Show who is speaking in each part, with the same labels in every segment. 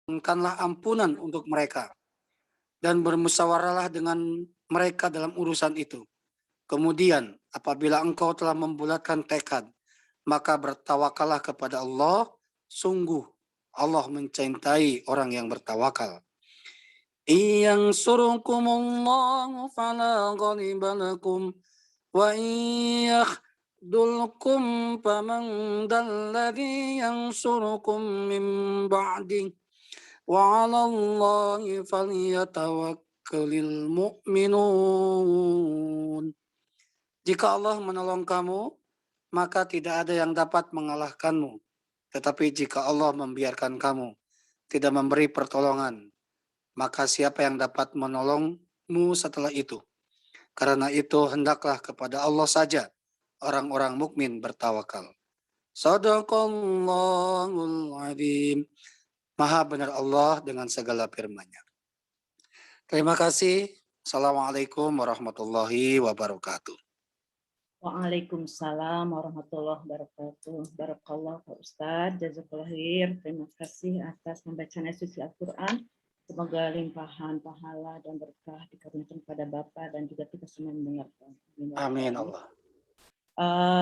Speaker 1: mohonkanlah ampunan untuk mereka dan bermusyawarahlah dengan mereka dalam urusan itu. Kemudian, apabila engkau telah membulatkan tekad, maka bertawakallah kepada Allah. Sungguh Allah mencintai orang yang bertawakal. Iyang surukumullahu fala ghaliba lakum wa dulkum faman dalladhi yansurukum min ba'di wa 'alallahi falyatawakkalul mu'minun. Jika Allah menolong kamu, maka tidak ada yang dapat mengalahkanmu. Tetapi jika Allah membiarkan kamu, tidak memberi pertolongan, maka siapa yang dapat menolongmu setelah itu? Karena itu hendaklah kepada Allah saja orang-orang mukmin bertawakal. Shadaqallahul adzim. Maha benar Allah dengan segala firman-Nya. Terima kasih. Assalamualaikum warahmatullahi wabarakatuh.
Speaker 2: Waalaikumsalam warahmatullahi wabarakatuh. Barakallah Pak Ustadz, jazakallah khair. Terima kasih atas pembacaan suci Al-Quran. Semoga limpahan pahala dan berkah dikaruniakan kepada Bapak dan juga kita semua mendengarkan.
Speaker 1: Amin Allah.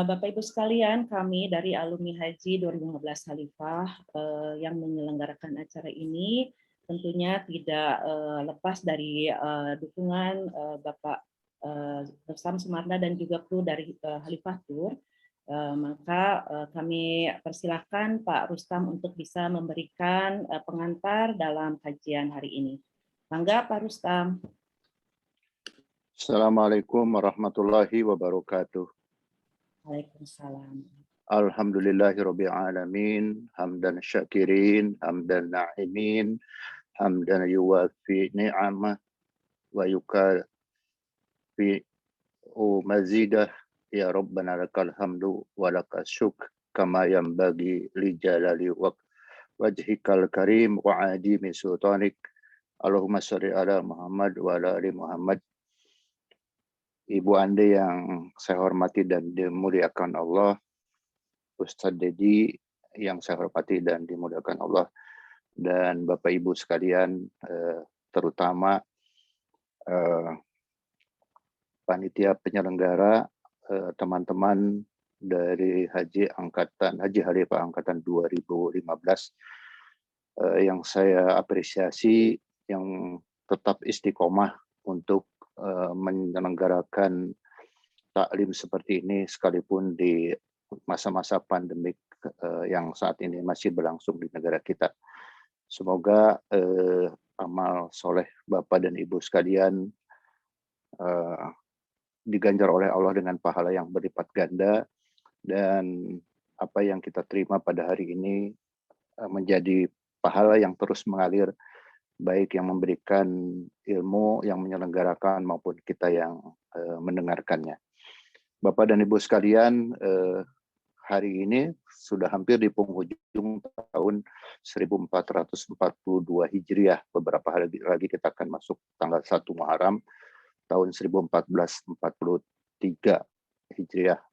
Speaker 2: Bapak Ibu sekalian, kami dari alumni Haji 2015 Khalifah yang menyelenggarakan acara ini tentunya tidak lepas dari dukungan Bapak Rustam Sumarna dan juga kru dari Khalifah Tour. Maka kami persilahkan Pak Rustam untuk bisa memberikan pengantar dalam kajian hari ini. Mangga Pak Rustam.
Speaker 3: Assalamualaikum warahmatullahi wabarakatuh.
Speaker 2: Waalaikumsalam.
Speaker 3: Alhamdulillahirabbil alamin, hamdan syakirin, hamdan na'imin, hamdan yuwafi ni'amah wa yukafi mazidah. Ya Rabbana lakal hamdu wa lakas syukr kama yanbaghi li jalali wajhikal karim wa adimi sultanik. Allahumma sholli ala Muhammad wa ala ali Muhammad. Ibu Ande yang saya hormati dan dimuliakan Allah, Ustadz Dedi yang saya hormati dan dimuliakan Allah, dan Bapak Ibu sekalian, terutama panitia penyelenggara, teman-teman dari Haji Khalifah Angkatan 2015 yang saya apresiasi, yang tetap istiqomah untuk menyelenggarakan taklim seperti ini sekalipun di masa-masa pandemik yang saat ini masih berlangsung di negara kita. Semoga amal soleh Bapak dan Ibu sekalian diganjar oleh Allah dengan pahala yang berlipat ganda, dan apa yang kita terima pada hari ini menjadi pahala yang terus mengalir, baik yang memberikan ilmu, yang menyelenggarakan, maupun kita yang mendengarkannya. Bapak dan Ibu sekalian, hari ini sudah hampir di penghujung tahun 1442 Hijriah. Beberapa hari lagi kita akan masuk tanggal 1 Muharram tahun 1443 Hijriah.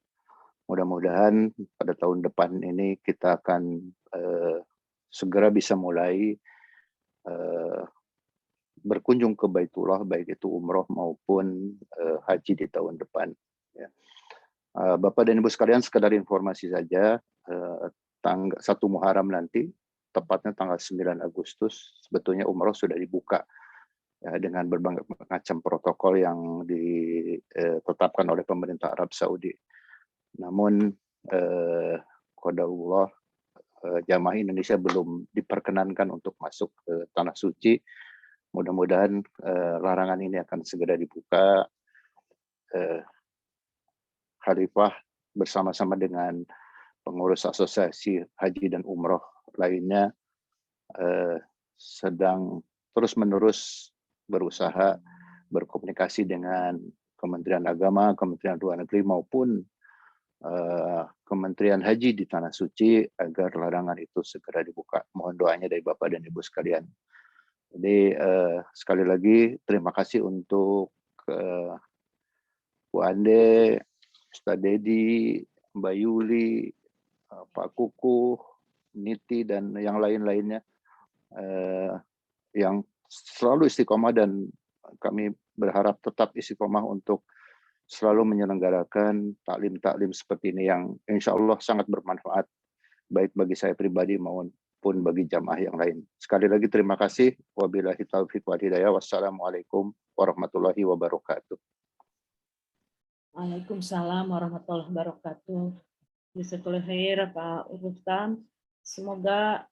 Speaker 3: Mudah-mudahan pada tahun depan ini kita akan segera bisa mulai berkunjung ke Baitullah, baik itu umroh maupun haji di tahun depan. Ya. Bapak dan Ibu sekalian, sekedar informasi saja, tanggal 1 Muharram nanti, tepatnya tanggal 9 Agustus, sebetulnya umroh sudah dibuka ya, dengan berbagai macam protokol yang ditetapkan oleh pemerintah Arab Saudi. Namun qadarullah, jamaah Indonesia belum diperkenankan untuk masuk ke Tanah Suci. Mudah-mudahan larangan ini akan segera dibuka. Khalifah bersama-sama dengan pengurus asosiasi haji dan umroh lainnya sedang terus-menerus berusaha berkomunikasi dengan Kementerian Agama, Kementerian Luar Negeri maupun Kementerian Haji di Tanah Suci agar larangan itu segera dibuka. Mohon doanya dari Bapak dan Ibu sekalian. Jadi sekali lagi terima kasih untuk Bu Ande, Ustadz Dedi, Mbak Yuli, Pak Kuku, Niti, dan yang lain-lainnya yang selalu istiqomah, dan kami berharap tetap istiqomah untuk selalu menyelenggarakan taklim-taklim seperti ini yang insya Allah sangat bermanfaat baik bagi saya pribadi maupun bagi jamaah yang lain. Sekali lagi terima kasih. Wabillahi taufiq wal hidayah. Wassalamualaikum warahmatullahi wabarakatuh.
Speaker 2: Waalaikumsalam warahmatullahi wabarakatuh. Jazakallahu khair Pak Rustam. Semoga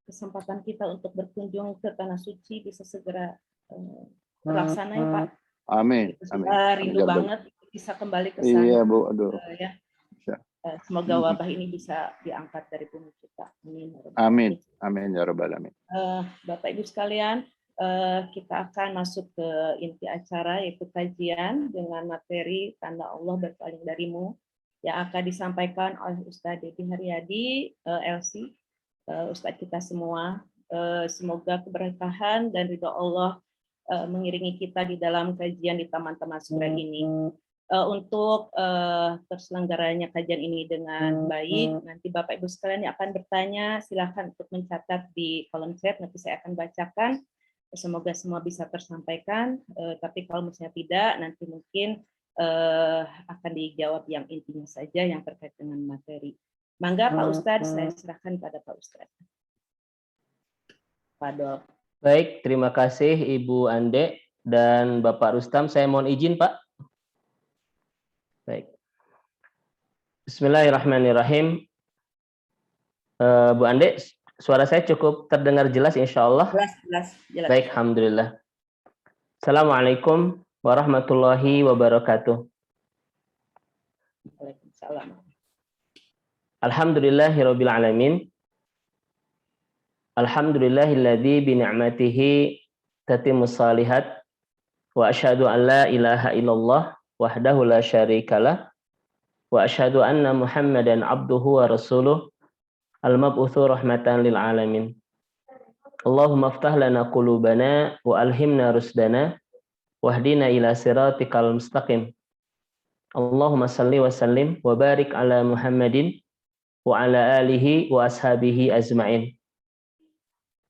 Speaker 2: kesempatan kita untuk berkunjung ke Tanah Suci bisa segera terlaksana ya Pak.
Speaker 3: Amin.
Speaker 2: Kita
Speaker 3: Amin.
Speaker 2: rindu
Speaker 3: Amin.
Speaker 2: banget bisa kembali ke sana.
Speaker 3: Iya Bu, aduh.
Speaker 2: Ya. Semoga wabah ini bisa diangkat dari bumi kita.
Speaker 3: Amin. Amin ya rabbal alamin.
Speaker 2: Bapak Ibu sekalian, kita akan masuk ke inti acara, yaitu kajian dengan materi Tanda Allah Berpaling Darimu yang akan disampaikan oleh Ustadz Dedi Haryadi, LC, Ustadz kita semua. Semoga keberkahan dan ridho Allah mengiringi kita di dalam kajian di Taman Tamasura ini. Untuk terselenggaranya kajian ini dengan baik, nanti Bapak Ibu sekalian yang akan bertanya, silakan untuk mencatat di kolom chat, nanti saya akan bacakan. Semoga semua bisa tersampaikan, tapi kalau misalnya tidak, nanti mungkin akan dijawab yang intinya saja yang terkait dengan materi. Mangga Pak Ustadz, saya serahkan pada Pak Ustadz. Pak Dol.
Speaker 4: Baik, terima kasih Ibu Ande dan Bapak Rustam. Saya mohon izin Pak. Baik. Bismillahirrahmanirrahim. Bu Ande, suara saya cukup terdengar jelas insya Allah?
Speaker 2: Jelas.
Speaker 4: Baik, alhamdulillah. Assalamualaikum warahmatullahi wabarakatuh.
Speaker 2: Waalaikumsalam.
Speaker 4: Alhamdulillahirabbil alamin. Alhamdulillahilladzi bi ni'matihi tatimmus shalihat wa asyhadu an la ilaha illallah wahdahu la syarikalah wa asyhadu anna Muhammadan abduhu wa rasuluh al-mab'utsu rahmatan lil alamin. Allahumma aftah lana qulubana wa alhimna rusdana wahdina ila siratikal mustaqim. Allahumma salli wa sallim wa barik ala Muhammadin wa ala alihi wa ashabihi azma'in.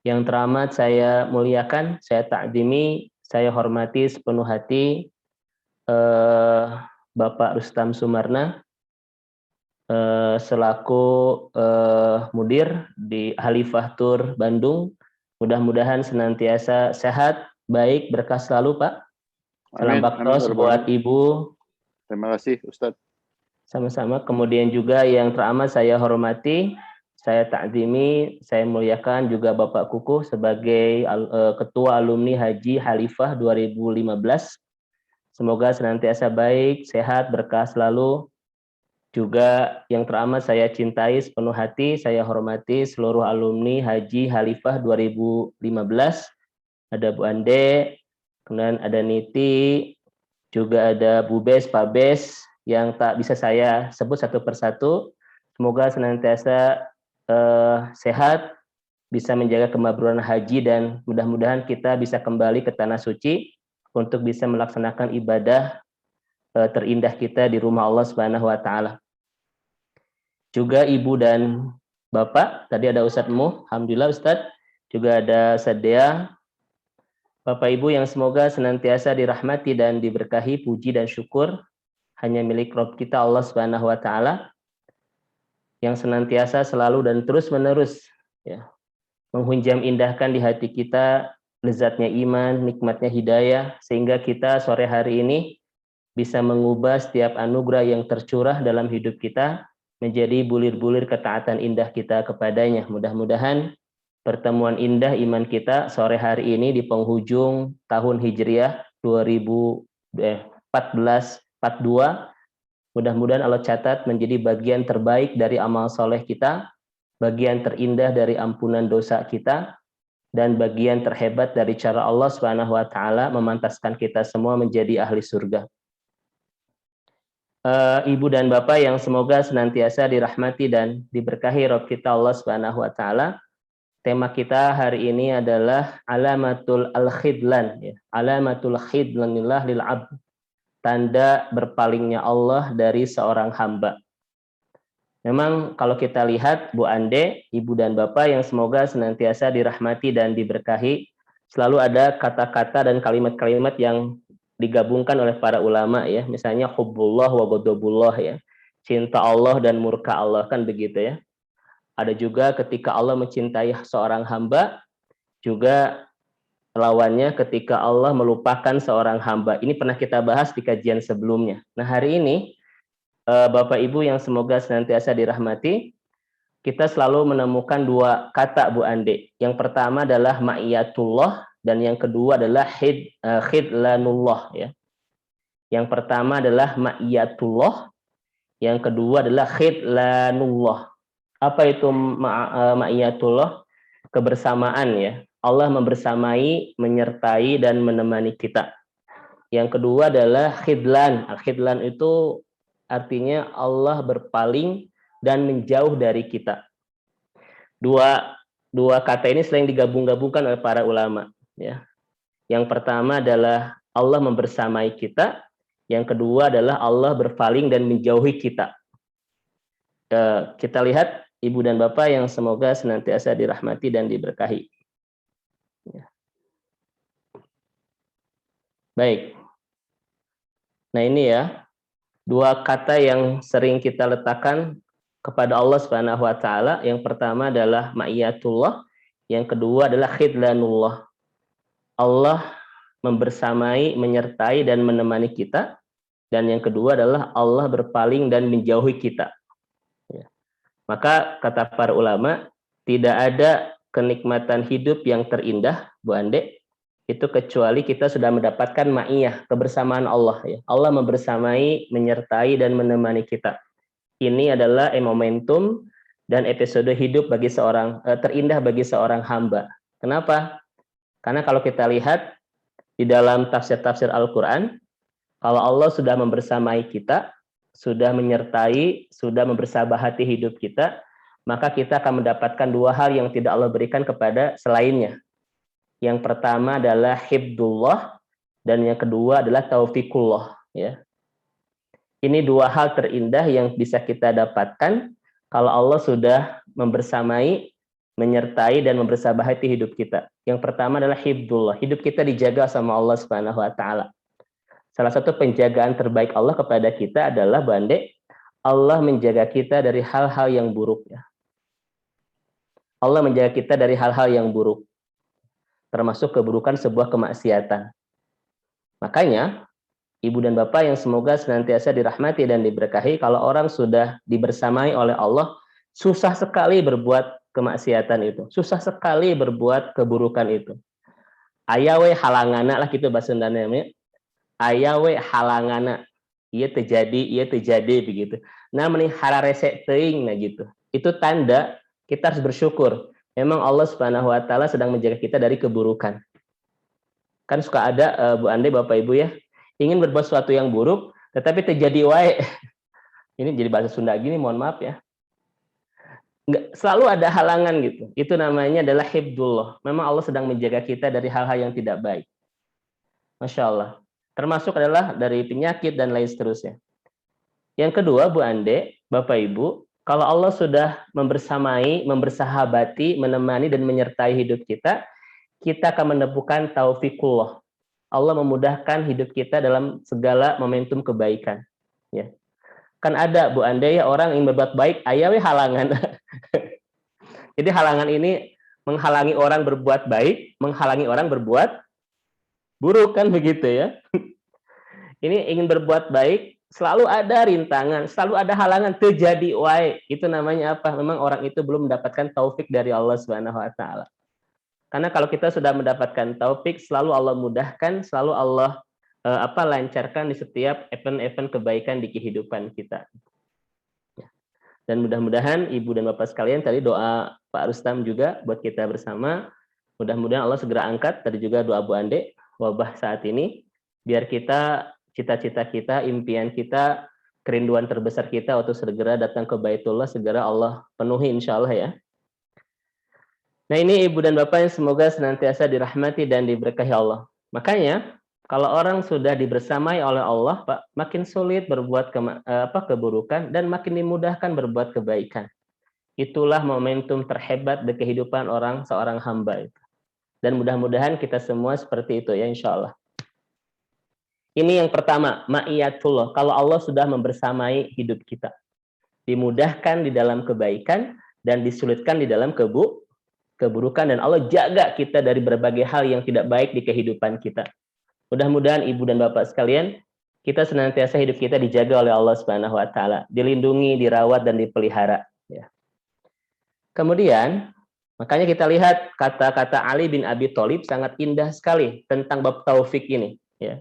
Speaker 4: Yang teramat saya muliakan, saya takdimi, saya hormati sepenuh hati Bapak Rustam Sumarna selaku mudir di Khalifah Tour Bandung. Mudah-mudahan senantiasa sehat, baik, berkah selalu Pak. Salam baktos buat Ibu.
Speaker 3: Terima kasih Ustadz.
Speaker 4: Sama-sama. Kemudian juga yang teramat saya hormati, saya takzimi, saya muliakan juga Bapak Kukuh sebagai Ketua Alumni Haji Khalifah 2015. Semoga senantiasa baik, sehat, berkah selalu. Juga yang teramat saya cintai sepenuh hati, saya hormati seluruh alumni Haji Khalifah 2015. Ada Bu Ande, kemudian ada Niti, juga ada Bu Bes, Pak Bes, yang tak bisa saya sebut satu persatu. Semoga senantiasa sehat, bisa menjaga kemabruran haji, dan mudah-mudahan kita bisa kembali ke Tanah Suci untuk bisa melaksanakan ibadah terindah kita di rumah Allah Subhanahu wa Ta'ala. Juga Ibu dan Bapak, tadi ada Ustadz Muh, alhamdulillah Ustadz, juga ada Sadea, Bapak Ibu yang semoga senantiasa dirahmati dan diberkahi, puji dan syukur hanya milik Rabb kita Allah Subhanahu wa Ta'ala, yang senantiasa selalu dan terus-menerus ya, menghunjam indahkan di hati kita lezatnya iman, nikmatnya hidayah, sehingga kita sore hari ini bisa mengubah setiap anugerah yang tercurah dalam hidup kita menjadi bulir-bulir ketaatan indah kita kepadanya. Mudah-mudahan pertemuan indah iman kita sore hari ini di penghujung tahun Hijriah 1442, mudah-mudahan Allah catat menjadi bagian terbaik dari amal soleh kita, bagian terindah dari ampunan dosa kita, dan bagian terhebat dari cara Allah Subhanahu wa Ta'ala memantaskan kita semua menjadi ahli surga. Ibu dan Bapak yang semoga senantiasa dirahmati dan diberkahi Rabb kita Allah Subhanahu wa Ta'ala. Tema kita hari ini adalah alamatul al-khidlan, ya. Alamatul khidlanillah lil abd. Tanda berpalingnya Allah dari seorang hamba. Memang kalau kita lihat Bu Ande, Ibu dan Bapak yang semoga senantiasa dirahmati dan diberkahi, selalu ada kata-kata dan kalimat-kalimat yang digabungkan oleh para ulama ya. Misalnya hubbullah wa ghadabullah ya. Cinta Allah dan murka Allah, kan begitu ya. Ada juga ketika Allah mencintai seorang hamba, juga lawannya ketika Allah melupakan seorang hamba. Ini pernah kita bahas di kajian sebelumnya. Nah, hari ini Bapak Ibu yang semoga senantiasa dirahmati, kita selalu menemukan dua kata Bu Ande. Yang pertama adalah ma'iyatullah dan yang kedua adalah khidlanullah ya. Yang pertama adalah ma'iyatullah, yang kedua adalah khidlanullah. Apa itu ma'iyatullah? Kebersamaan ya. Allah membersamai, menyertai dan menemani kita. Yang kedua adalah khidlan. Khidlan itu artinya Allah berpaling dan menjauh dari kita. Dua kata ini sering digabung-gabungkan oleh para ulama ya. Yang pertama adalah Allah membersamai kita, yang kedua adalah Allah berpaling dan menjauhi kita. Kita lihat Ibu dan Bapak yang semoga senantiasa dirahmati dan diberkahi. Ya. Baik. Nah, ini ya, dua kata yang sering kita letakkan kepada Allah Subhanahu wa taala. Yang pertama adalah ma'iyatullah, yang kedua adalah khidlanullah. Allah membersamai, menyertai dan menemani kita, dan yang kedua adalah Allah berpaling dan menjauhi kita. Ya. Maka kata para ulama, tidak ada kenikmatan hidup yang terindah, Bu Ande, itu kecuali kita sudah mendapatkan ma'iyah, kebersamaan Allah ya. Allah membersamai, menyertai dan menemani kita. Ini adalah momentum dan episode hidup bagi seorang terindah bagi seorang hamba. Kenapa? Karena kalau kita lihat di dalam tafsir-tafsir Al-Qur'an, kalau Allah sudah membersamai kita, sudah menyertai, sudah membersahabati hidup kita, maka kita akan mendapatkan dua hal yang tidak Allah berikan kepada selainnya. Yang pertama adalah hibdullah dan yang kedua adalah taufikullah ya. Ini dua hal terindah yang bisa kita dapatkan kalau Allah sudah membersamai, menyertai dan membersahabati hidup kita. Yang pertama adalah hibdullah. Hidup kita dijaga sama Allah Subhanahu wa taala. Salah satu penjagaan terbaik Allah kepada kita adalah Bande, Allah menjaga kita dari hal-hal yang buruk ya. Allah menjaga kita dari hal-hal yang buruk, termasuk keburukan sebuah kemaksiatan. Makanya, Ibu dan Bapak yang semoga senantiasa dirahmati dan diberkahi, kalau orang sudah dibersamai oleh Allah, susah sekali berbuat kemaksiatan itu. Susah sekali berbuat keburukan itu. Ayawe halangana lah gitu bahasa Sundanya. Ayawe halangana. Iya terjadi begitu. Nah, meni hararese teuing nah gitu. Itu tanda kita harus bersyukur. Memang Allah Subhanahu wa taala sedang menjaga kita dari keburukan. Kan suka ada Bu Ande, Bapak Ibu ya, ingin berbuat sesuatu yang buruk tetapi terjadi wae. Ini jadi bahasa Sunda gini, mohon maaf ya. Selalu ada halangan gitu. Itu namanya adalah hibdullah. Memang Allah sedang menjaga kita dari hal-hal yang tidak baik. Masya Allah. Termasuk adalah dari penyakit dan lain seterusnya. Yang kedua, Bu Ande, Bapak Ibu, kalau Allah sudah membersamai, membersahabati, menemani dan menyertai hidup kita, kita akan menemukan taufikullah. Allah memudahkan hidup kita dalam segala momentum kebaikan. Ya. Kan ada Bu Ande ya, orang ingin berbuat baik, ayawe halangan. Jadi halangan ini menghalangi orang berbuat baik, menghalangi orang berbuat buruk, kan begitu ya. Ini ingin berbuat baik, selalu ada rintangan, selalu ada halangan, terjadi wae. Itu namanya apa? Memang orang itu belum mendapatkan taufik dari Allah Subhanahu wa taala. Karena kalau kita sudah mendapatkan taufik, selalu Allah mudahkan, selalu Allah lancarkan di setiap event-event kebaikan di kehidupan kita. Dan mudah-mudahan Ibu dan Bapak sekalian, tadi doa Pak Rustam juga buat kita bersama, mudah-mudahan Allah segera angkat, tadi juga doa Bu Ande, wabah saat ini, biar kita, cita-cita kita, impian kita, kerinduan terbesar kita untuk segera datang ke Baitullah, segera Allah penuhi insya Allah ya. Nah, ini Ibu dan Bapak yang semoga senantiasa dirahmati dan diberkahi Allah. Makanya Kalau orang sudah dibersamai oleh Allah, Pak, makin sulit berbuat keburukan dan makin dimudahkan berbuat kebaikan. Itulah momentum terhebat di kehidupan seorang hamba itu. Dan mudah-mudahan kita semua seperti itu ya, insya Allah. Ini yang pertama, ma'iyatullah. Kalau Allah sudah membersamai hidup kita. Dimudahkan di dalam kebaikan dan disulitkan di dalam keburukan. Dan Allah jaga kita dari berbagai hal yang tidak baik di kehidupan kita. Mudah-mudahan ibu dan bapak sekalian, kita senantiasa hidup kita dijaga oleh Allah Subhanahu wa taala, dilindungi, dirawat dan dipelihara ya. Kemudian, makanya kita lihat kata-kata Ali bin Abi Thalib sangat indah sekali tentang bab taufik ini ya.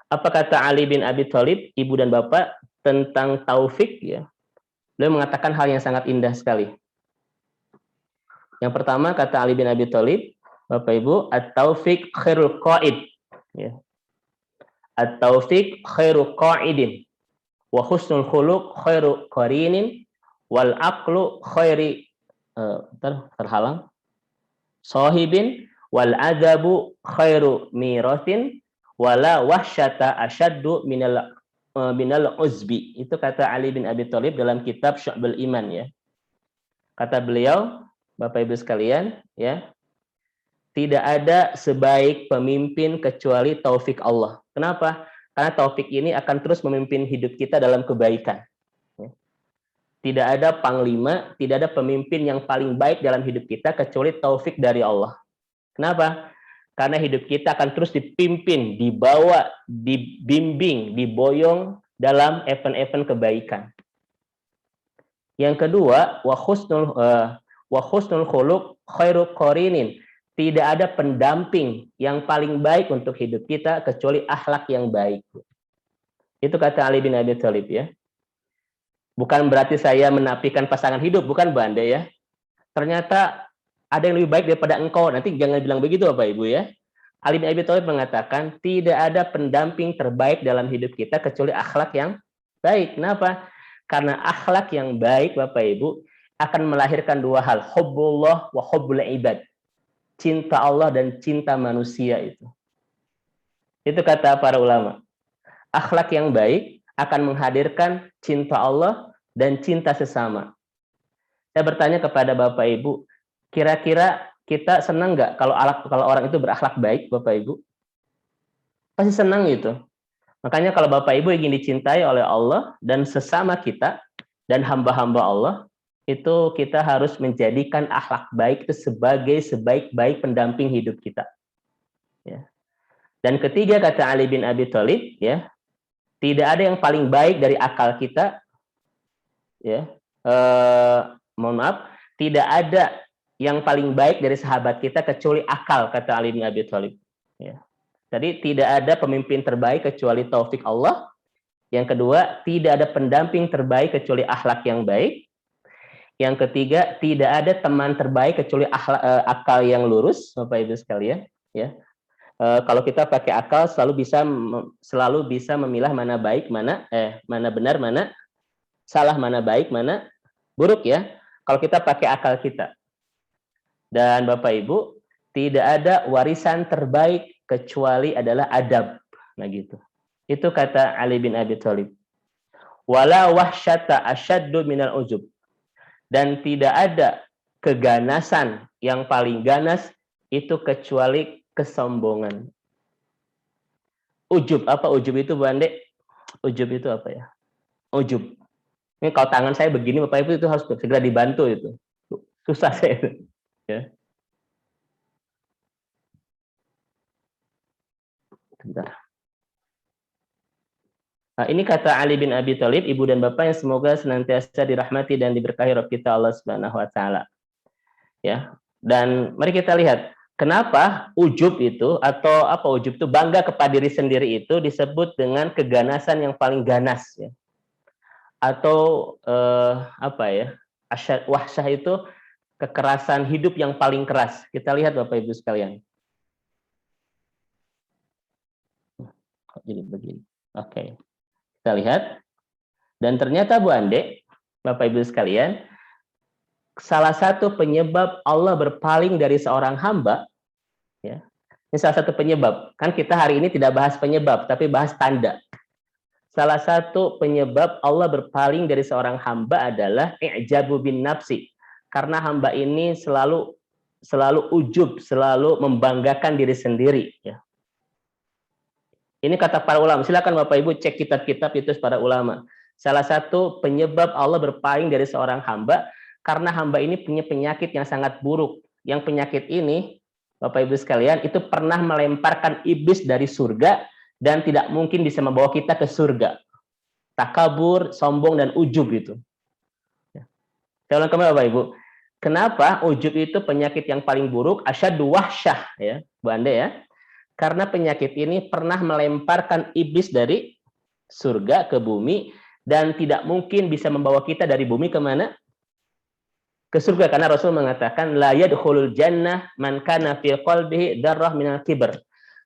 Speaker 4: Apa kata Ali bin Abi Thalib, ibu dan bapak, tentang taufik ya? Beliau mengatakan hal yang sangat indah sekali. Yang pertama kata Ali bin Abi Thalib, Bapak Ibu, at-taufik khairul qaid. Ya. At-taufik khairu qa'idin wa husnul khuluq khairu qarinin wal aqlu khairi terhalang sahibin wal adabu khairu miratin wala wahsyata asyaddu minal uzbi. Itu kata Ali bin Abi Thalib dalam kitab Syu'bul Iman ya. Kata beliau, Bapak Ibu sekalian, ya, tidak ada sebaik pemimpin kecuali taufik Allah. Kenapa? Karena taufik ini akan terus memimpin hidup kita dalam kebaikan. Tidak ada panglima, tidak ada pemimpin yang paling baik dalam hidup kita kecuali taufik dari Allah. Kenapa? Karena hidup kita akan terus dipimpin, dibawa, dibimbing, diboyong dalam event-event kebaikan. Yang kedua, wa husnul khuluq khairu qarinin. Tidak ada pendamping yang paling baik untuk hidup kita kecuali akhlak yang baik. Itu kata Ali bin Abi Thalib ya. Bukan berarti saya menafikan pasangan hidup, bukan Banda ya. Ternyata ada yang lebih baik daripada engkau. Nanti jangan bilang begitu Bapak Ibu ya. Ali bin Abi Thalib mengatakan tidak ada pendamping terbaik dalam hidup kita kecuali akhlak yang baik. Kenapa? Karena akhlak yang baik Bapak Ibu akan melahirkan dua hal, hubbullah wa hubbul ibad. Cinta Allah dan cinta manusia itu. Itu kata para ulama. Akhlak yang baik akan menghadirkan cinta Allah dan cinta sesama. Saya bertanya kepada Bapak Ibu, kira-kira kita senang nggak kalau orang itu berakhlak baik, Bapak Ibu? Pasti senang itu. Makanya kalau Bapak Ibu ingin dicintai oleh Allah dan sesama kita dan hamba-hamba Allah, itu kita harus menjadikan akhlak baik itu sebagai sebaik-baik pendamping hidup kita. Ya. Dan ketiga kata Ali bin Abi Thalib, ya, tidak ada yang paling baik dari akal kita. Ya, mohon maaf, tidak ada yang paling baik dari sahabat kita kecuali akal kata Ali bin Abi Thalib. Ya. Jadi tidak ada pemimpin terbaik kecuali taufik Allah. Yang kedua, tidak ada pendamping terbaik kecuali akhlak yang baik. Yang ketiga, tidak ada teman terbaik kecuali akal yang lurus, Bapak Ibu sekalian. Ya, kalau kita pakai akal selalu bisa memilah mana baik, mana benar, mana salah, mana baik, mana buruk ya. Kalau kita pakai akal kita. Dan Bapak Ibu, tidak ada warisan terbaik kecuali adalah adab. Nah gitu. Itu kata Ali bin Abi Thalib. Wala wahsyata asyaddu minal ujub. Dan tidak ada keganasan yang paling ganas itu kecuali kesombongan. Ujub, apa ujub itu Bu Ande? Ujub itu apa ya? Ujub. Ini kalau tangan saya begini Bapak Ibu itu harus segera dibantu itu. Susah saya itu. Ya. Bentar. Nah, ini kata Ali bin Abi Thalib, ibu dan bapak yang semoga senantiasa dirahmati dan diberkahi Rabb kita Allah Subhanahu wa taala. Ya. Dan mari kita lihat kenapa ujub itu atau apa ujub itu bangga kepada diri sendiri itu disebut dengan keganasan yang paling ganas ya. Atau apa ya? Wahsyah itu kekerasan hidup yang paling keras. Kita lihat Bapak Ibu sekalian. Jadi begini. Oke. Kita lihat, dan ternyata Bu Ande, Bapak Ibu sekalian, salah satu penyebab Allah berpaling dari seorang hamba, ya, Ini salah satu penyebab. Kan kita hari ini tidak bahas penyebab, tapi bahas tanda. Salah satu penyebab Allah berpaling dari seorang hamba adalah i'jabu bin nafsi. Karena hamba ini selalu ujub, selalu membanggakan diri sendiri. Ya. Ini kata para ulama. Silakan Bapak Ibu cek kitab-kitab itu para ulama. Salah satu penyebab Allah berpaling dari seorang hamba karena hamba ini punya penyakit yang sangat buruk. Yang penyakit ini, Bapak Ibu sekalian, itu pernah melemparkan iblis dari surga dan tidak mungkin bisa membawa kita ke surga. Takabur, sombong, dan ujub itu. Saya ulang kembali Bapak Ibu. Kenapa ujub itu penyakit yang paling buruk? Asyaddu wahsyah, ya, Bu Ande ya. Karena penyakit ini pernah melemparkan iblis dari surga ke bumi dan tidak mungkin bisa membawa kita dari bumi kemana? Ke surga. Karena Rasul mengatakan la yadkhulul jannah man kana fi qalbihi darrah minal kibr.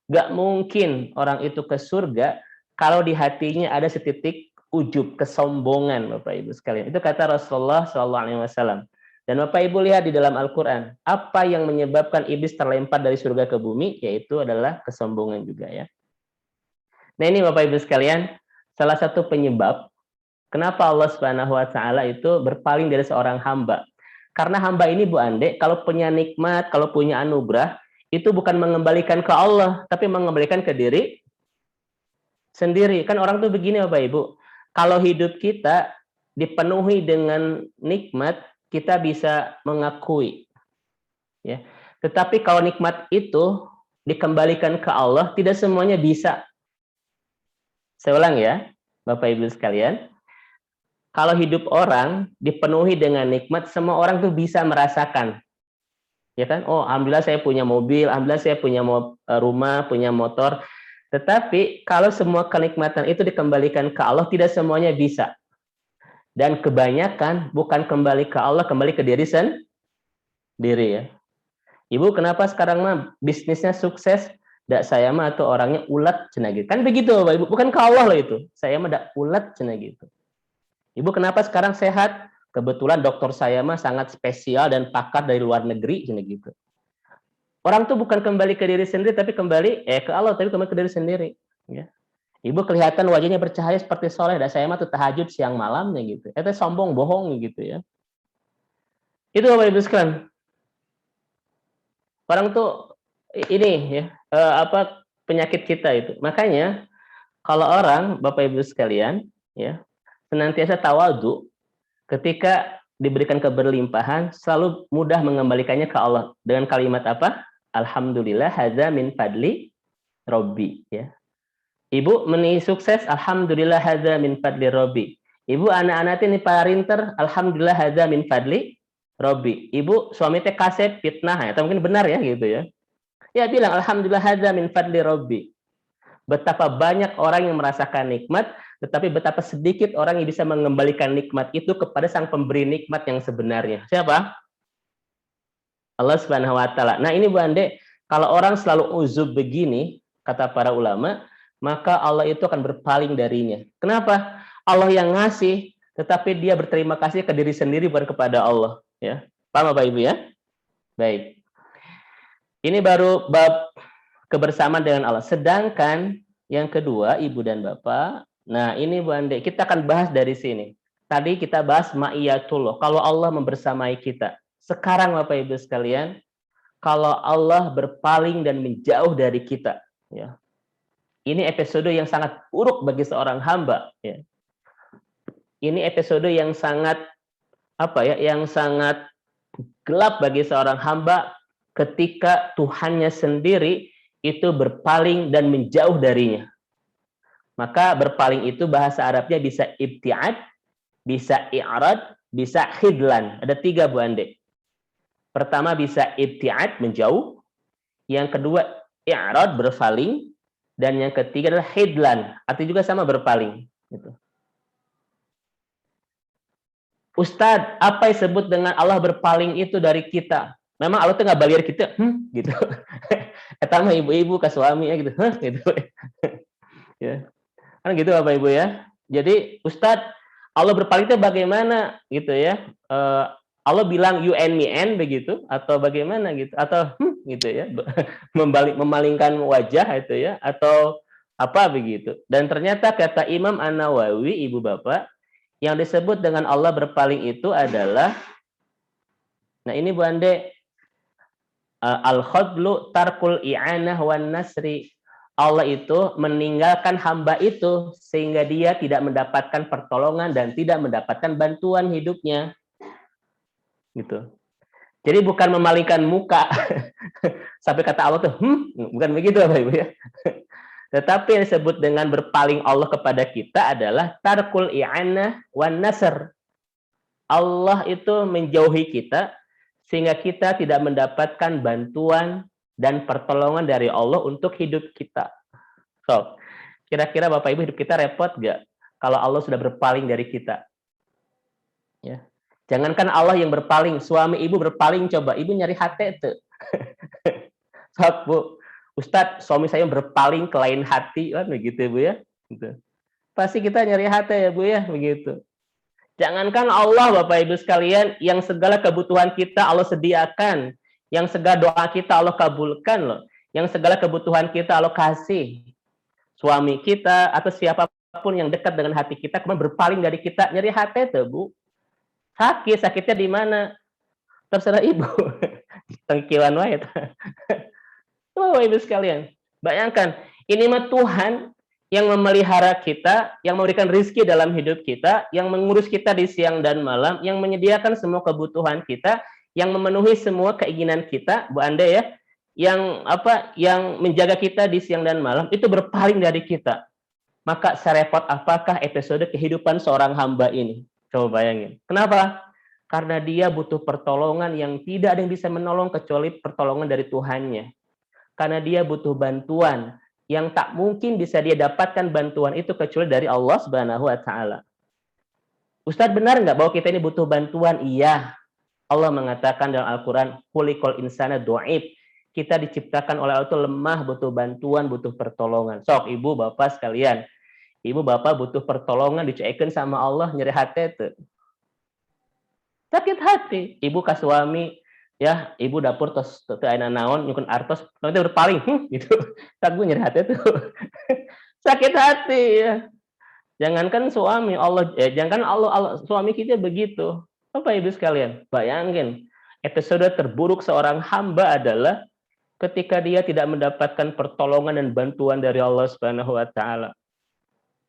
Speaker 4: Gak mungkin orang itu ke surga kalau di hatinya ada setitik ujub, kesombongan, Bapak Ibu sekalian. Itu kata Rasulullah SAW. Dan Bapak Ibu lihat di dalam Al-Quran, apa yang menyebabkan iblis terlempar dari surga ke bumi, yaitu adalah kesombongan juga ya. Nah ini Bapak Ibu sekalian, salah satu penyebab kenapa Allah Subhanahu Wa Taala itu berpaling dari seorang hamba. Karena hamba ini Bu Ande, kalau punya nikmat, kalau punya anugerah, itu bukan mengembalikan ke Allah, tapi mengembalikan ke diri sendiri. Kan orang tuh begini Bapak Ibu, kalau hidup kita dipenuhi dengan nikmat, kita bisa mengakui. Ya. Tetapi kalau nikmat itu dikembalikan ke Allah, tidak semuanya bisa. Saya ulang ya, Bapak Ibu sekalian. Kalau hidup orang dipenuhi dengan nikmat, semua orang tuh bisa merasakan. Ya kan? Oh, alhamdulillah saya punya mobil, alhamdulillah saya punya rumah, punya motor. Tetapi kalau semua kenikmatan itu dikembalikan ke Allah, tidak semuanya bisa. Dan kebanyakan bukan kembali ke Allah, kembali ke diri sendiri ya. Ibu kenapa sekarang mah bisnisnya sukses? Dak saya mah atau orangnya ulat cenah gitu. Kan begitu Bapak Ibu, bukan ke Allah loh itu. Saya mah dak ulat cenah gitu. Ibu kenapa sekarang sehat? Kebetulan dokter saya mah sangat spesial dan pakar dari luar negeri cenah gitu. Orang tuh bukan kembali ke diri sendiri tapi kembali ke Allah, tapi kembali ke diri sendiri ya. Ibu kelihatan wajahnya bercahaya seperti soleh, dan saya mah tuh tahajud siang malamnya gitu. Itu sombong, bohong gitu ya. Itu Bapak Ibu sekalian. Orang tuh ini ya, penyakit kita itu. Makanya kalau orang Bapak Ibu sekalian ya, senantiasa tawadhu ketika diberikan keberlimpahan selalu mudah mengembalikannya ke Allah dengan kalimat apa? Alhamdulillah hadza min fadli Robbi ya. Ibu meni sukses, alhamdulillah hadza min fadli Robbi. Ibu anak-anak ini parinter, alhamdulillah hadza min fadli Robbi. Ibu suami teh kasep fitnah, ya mungkin benar ya gitu ya. Ya bilang alhamdulillah hadza min fadli Robbi. Betapa banyak orang yang merasakan nikmat, tetapi betapa sedikit orang yang bisa mengembalikan nikmat itu kepada sang pemberi nikmat yang sebenarnya. Siapa? Allah Subhanahu wa taala. Nah, ini Bu Ande, kalau orang selalu uzub begini, kata para ulama, maka Allah itu akan berpaling darinya. Kenapa? Allah yang ngasih, tetapi dia berterima kasih ke diri sendiri bukan kepada Allah. Ya, paham Bapak Ibu ya? Baik. Ini baru bab kebersamaan dengan Allah. Sedangkan yang kedua, Ibu dan Bapak, nah ini Bu Ande, kita akan bahas dari sini. Tadi kita bahas ma'iyatullah, kalau Allah membersamai kita. Sekarang Bapak Ibu sekalian, kalau Allah berpaling dan menjauh dari kita, ya. Ini episode yang sangat buruk bagi seorang hamba. Ya. Ini episode yang sangat yang sangat gelap bagi seorang hamba ketika Tuhannya sendiri itu berpaling dan menjauh darinya. Maka berpaling itu bahasa Arabnya bisa ibtiad, bisa i'rad, bisa khidlan. Ada 3 Bu Ande. Pertama bisa ibtiad, menjauh. Yang kedua i'rad, berpaling. Dan yang ketiga adalah khidlan, artinya juga sama berpaling. Gitu. Ustadz, apa yang disebut dengan Allah berpaling itu dari kita? Memang Allah tuh nggak bayar kita, gitu. Etama ibu-ibu ke suami ya gitu, gitu. Ya. Kan gitu Bapak Ibu ya. Jadi Ustadz, Allah berpaling itu bagaimana gitu ya? Allah bilang you and me and begitu atau bagaimana gitu atau gitu ya memalingkan wajah itu ya atau apa begitu. Dan ternyata kata Imam An-Nawawi, ibu bapak, yang disebut dengan Allah berpaling itu adalah, nah ini Bu Ande, al-khadlu tarkul i'anah wan nasri. Allah itu meninggalkan hamba itu sehingga dia tidak mendapatkan pertolongan dan tidak mendapatkan bantuan hidupnya. Gitu. Jadi bukan memalingkan muka sampai kata Allah tuh bukan begitu Bapak Ibu ya. Tetapi yang disebut dengan berpaling Allah kepada kita adalah tarkul i'anah wan nasr. Allah itu menjauhi kita sehingga kita tidak mendapatkan bantuan dan pertolongan dari Allah untuk hidup kita. So, kira-kira Bapak Ibu hidup kita repot gak kalau Allah sudah berpaling dari kita? Ya. Jangankan Allah yang berpaling, suami ibu berpaling, coba ibu nyari hati itu. So, Bu, Ustadz, suami saya berpaling ke lain hati, kan begitu Bu ya? Gitu. Pasti kita nyari hati ya Bu ya, begitu. Jangankan Allah Bapak Ibu sekalian, yang segala kebutuhan kita Allah sediakan, yang segala doa kita Allah kabulkan loh, yang segala kebutuhan kita Allah kasih. Suami kita atau siapapun yang dekat dengan hati kita kemudian berpaling dari kita, nyari hati itu Bu. Sakitnya di mana? Terserah ibu. Tengkilan wae. Bapak Ibu sekalian, bayangkan, ini mah Tuhan yang memelihara kita, yang memberikan rezeki dalam hidup kita, yang mengurus kita di siang dan malam, yang menyediakan semua kebutuhan kita, yang memenuhi semua keinginan kita, Bu Ande ya, yang menjaga kita di siang dan malam, itu berpaling dari kita. Maka serepot apakah episode kehidupan seorang hamba ini? Coba bayangin. Kenapa? Karena dia butuh pertolongan yang tidak ada yang bisa menolong kecuali pertolongan dari Tuhannya. Karena dia butuh bantuan yang tak mungkin bisa dia dapatkan bantuan itu kecuali dari Allah Subhanahu wa taala. Ustadz, benar nggak bahwa kita ini butuh bantuan? Iya. Allah mengatakan dalam Al-Qur'an, "Khuliqal insana dhaif." Kita diciptakan oleh Allah itu lemah, butuh bantuan, butuh pertolongan. Sok ibu bapak sekalian, ibu bapak butuh pertolongan dicekeun sama Allah, nyeri hati itu. Sakit hati. Ibu ka suami, ya, ibu dapur tos teu aya naon nyukun artos, nanti berpaling gitu. Tak gue nyeri hati itu. Sakit hati ya. Jangankan suami, jangankan Allah suami kita begitu. Bapak Ibu sekalian, bayangin episode terburuk seorang hamba adalah ketika dia tidak mendapatkan pertolongan dan bantuan dari Allah Subhanahu wa taala.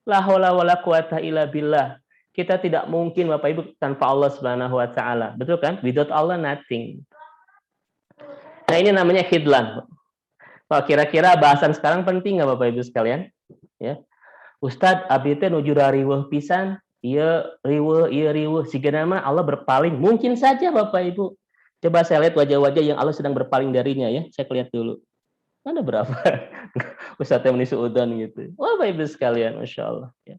Speaker 4: La haula wala quwata illa billah. Kita tidak mungkin Bapak Ibu tanpa Allah Subhanahu wa taala. Betul kan? Without Allah nothing. Nah, ini namanya khidlan. Wah, kira-kira bahasan sekarang penting nggak Bapak Ibu sekalian? Ya. Ustadz, abdi teh nuju riweuh pisan, ieu riweuh sigana mah Allah berpaling. Mungkin saja Bapak Ibu. Coba saya lihat wajah-wajah yang Allah sedang berpaling darinya ya. Saya lihat dulu. Ada berapa? Ustadz yang menisu udan gitu. Wah, Bapak Ibu sekalian, Masya Allah. Ya.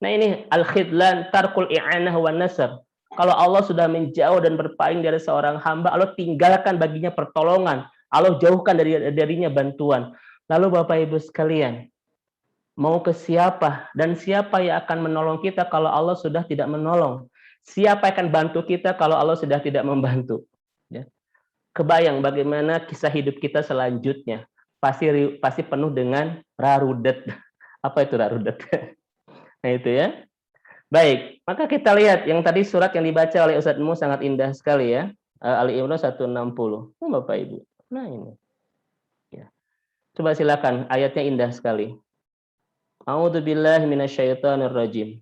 Speaker 4: Nah ini al-khidlan tarkul i'anah wan nasr. Kalau Allah sudah menjauh dan berpaling dari seorang hamba, Allah tinggalkan baginya pertolongan. Allah jauhkan darinya bantuan. Lalu Bapak Ibu sekalian, mau ke siapa? Dan siapa yang akan menolong kita kalau Allah sudah tidak menolong? Siapa yang akan bantu kita kalau Allah sudah tidak membantu? Ya. Kebayang bagaimana kisah hidup kita selanjutnya. Pasti penuh dengan rarudet. Apa itu rarudet? Nah itu ya. Baik, maka kita lihat yang tadi surat yang dibaca oleh Ustadz Mu sangat indah sekali ya. Ali Imran 160. Bapak Ibu. Nah ini. Ya. Coba silakan, ayatnya indah sekali. A'udzubillahi minasyaitonirrajim.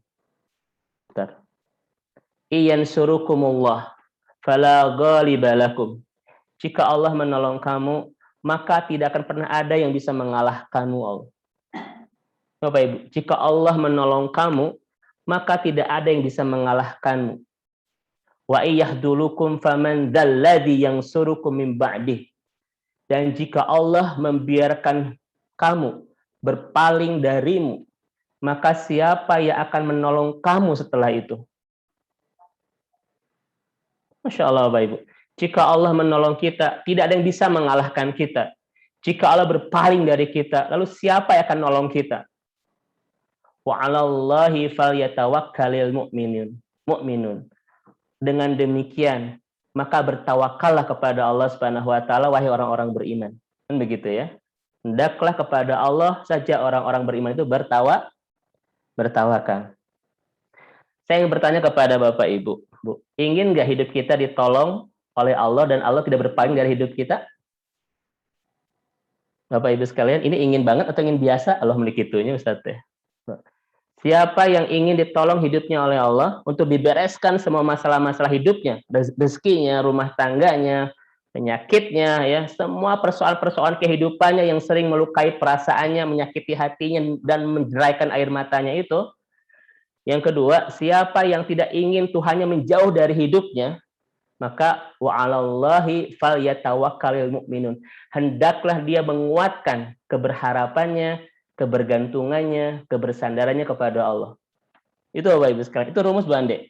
Speaker 4: Bentar. Iyansurukumullah fala ghaliba lakum. Jika Allah menolong kamu, maka tidak akan pernah ada yang bisa mengalahkanmu Allah. Bapak Ibu, jika Allah menolong kamu, maka tidak ada yang bisa mengalahkanmu. Wa iyahdulukum faman dzalladzi yansurukum min ba'dih. Dan jika Allah membiarkan kamu berpaling darimu, maka siapa yang akan menolong kamu setelah itu? Masya Allah Bapak Ibu. Jika Allah menolong kita, tidak ada yang bisa mengalahkan kita. Jika Allah berpaling dari kita, lalu siapa yang akan menolong kita? Wa 'alallahi falyatawakkalul mu'minun. dengan demikian maka bertawakallah kepada Allah Subhanahu wa taala wahai orang-orang beriman. Kan begitu ya. Hendaklah kepada Allah saja orang-orang beriman itu bertawakal. Saya ingin bertanya kepada Bapak Ibu, Bu, ingin nggak hidup kita ditolong oleh Allah dan Allah tidak berpaling dari hidup kita? Bapak Ibu sekalian, ini ingin banget atau ingin biasa? Allah menikitunya Ustaz ya. Siapa yang ingin ditolong hidupnya oleh Allah untuk dibereskan semua masalah-masalah hidupnya, rezekinya, rumah tangganya, penyakitnya, ya, semua persoalan-persoalan kehidupannya yang sering melukai perasaannya, menyakiti hatinya, dan menjeraikan air matanya itu. Yang kedua, siapa yang tidak ingin Tuhannya menjauh dari hidupnya, maka wa'alallahi falyatawakkalul mu'minun. Hendaklah dia menguatkan keberharapannya, kebergantungannya, kebersandarannya kepada Allah. Itu Bapak Ibu sekalian, itu rumus Bu Ande.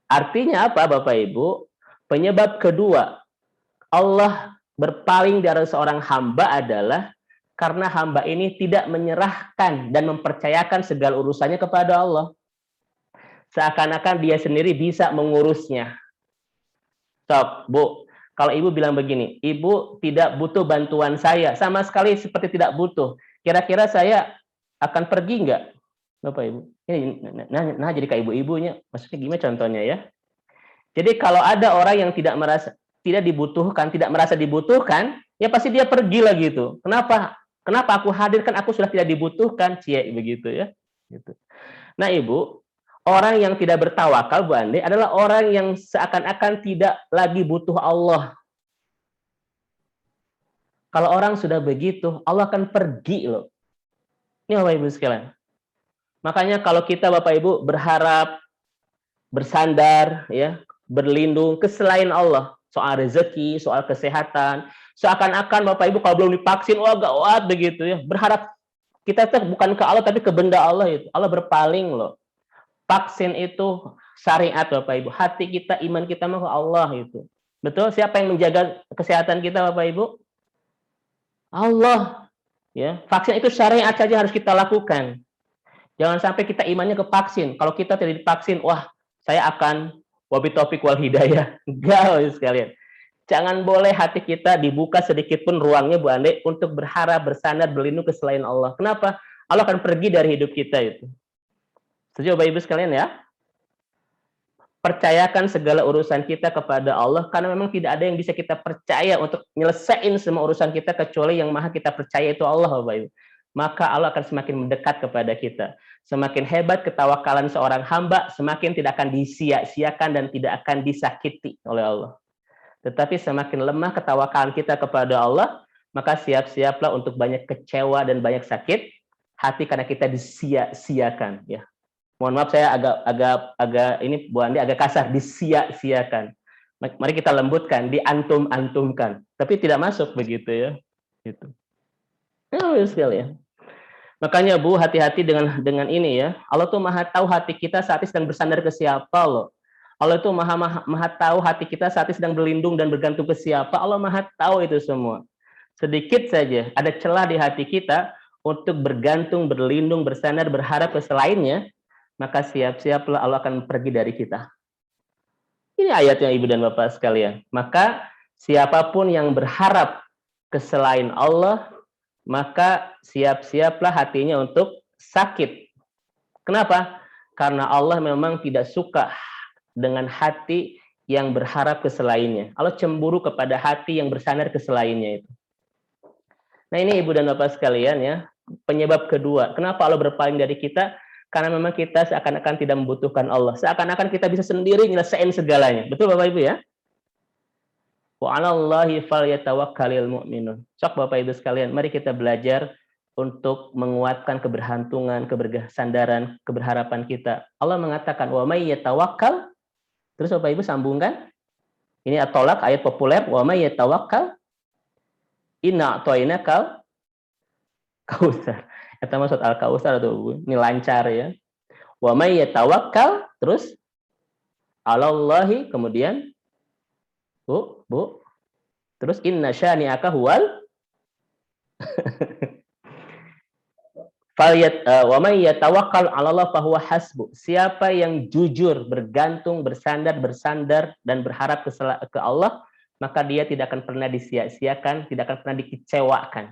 Speaker 4: Artinya apa Bapak Ibu? Penyebab kedua Allah berpaling dari seorang hamba adalah karena hamba ini tidak menyerahkan dan mempercayakan segala urusannya kepada Allah. Seakan-akan dia sendiri bisa mengurusnya. Stop, Bu. Kalau Ibu bilang begini, Ibu tidak butuh bantuan saya, sama sekali seperti tidak butuh. Kira-kira saya akan pergi nggak, Bapak Ibu? Ini, nah jadi kayak ibu-ibunya, maksudnya gimana contohnya ya? Jadi kalau ada orang yang tidak merasa dibutuhkan, ya pasti dia pergi lah gitu. Kenapa? Kenapa aku hadirkan? Aku sudah tidak dibutuhkan, cie begitu ya. Gitu. Nah Ibu, orang yang tidak bertawakal Bu Andi adalah orang yang seakan-akan tidak lagi butuh Allah. Kalau orang sudah begitu, Allah akan pergi loh. Ini Bapak Ibu sekalian. Makanya kalau kita Bapak Ibu berharap, bersandar, ya, berlindung ke selain Allah, soal rezeki, soal kesehatan, seakan-akan Bapak Ibu kalau belum divaksin, wah gawat begitu ya. Berharap kita tuh bukan ke Allah tapi ke benda Allah itu. Allah berpaling loh. Vaksin itu syariat Bapak Ibu. Hati kita, iman kita mah ke Allah itu. Betul? Siapa yang menjaga kesehatan kita Bapak Ibu? Allah. Ya, vaksin itu syariat saja harus kita lakukan. Jangan sampai kita imannya ke vaksin. Kalau kita tidak divaksin, wah, saya akan wabitaufik wal hidayah. Enggak, sekalian. Jangan boleh hati kita dibuka sedikit pun ruangnya Bu Ande untuk berharap, bersandar, berlindung ke selain Allah. Kenapa? Allah akan pergi dari hidup kita itu. Setuju Bapak Ibu sekalian ya? Percayakan segala urusan kita kepada Allah karena memang tidak ada yang bisa kita percaya untuk nyelesain semua urusan kita kecuali yang maha kita percaya itu Allah Bapak Ibu. Maka Allah akan semakin mendekat kepada kita. Semakin hebat ketawakalan seorang hamba, semakin tidak akan disia-siakan dan tidak akan disakiti oleh Allah. Tetapi semakin lemah ketawakalan kita kepada Allah, maka siap-siaplah untuk banyak kecewa dan banyak sakit hati karena kita disia-siakan ya. Mohon maaf saya agak ini Bu Andi agak kasar, disia-siakan. Mari kita lembutkan, diantum-antumkan. Tapi tidak masuk begitu ya. Gitu. Ya, sekali ya. Makanya Bu, hati-hati dengan ini ya. Allah tuh maha tahu hati kita saat ini sedang bersandar ke siapa loh. Allah tuh maha tahu hati kita saat ini sedang berlindung dan bergantung ke siapa. Allah maha tahu itu semua. Sedikit saja ada celah di hati kita untuk bergantung, berlindung, bersandar, berharap ke selainnya, maka siap-siaplah Allah akan pergi dari kita. Ini ayatnya Ibu dan Bapak sekalian. Maka siapapun yang berharap ke selain Allah, maka siap-siaplah hatinya untuk sakit. Kenapa? Karena Allah memang tidak suka dengan hati yang berharap ke selainnya. Allah cemburu kepada hati yang bersandar ke selainnya itu. Nah ini Ibu dan Bapak sekalian ya, penyebab kedua. Kenapa Allah berpaling dari kita? Karena memang kita seakan-akan tidak membutuhkan Allah. Seakan-akan kita bisa sendiri nyelesain segalanya. Betul Bapak Ibu ya? Wa 'alallahi falyatawakkalul mu'minun. Sok Bapak Ibu sekalian, mari kita belajar untuk menguatkan keberhantungan, kebersandaran, keberharapan kita. Allah mengatakan wa may yatawakkal. Terus Bapak Ibu sambungkan. Ini At-Tolak ayat populer, wa may yatawakkal inna a'tainakal kautsar. Eta maksud al-kautsar atau ini lancar ya. Wa may yatawakkal terus 'alallahi kemudian Bu. Terus inna syani'aka huwal Wa may yatawakkal 'ala Allah fahuwa hasbu. Siapa yang jujur, bergantung, bersandar dan berharap ke Allah, maka dia tidak akan pernah disia-siakan, tidak akan pernah dikecewakan.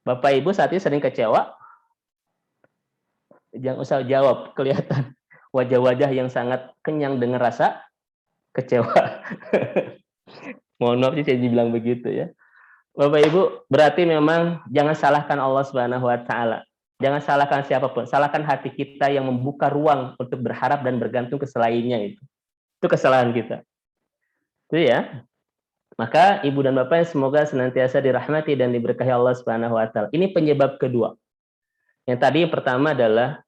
Speaker 4: Bapak Ibu saat ini sering kecewa? Jangan usah jawab, kelihatan wajah-wajah yang sangat kenyang dengan rasa kecewa. Mohon maaf sih saya dibilang begitu ya. Bapak Ibu, berarti memang jangan salahkan Allah Subhanahu wa taala. Jangan salahkan siapapun, salahkan hati kita yang membuka ruang untuk berharap dan bergantung ke selainnya itu. Itu kesalahan kita. Itu ya. Maka Ibu dan Bapak semoga senantiasa dirahmati dan diberkahi Allah Subhanahu wa taala. Ini penyebab kedua. Yang tadi yang pertama adalah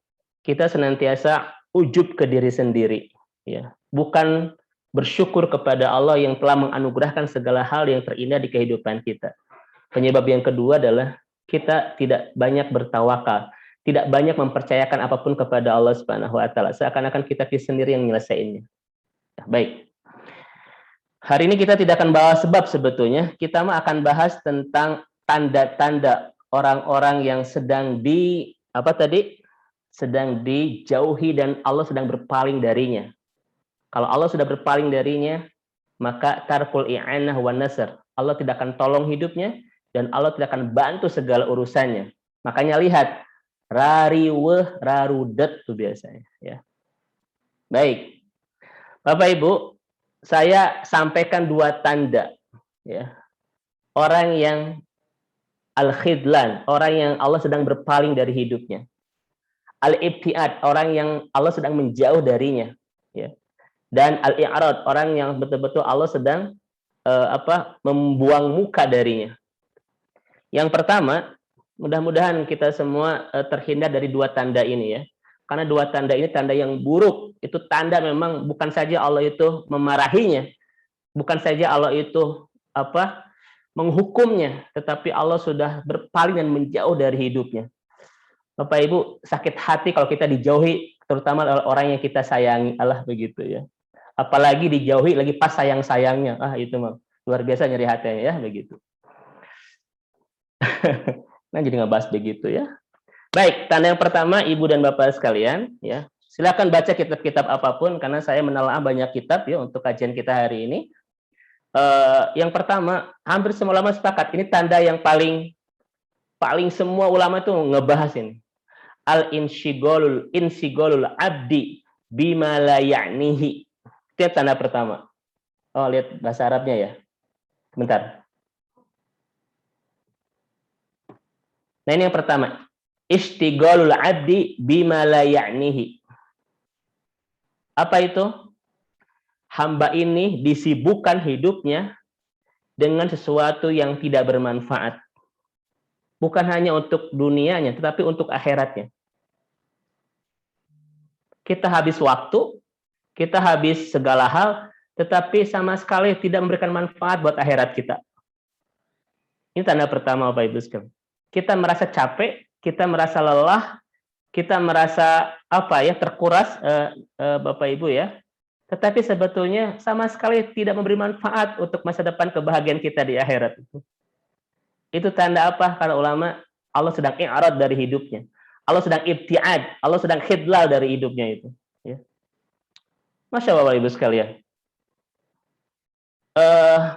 Speaker 4: kita senantiasa ujub ke diri sendiri, ya. Bukan bersyukur kepada Allah yang telah menganugerahkan segala hal yang terindah di kehidupan kita. Penyebab yang kedua adalah kita tidak banyak bertawakal, tidak banyak mempercayakan apapun kepada Allah Subhanahu wa taala. Seakan-akan kita sendiri yang menyelesaikannya. Nah, baik. Hari ini kita tidak akan bahas sebab sebetulnya, kita akan bahas tentang tanda-tanda orang-orang yang sedang sedang dijauhi dan Allah sedang berpaling darinya. Kalau Allah sudah berpaling darinya, maka tarkul i'anah wan nasr. Allah tidak akan tolong hidupnya dan Allah tidak akan bantu segala urusannya. Makanya lihat, rariweh rarudet itu biasanya, ya. Baik. Bapak Ibu, saya sampaikan dua tanda, ya. Orang yang al-khidlan, orang yang Allah sedang berpaling dari hidupnya. Al-ibtiad, orang yang Allah sedang menjauh darinya, ya. Dan al-i'rad, orang yang betul-betul Allah sedang membuang muka darinya. Yang pertama, mudah-mudahan kita semua terhindar dari dua tanda ini ya. Karena dua tanda ini tanda yang buruk. Itu tanda memang bukan saja Allah itu memarahinya, bukan saja Allah itu menghukumnya, tetapi Allah sudah berpaling dan menjauh dari hidupnya. Bapak Ibu, sakit hati kalau kita dijauhi, terutama oleh orang yang kita sayangi, Allah begitu ya. Apalagi dijauhi lagi pas sayang-sayangnya, itu mah luar biasa nyeri hatinya ya begitu. Nah jadi ngebahas begitu ya. Baik, tanda yang pertama Ibu dan Bapak sekalian ya, silakan baca kitab-kitab apapun karena saya menelaah banyak kitab ya untuk kajian kita hari ini. Yang pertama, hampir semua ulama sepakat ini tanda yang paling semua ulama itu ngebahas ini. Insigolul abdi bima la ya'nihi. Itu tanda pertama. Oh, lihat bahasa Arabnya ya. Bentar. Nah, ini yang pertama. Istigolul abdi bima la ya'nihi. Apa itu? Hamba ini disibukkan hidupnya dengan sesuatu yang tidak bermanfaat. Bukan hanya untuk dunianya, tetapi untuk akhiratnya. Kita habis waktu, kita habis segala hal, tetapi sama sekali tidak memberikan manfaat buat akhirat kita. Ini tanda pertama, Bapak Ibu sekalian. Kita merasa capek, kita merasa lelah, kita merasa terkuras, Bapak Ibu ya. Tetapi sebetulnya sama sekali tidak memberi manfaat untuk masa depan kebahagiaan kita di akhirat. Itu tanda apa? Karena ulama, Allah sedang i'rad dari hidupnya. Allah sedang ibtiad, Allah sedang khidlal dari hidupnya itu. Ya. Masya Allah, Bapak Ibu sekalian.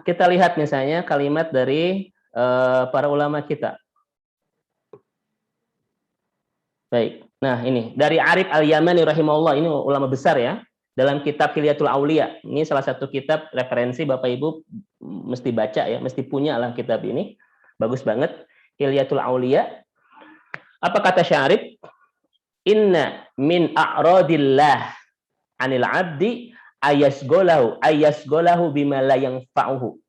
Speaker 4: Kita lihat misalnya kalimat dari para ulama kita. Baik. Nah, ini dari Arif Al-Yamani rahimahullah, ini ulama besar ya. Dalam kitab Hilyatul Aulia. Ini salah satu kitab referensi Bapak Ibu mesti baca ya, mesti punya lah kitab ini. Bagus banget. Hilyatul Aulia. Apa kata Syarif? Inna min a'radillah anil abdi ayasgolahu bima la yanfa'uhu.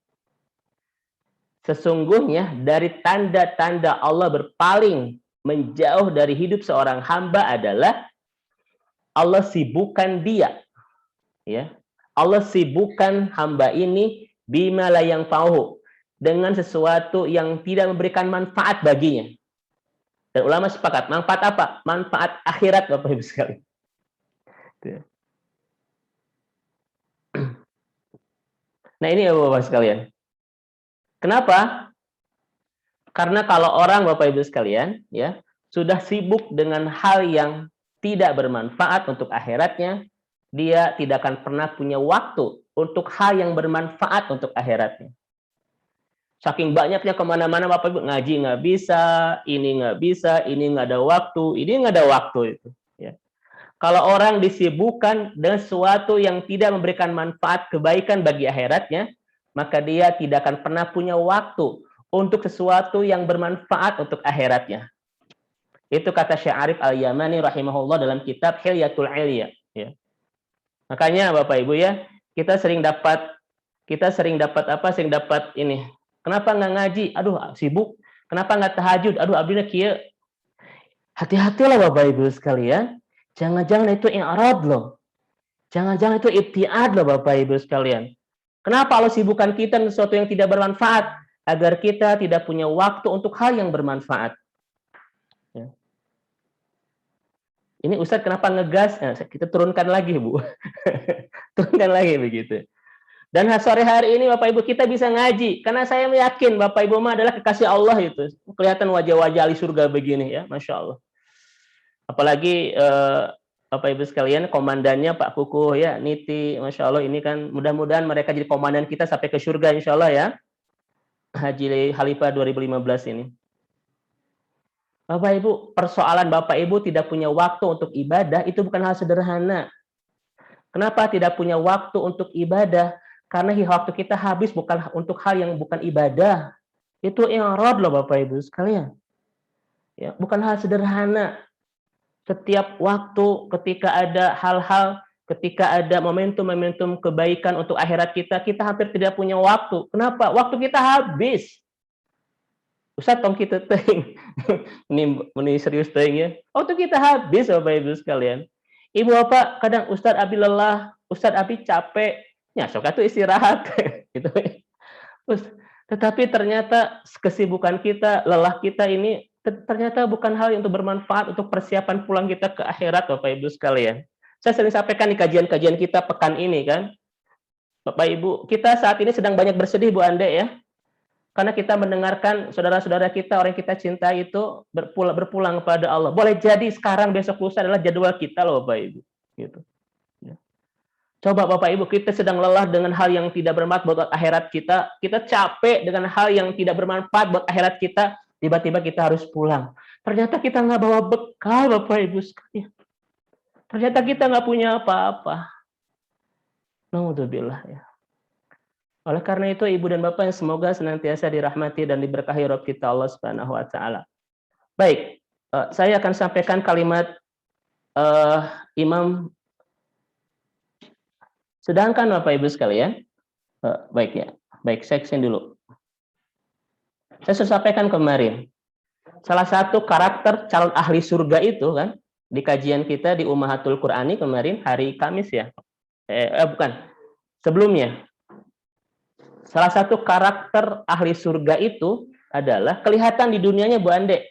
Speaker 4: Sesungguhnya dari tanda-tanda Allah berpaling menjauh dari hidup seorang hamba adalah Allah sibukkan dia, ya. Allah sibukkan hamba ini bima la yanfa'uhu, dengan sesuatu yang tidak memberikan manfaat baginya. Dan ulama sepakat, manfaat apa? Manfaat akhirat, Bapak Ibu sekalian. Nah ini ya Bapak sekalian. Kenapa? Karena kalau orang Bapak Ibu sekalian, ya, sudah sibuk dengan hal yang tidak bermanfaat untuk akhiratnya, dia tidak akan pernah punya waktu untuk hal yang bermanfaat untuk akhiratnya. Saking banyaknya kemana-mana Bapak Ibu, ngaji nggak bisa, ini nggak ada waktu, ini nggak ada waktu itu. Ya. Kalau orang disibukkan dengan sesuatu yang tidak memberikan manfaat kebaikan bagi akhiratnya, maka dia tidak akan pernah punya waktu untuk sesuatu yang bermanfaat untuk akhiratnya. Itu kata Syekh Arif Al-Yamani rahimahullah dalam kitab Hilyatul Ilya. Ya. Makanya Bapak Ibu ya, kita sering dapat ini. Kenapa nggak ngaji? Aduh, sibuk. Kenapa nggak tahajud? Aduh, abdinya kieu. Hati-hatilah Bapak Ibu sekalian. Jangan-jangan itu i'rad loh. Jangan-jangan itu ibtiad loh Bapak Ibu sekalian. Kenapa Allah sibukkan kita dengan sesuatu yang tidak bermanfaat? Agar kita tidak punya waktu untuk hal yang bermanfaat. Ya. Ini Ustadz kenapa ngegas? Nah, kita turunkan lagi Bu. Turunkan lagi begitu. Dan sore hari ini Bapak Ibu kita bisa ngaji. Karena saya yakin Bapak Ibu mah adalah kekasih Allah itu. Kelihatan wajah-wajah ahli surga begini ya. Masya Allah. Apalagi Bapak Ibu sekalian komandannya Pak Kukuh ya. Niti. Masya Allah ini kan mudah-mudahan mereka jadi komandan kita sampai ke surga insya Allah ya. Haji Khalifah 2015 ini. Bapak Ibu, persoalan Bapak Ibu tidak punya waktu untuk ibadah itu bukan hal sederhana. Kenapa tidak punya waktu untuk ibadah? Karena waktu kita habis bukan untuk hal yang bukan ibadah. Itu i'rad loh Bapak Ibu sekalian. Ya, bukan hal sederhana. Setiap waktu ketika ada hal-hal, ketika ada momentum-momentum kebaikan untuk akhirat kita, kita hampir tidak punya waktu. Kenapa? Waktu kita habis. Ustaz tong kita teuing. Ini serius teuing ya. Waktu kita habis Bapak Ibu sekalian. Ibu Bapak kadang Ustaz abi lelah, Ustaz abi capek. Ya, sok atuh istirahat gitu. Tetapi ternyata kesibukan kita, lelah kita ini ternyata bukan hal yang untuk bermanfaat untuk persiapan pulang kita ke akhirat Bapak Ibu sekalian. Saya sering sampaikan di kajian-kajian kita pekan ini kan. Bapak Ibu, kita saat ini sedang banyak bersedih Bu Ande ya. Karena kita mendengarkan saudara-saudara kita, orang yang kita cintai itu berpulang kepada Allah. Boleh jadi sekarang besok lusa adalah jadwal kita loh Bapak Ibu. Gitu. Coba Bapak Ibu, kita sedang lelah dengan hal yang tidak bermanfaat buat akhirat kita. Kita capek dengan hal yang tidak bermanfaat buat akhirat kita. Tiba-tiba kita harus pulang. Ternyata kita nggak bawa bekal Bapak Ibu sekalian. Ternyata kita nggak punya apa-apa. Naudzubillah ya. Oleh karena itu Ibu dan Bapak yang semoga senantiasa dirahmati dan diberkahi Rabb kita Allah Subhanahu wa taala. Baik, saya akan sampaikan kalimat Imam. Sedangkan Bapak Ibu sekalian, baik ya, baik saya kesini dulu. Saya sudah sampaikan kemarin, salah satu karakter calon ahli surga itu kan, di kajian kita di Ummahatul Qur'ani kemarin, hari Kamis ya, bukan, sebelumnya. Salah satu karakter ahli surga itu adalah kelihatan di dunianya Bu Ande.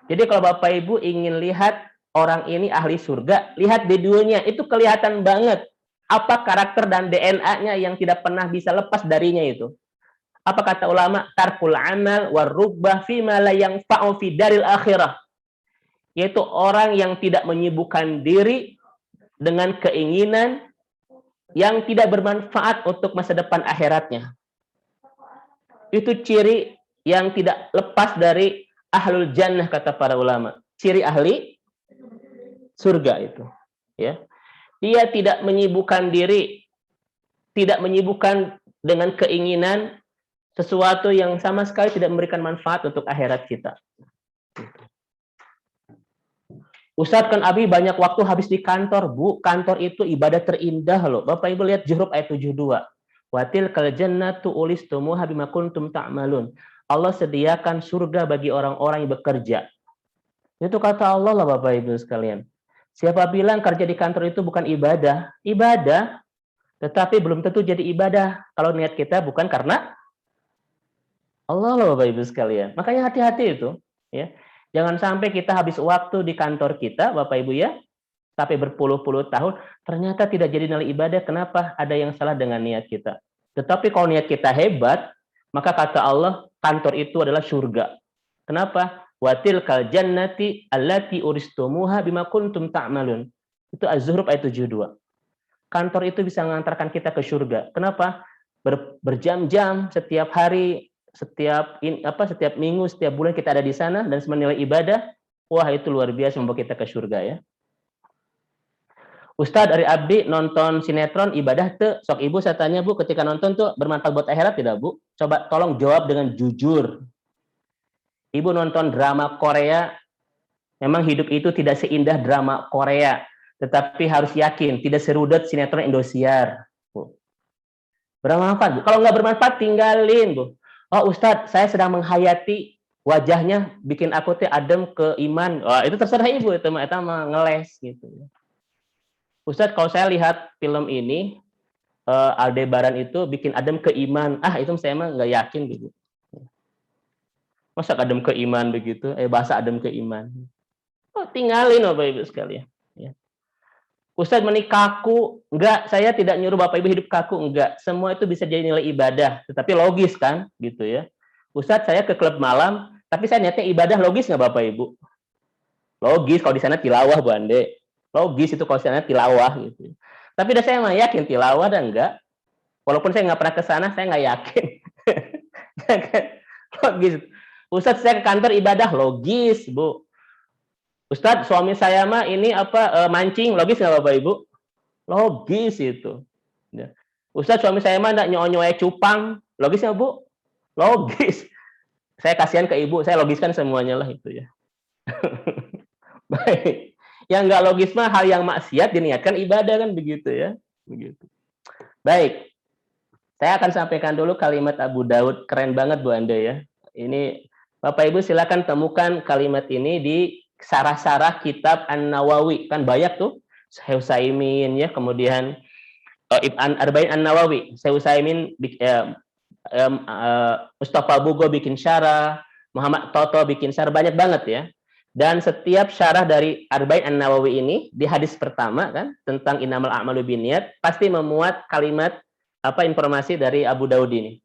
Speaker 4: Jadi kalau Bapak Ibu ingin lihat orang ini ahli surga, lihat di dunia, itu kelihatan banget. Apa karakter dan DNA-nya yang tidak pernah bisa lepas darinya itu? Apa kata ulama? Tarkul amal warrubbah fima la yanfa'u fi daril akhirah. Yaitu orang yang tidak menyibukkan diri dengan keinginan yang tidak bermanfaat untuk masa depan akhiratnya. Itu ciri yang tidak lepas dari ahlul jannah kata para ulama. Ciri ahli surga itu, ya. Dia tidak menyibukkan diri, tidak menyibukkan dengan keinginan sesuatu yang sama sekali tidak memberikan manfaat untuk akhirat kita. Ustadz kan Abi banyak waktu habis di kantor, Bu. Kantor itu ibadah terindah loh. Bapak Ibu lihat Zuhruf ayat 72. Watil kal jannatu ulistumuha bima kuntum ta'malun. Allah sediakan surga bagi orang-orang yang bekerja. Itu kata Allah lah Bapak Ibu sekalian. Siapa bilang kerja di kantor itu bukan ibadah? Ibadah, tetapi belum tentu jadi ibadah kalau niat kita bukan karena Allah loh Bapak Ibu sekalian. Makanya hati-hati itu, ya. Jangan sampai kita habis waktu di kantor kita, Bapak Ibu ya, sampai berpuluh-puluh tahun, ternyata tidak jadi nilai ibadah. Kenapa? Ada yang salah dengan niat kita. Tetapi kalau niat kita hebat, maka kata Allah, kantor itu adalah surga. Kenapa? Wa tilkal jannati allati uristumuha bima kuntum ta'malun. Itu Az-Zukhruf ayat 72. Kantor itu bisa mengantarkan kita ke surga. Kenapa? Berjam-jam setiap hari, setiap minggu, setiap bulan kita ada di sana dan senilai ibadah. Wah, itu luar biasa membawa kita ke surga ya. Ustadz dari Abdi nonton sinetron ibadah tuh, sok ibu saya tanya bu, ketika nonton tuh bermanfaat buat akhirat tidak bu? Coba tolong jawab dengan jujur. Ibu nonton drama Korea, memang hidup itu tidak seindah drama Korea, tetapi harus yakin tidak serudet sinetron Indosiar. Bu. Bermanfaat bu? Kalau nggak bermanfaat tinggalin bu. Oh Ustadz, saya sedang menghayati wajahnya bikin aku teh adem ke iman. Wah itu terserah ibu itu mah ngeles gitu. Ustadz, kalau saya lihat film ini, Aldebaran itu bikin adem ke iman. Itu saya emang nggak yakin gitu. Masa adem ke iman begitu? Bahasa adem ke iman. Oh, tinggalin Bapak Ibu sekalian. Ya. Ustadz menikah kaku. Enggak, saya tidak nyuruh Bapak Ibu hidup kaku. Enggak, semua itu bisa jadi nilai ibadah. Tetapi logis kan, gitu ya. Ustadz, saya ke klub malam, tapi saya niatnya ibadah, logis nggak Bapak Ibu? Logis, kalau di sana tilawah Bu Ande. Logis itu kalau misalnya tilawah gitu. Tapi udah saya mah yakin tilawah dan enggak. Walaupun saya nggak pernah ke sana, saya nggak yakin. Logis. Ustadz saya ke kantor ibadah, logis Bu. Ustadz suami saya mah ini mancing, logis nggak Bapak Ibu? Logis itu. Ya. Ustadz suami saya mah nggak nyonya cupang, logis nggak Bu? Logis. Saya kasihan ke ibu, saya logiskan semuanya lah itu ya. Baik. Yang nggak logis mah hal yang maksiat diniatkan ibadah kan begitu ya. Begitu. Baik. Saya akan sampaikan dulu kalimat Abu Daud. Keren banget Bu Anda ya. Ini Bapak Ibu silakan temukan kalimat ini di sarah-sarah kitab An-Nawawi. Kan banyak tuh. Syekh Utsaimin ya, kemudian Ibn Arba'in An-Nawawi. Syekh Utsaimin Mustafa Bugo bikin syarah, Muhammad Toto bikin syarah, banyak banget ya. Dan setiap syarah dari Arba'in An-Nawawi ini di hadis pertama kan tentang innamal a'malu binniyat pasti memuat kalimat informasi dari Abu Daud ini.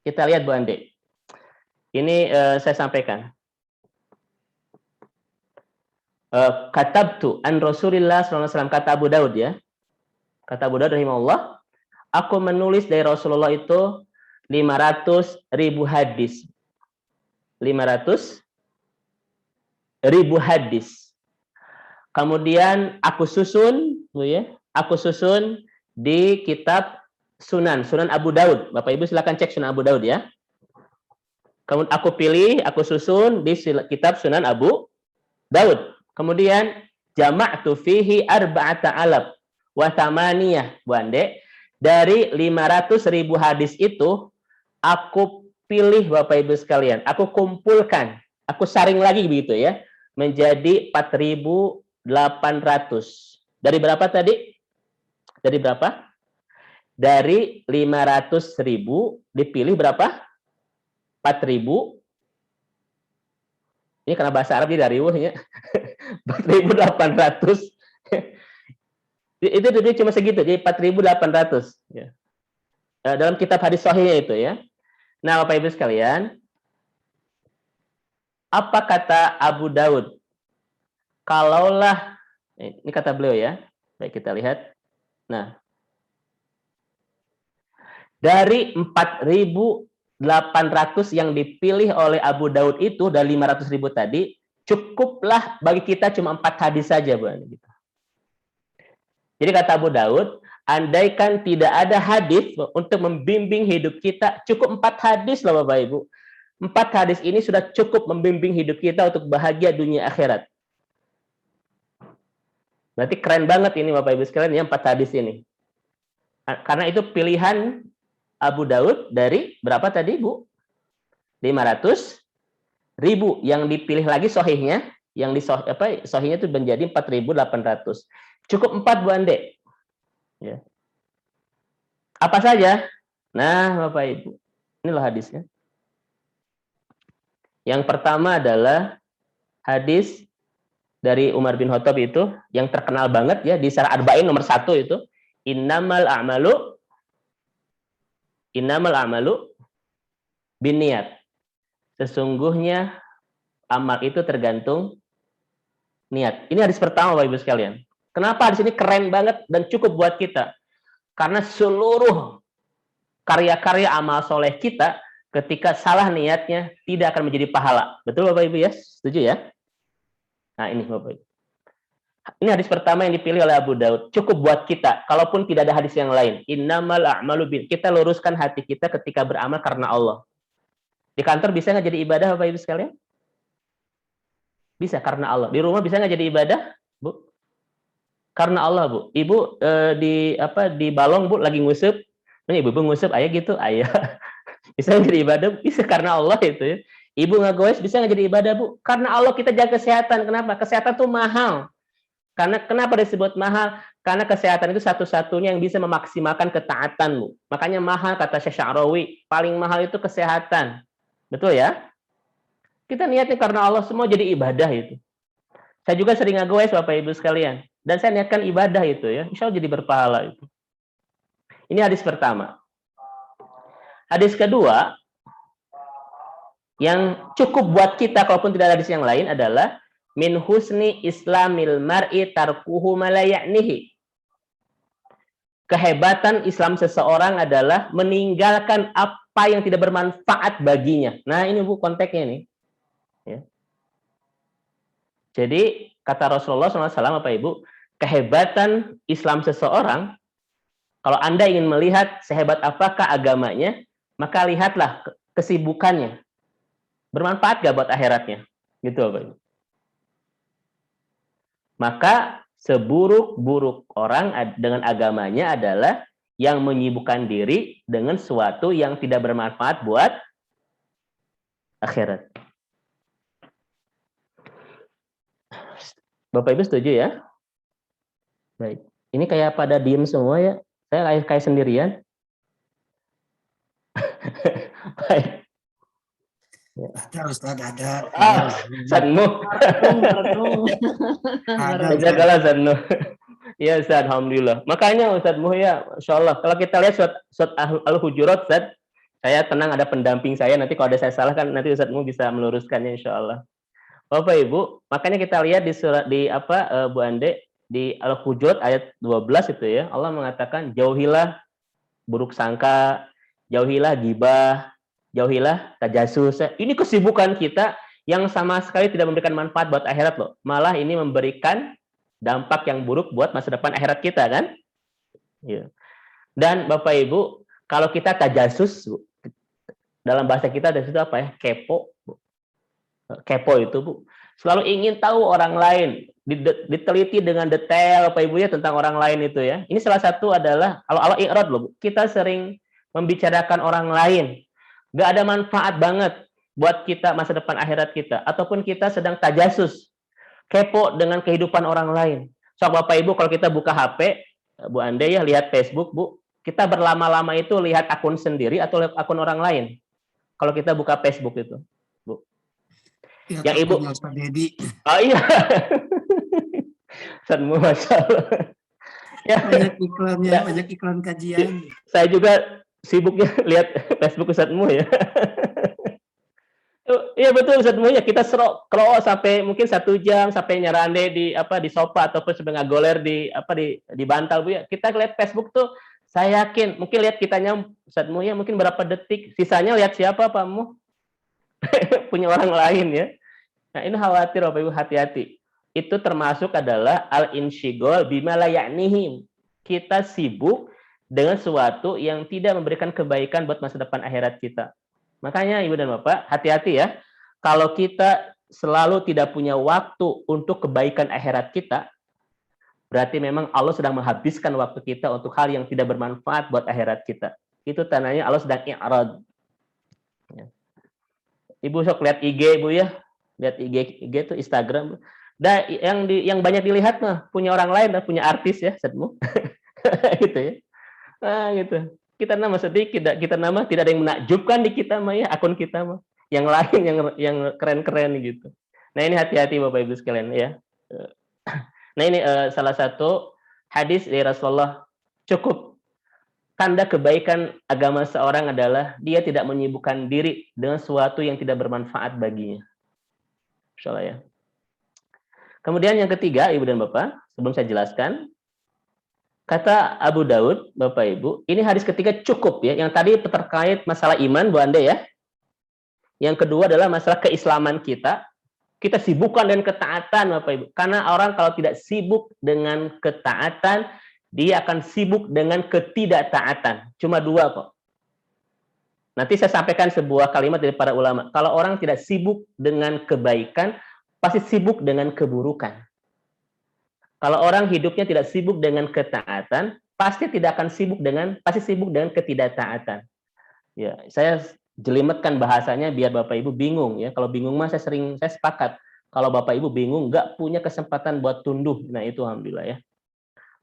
Speaker 4: Kita lihat Bu Ande. Ini saya sampaikan. Katabtu an Rasulillah sallallahu alaihi wasallam, kata Abu Daud ya. Kata Abu Daud rahimahullah, aku menulis dari Rasulullah itu 500.000 hadis. 500.000 hadis. Kemudian aku susun, ya, di kitab Sunan Abu Daud. Bapak Ibu silakan cek Sunan Abu Daud ya. Kemudian aku pilih, aku susun di kitab Sunan Abu Daud. Kemudian jama'tu fihi arba'ata alaf wa thamaniyah, Bu Ande. Dari 500.000 hadis itu aku pilih Bapak Ibu sekalian, aku kumpulkan, aku saring lagi begitu ya. Menjadi 4.800. Dari berapa tadi? Dari berapa? Dari 500.000 dipilih berapa? 4.000. Ini karena bahasa Arab jadi dari ya. 4.800. Itu cuma segitu, jadi 4.800. Ya. Dalam kitab hadis sahihnya itu ya. Nah, Bapak Ibu sekalian, apa kata Abu Daud? Kalaulah, ini kata beliau ya. Baik, kita lihat. Nah, dari 4.800 yang dipilih oleh Abu Daud itu, dari 500.000 tadi, cukuplah bagi kita cuma 4 hadis saja, Bu. Jadi kata Abu Daud, andaikan tidak ada hadis untuk membimbing hidup kita, cukup 4 hadis loh Bapak Ibu. 4 hadis ini sudah cukup membimbing hidup kita untuk bahagia dunia akhirat. Berarti keren banget ini Bapak Ibu sekalian ya 4 hadis ini. Karena itu pilihan Abu Daud dari berapa tadi Bu? 500.000 yang dipilih lagi sahihnya, yang sahihnya itu menjadi 4.800. Cukup 4 Bu Ande. Ya. Apa saja? Nah, Bapak Ibu, inilah hadisnya. Yang pertama adalah hadis dari Umar bin Khattab itu yang terkenal banget ya di Syarah Arba'in nomor 1 itu, innamal a'malu binniyat. Sesungguhnya amal itu tergantung niat. Ini hadis pertama Bapak Ibu sekalian. Kenapa hadis ini keren banget dan cukup buat kita? Karena seluruh karya-karya amal soleh kita ketika salah niatnya tidak akan menjadi pahala. Betul Bapak Ibu ya? Setuju ya? Nah ini Bapak Ibu. Ini hadis pertama yang dipilih oleh Abu Daud. Cukup buat kita, kalaupun tidak ada hadis yang lain. Innamal a'malu bin. Kita luruskan hati kita ketika beramal karena Allah. Di kantor bisa nggak jadi ibadah Bapak Ibu sekalian? Bisa karena Allah. Di rumah bisa nggak jadi ibadah, Bu? Karena Allah, Bu. Ibu di balong, Bu, lagi ngusep. Ini Ibu ngusep, ayah gitu, ayah. Bisa nggak jadi ibadah? Bisa karena Allah itu ya. Ibu ngegoes bisa nggak jadi ibadah, Bu? Karena Allah kita jaga kesehatan. Kenapa? Kesehatan tuh mahal. Karena kenapa disebut mahal? Karena kesehatan itu satu-satunya yang bisa memaksimalkan ketaatanmu. Makanya mahal kata Syekh Sya'rawi, paling mahal itu kesehatan. Betul ya? Kita niatnya karena Allah semua jadi ibadah itu. Saya juga sering ngagoes Bapak Ibu sekalian. Dan saya niatkan ibadah itu ya. Insya Allah jadi berpahala itu. Ini hadis pertama. Hadis kedua, yang cukup buat kita kalaupun tidak ada hadis yang lain adalah min husni islamil mar'i tarkuhu ma la ya'nihi. Kehebatan Islam seseorang adalah meninggalkan apa yang tidak bermanfaat baginya. Nah, ini Bu konteksnya nih. Ya. Jadi, kata Rasulullah SAW, Bapak Ibu, kehebatan Islam seseorang, kalau Anda ingin melihat sehebat apakah agamanya, maka lihatlah kesibukannya. Bermanfaat gak buat akhiratnya? Gitu Bapak Ibu. Maka seburuk-buruk orang dengan agamanya adalah yang menyibukkan diri dengan sesuatu yang tidak bermanfaat buat akhirat. Bapak Ibu setuju ya? Baik. Ini kayak pada diem semua ya. Saya kayak sendirian. Baik.
Speaker 1: Ada Ustaz, ada.
Speaker 4: Sanmu. Jagalah Sanmu. Ya Ustaz, alhamdulillah. Makanya Ustaz Muhya, insyaallah kalau kita lihat surat Al-Hujurat, Ustaz, saya tenang ada pendamping saya, nanti kalau ada saya salah kan nanti Ustaz Mu bisa meluruskannya insyaallah. Bapak Ibu, makanya kita lihat di surat Bu Ande di Al-Hujurat ayat 12 itu ya, Allah mengatakan jauhilah buruk sangka, jauhilah gibah, jauhilah tajasus. Ini kesibukan kita yang sama sekali tidak memberikan manfaat buat akhirat loh. Malah ini memberikan dampak yang buruk buat masa depan akhirat kita kan? Ya. Dan Bapak Ibu, kalau kita tajasus, Bu, dalam bahasa kita ada itu apa ya? Kepo. Bu. Kepo itu, Bu. Selalu ingin tahu orang lain, diteliti dengan detail Bapak Ibu ya tentang orang lain itu ya. Ini salah satu adalah Allah i'rad loh, Bu. Kita sering membicarakan orang lain. Gak ada manfaat banget buat kita masa depan akhirat kita. Ataupun kita sedang tajasus, kepo dengan kehidupan orang lain. So Bapak Ibu kalau kita buka HP, Bu Ande ya lihat Facebook, Bu, kita berlama-lama itu lihat akun sendiri atau lihat akun orang lain. Kalau kita buka Facebook itu, Bu. Ya, yang Ibu. Oh iya. Sanmu masalah. Ya.
Speaker 1: Banyak iklannya, ya. Banyak iklan kajian.
Speaker 4: Saya juga sibuknya lihat Facebook Ustadzmu ya. Iya betul Ustadzmu ya, kita scroll sampai mungkin 1 jam sampai nyarande di sofa ataupun sampai ngagoler di bantal Bu ya. Kita lihat Facebook tuh saya yakin mungkin lihat kitanya Ustadzmu ya mungkin berapa detik, sisanya lihat siapa Pak Mu? Punya orang lain ya. Nah, ini khawatir Bapak Ibu, hati-hati. Itu termasuk adalah al-insyigol bima la ya'nihim. Kita sibuk dengan sesuatu yang tidak memberikan kebaikan buat masa depan akhirat kita. Makanya Ibu dan Bapak, hati-hati ya. Kalau kita selalu tidak punya waktu untuk kebaikan akhirat kita, berarti memang Allah sedang menghabiskan waktu kita untuk hal yang tidak bermanfaat buat akhirat kita. Itu tandanya Allah sedang i'rad. Ya. Ibu sok lihat IG Bu ya. Lihat IG itu Instagram. Dan yang banyak dilihat mah punya orang lain, punya artis ya, Setmu. Gitu ya. Nah, gitu. Kita nama sedikit, kita nama tidak ada yang menakjubkan di kita mah ya, akun kita mah. Yang lain yang keren-keren gitu. Nah, ini hati-hati Bapak Ibu sekalian ya. Nah, ini salah satu hadis dari Rasulullah. Cukup tanda kebaikan agama seorang adalah dia tidak menyibukkan diri dengan sesuatu yang tidak bermanfaat baginya. Insyaallah ya. Kemudian yang ketiga, Ibu dan Bapak, sebelum saya jelaskan, kata Abu Daud, Bapak Ibu, ini hadis ketiga cukup ya. Yang tadi terkait masalah iman, Bu Ande ya. Yang kedua adalah masalah keislaman kita. Kita sibukkan dengan ketaatan, Bapak Ibu. Karena orang kalau tidak sibuk dengan ketaatan, dia akan sibuk dengan ketidaktaatan. Cuma dua kok. Nanti saya sampaikan sebuah kalimat dari para ulama. Kalau orang tidak sibuk dengan kebaikan, pasti sibuk dengan keburukan. Kalau orang hidupnya tidak sibuk dengan ketaatan, pasti sibuk dengan ketidaktaatan. Ya, saya jelimetkan bahasanya biar Bapak Ibu bingung ya. Kalau bingung mah saya sepakat. Kalau Bapak Ibu bingung nggak punya kesempatan buat tunduh, nah itu alhamdulillah ya.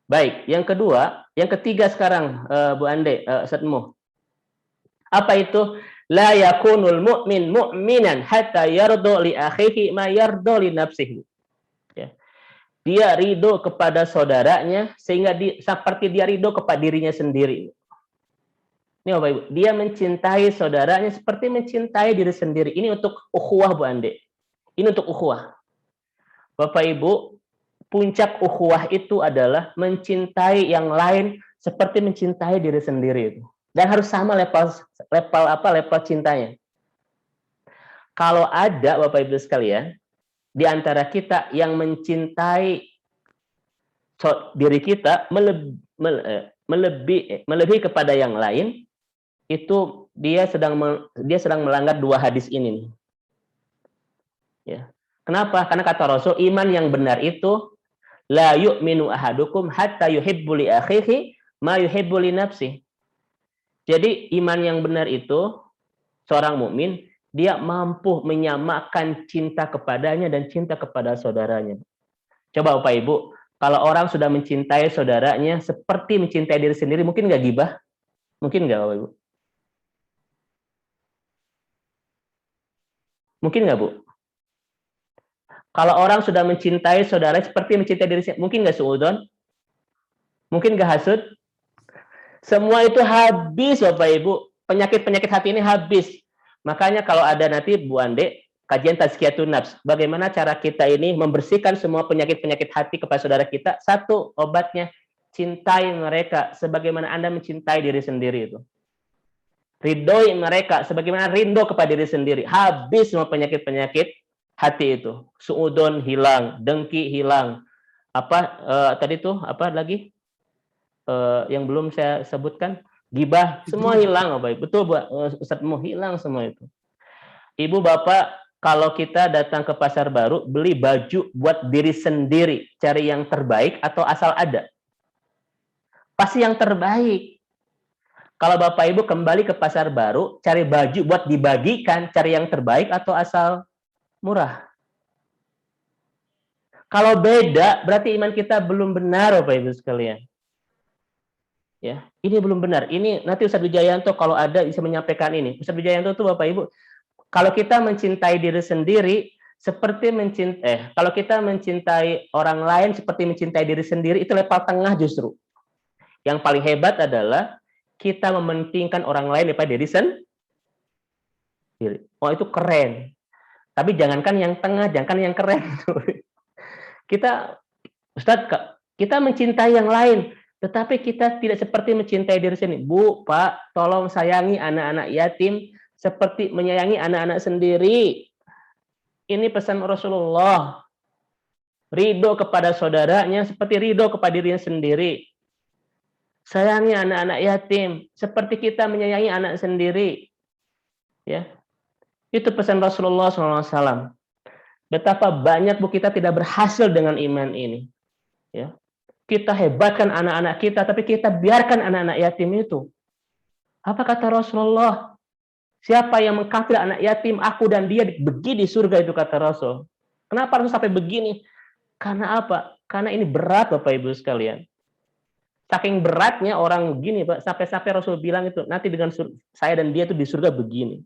Speaker 4: Baik, yang ketiga sekarang Bu Ande, Ustaz Mo. Apa itu? La yakunul mu'min mu'minan hatta yardo li akhihi ma yardo li nafsihi. Ya. Dia ridho kepada saudaranya sehingga seperti dia ridho kepada dirinya sendiri. Ini Bapak Ibu, dia mencintai saudaranya seperti mencintai diri sendiri. Ini untuk ukhuwah Bu Ande. Ini untuk ukhuwah. Bapak Ibu, puncak ukhuwah itu adalah mencintai yang lain seperti mencintai diri sendiri itu. Dan harus sama level cintanya. Kalau ada Bapak Ibu sekalian di antara kita yang mencintai diri kita melebihi kepada yang lain, itu dia sedang melanggar dua hadis ini nih. Ya. Kenapa? Karena kata Rasul, iman yang benar itu la yu'minu ahadukum hatta yuhibbu li akhihi ma yuhibbu li nafsihi. Jadi iman yang benar itu seorang mukmin dia mampu menyamakan cinta kepadanya dan cinta kepada saudaranya. Coba Bapak Ibu, kalau orang sudah mencintai saudaranya seperti mencintai diri sendiri, mungkin nggak gibah? Mungkin nggak Bapak Ibu? Mungkin nggak Bu? Kalau orang sudah mencintai saudara seperti mencintai diri sendiri, mungkin nggak suudon? Mungkin nggak hasud? Semua itu habis Bapak Ibu. Penyakit-penyakit hati ini habis. Makanya kalau ada nanti Bu Ande, kajian tazkiyatun nafs. Bagaimana cara kita ini membersihkan semua penyakit-penyakit hati kepada saudara kita? Satu, obatnya, cintai mereka sebagaimana Anda mencintai diri sendiri itu. Ridhoi mereka sebagaimana rindu kepada diri sendiri. Habis semua penyakit-penyakit hati itu. Suudon hilang, dengki hilang. Tadi tuh apa lagi? Yang belum saya sebutkan, gibah, semua hilang Bapak. Betul Bu Ustaz, mau hilang semua itu. Ibu Bapak, kalau kita datang ke pasar baru beli baju buat diri sendiri, cari yang terbaik atau asal ada? Pasti yang terbaik. Kalau Bapak Ibu kembali ke pasar baru, cari baju buat dibagikan, cari yang terbaik atau asal murah? Kalau beda, berarti iman kita belum benar Bapak Ibu sekalian. Ya, ini belum benar. Ini nanti Ustaz Wijayanto kalau ada bisa menyampaikan ini. Ustaz Wijayanto itu Bapak Ibu, kalau kita mencintai diri sendiri seperti kalau kita mencintai orang lain seperti mencintai diri sendiri, itu level tengah justru. Yang paling hebat adalah kita mementingkan orang lain daripada diri sendiri. Oh, itu keren. Tapi jangankan yang tengah, jangankan yang keren. Kita mencintai yang lain, tetapi kita tidak seperti mencintai diri sendiri. Bu, Pak, tolong sayangi anak-anak yatim seperti menyayangi anak-anak sendiri. Ini pesan Rasulullah. Ridho kepada saudaranya seperti ridho kepada dirinya sendiri. Sayangi anak-anak yatim seperti kita menyayangi anak sendiri. Ya, itu pesan Rasulullah SAW. Betapa banyak Bu kita tidak berhasil dengan iman ini. Ya. Kita hebatkan anak-anak kita, tapi kita biarkan anak-anak yatim itu. Apa kata Rasulullah? Siapa yang mengkafir anak yatim, aku dan dia begini di surga, itu kata Rasul. Kenapa Rasul sampai begini? Karena apa? Karena ini berat Bapak Ibu sekalian. Saking beratnya orang begini, Pak, sampai-sampai Rasul bilang itu, nanti dengan saya dan dia itu di surga begini.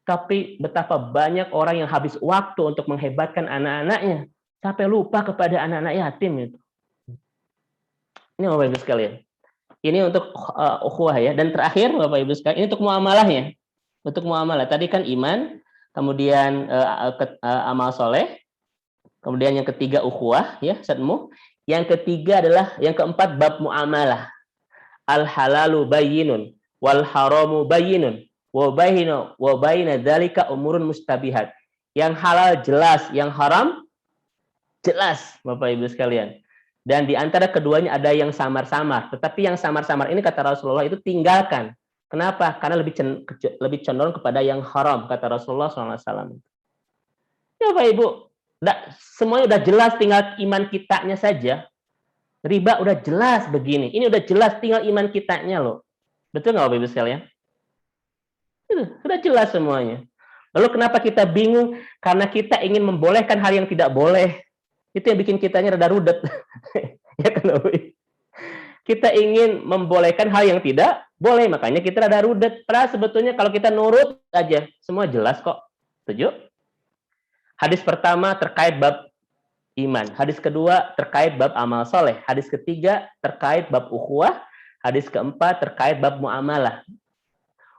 Speaker 4: Tapi betapa banyak orang yang habis waktu untuk menghebatkan anak-anaknya, sampai lupa kepada anak-anak yatim itu. Ini Bapak Ibu sekalian. Ini untuk ukhuwah ya. Dan terakhir Bapak Ibu sekalian, ini untuk muamalahnya. Untuk muamalah. Tadi kan iman, kemudian amal soleh, kemudian yang ketiga ukhuwah, ya, Ustadzmu. Yang ketiga adalah, yang keempat bab muamalah. Al halalu bayyinun wal haramu bayyinun wa baina dzalika umurun mustabihat. Yang halal jelas, yang haram jelas, Bapak Ibu sekalian. Dan di antara keduanya ada yang samar-samar. Tetapi yang samar-samar ini kata Rasulullah itu tinggalkan. Kenapa? Karena lebih condong kepada yang haram, kata Rasulullah SAW. Ya Bapak Ibu, semuanya udah jelas, tinggal iman kitanya saja. Riba udah jelas begini. Ini udah jelas, tinggal iman kitanya loh. Betul nggak Bapak Ibu sekalian? Sudah jelas semuanya. Lalu kenapa kita bingung? Karena kita ingin membolehkan hal yang tidak boleh. Itu yang bikin kitanya rada rudet. Ya kan Bapak Ibu? Kita ingin membolehkan hal yang tidak boleh, makanya kita rada rudet. Padahal sebetulnya kalau kita nurut aja, semua jelas kok. Setuju? Hadis pertama terkait bab iman. Hadis kedua terkait bab amal soleh. Hadis ketiga terkait bab ukhuwah. Hadis keempat terkait bab muamalah.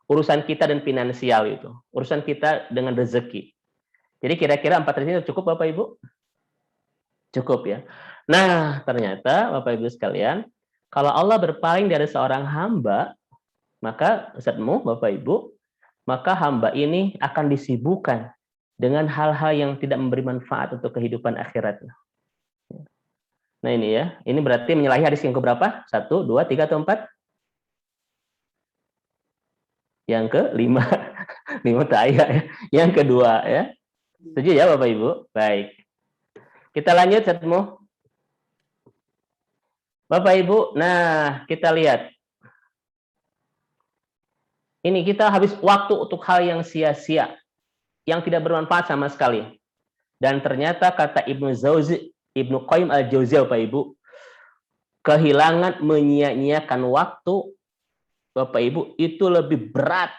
Speaker 4: Urusan kita dan finansial itu. Urusan kita dengan rezeki. Jadi kira-kira 4 hadis ini cukup Bapak Ibu? Cukup ya. Nah, ternyata Bapak Ibu sekalian, kalau Allah berpaling dari seorang hamba, maka Ustadzmu, Bapak Ibu, maka hamba ini akan disibukkan dengan hal-hal yang tidak memberi manfaat untuk kehidupan akhiratnya. Nah ini ya, ini berarti menyalahi hadis yang keberapa? 1, 2, 3, atau 4? Yang ke-5. 5 tayang ya. Yang kedua ya. Setuju ya Bapak Ibu? Baik. Kita lanjut Ustadzmu. Bapak Ibu, nah kita lihat. Ini kita habis waktu untuk hal yang sia-sia, yang tidak bermanfaat sama sekali. Dan ternyata kata Ibnu Qayyim al-Jauziyah, Bapak Ibu, kehilangan menyia-nyiakan waktu, Bapak Ibu, itu lebih berat,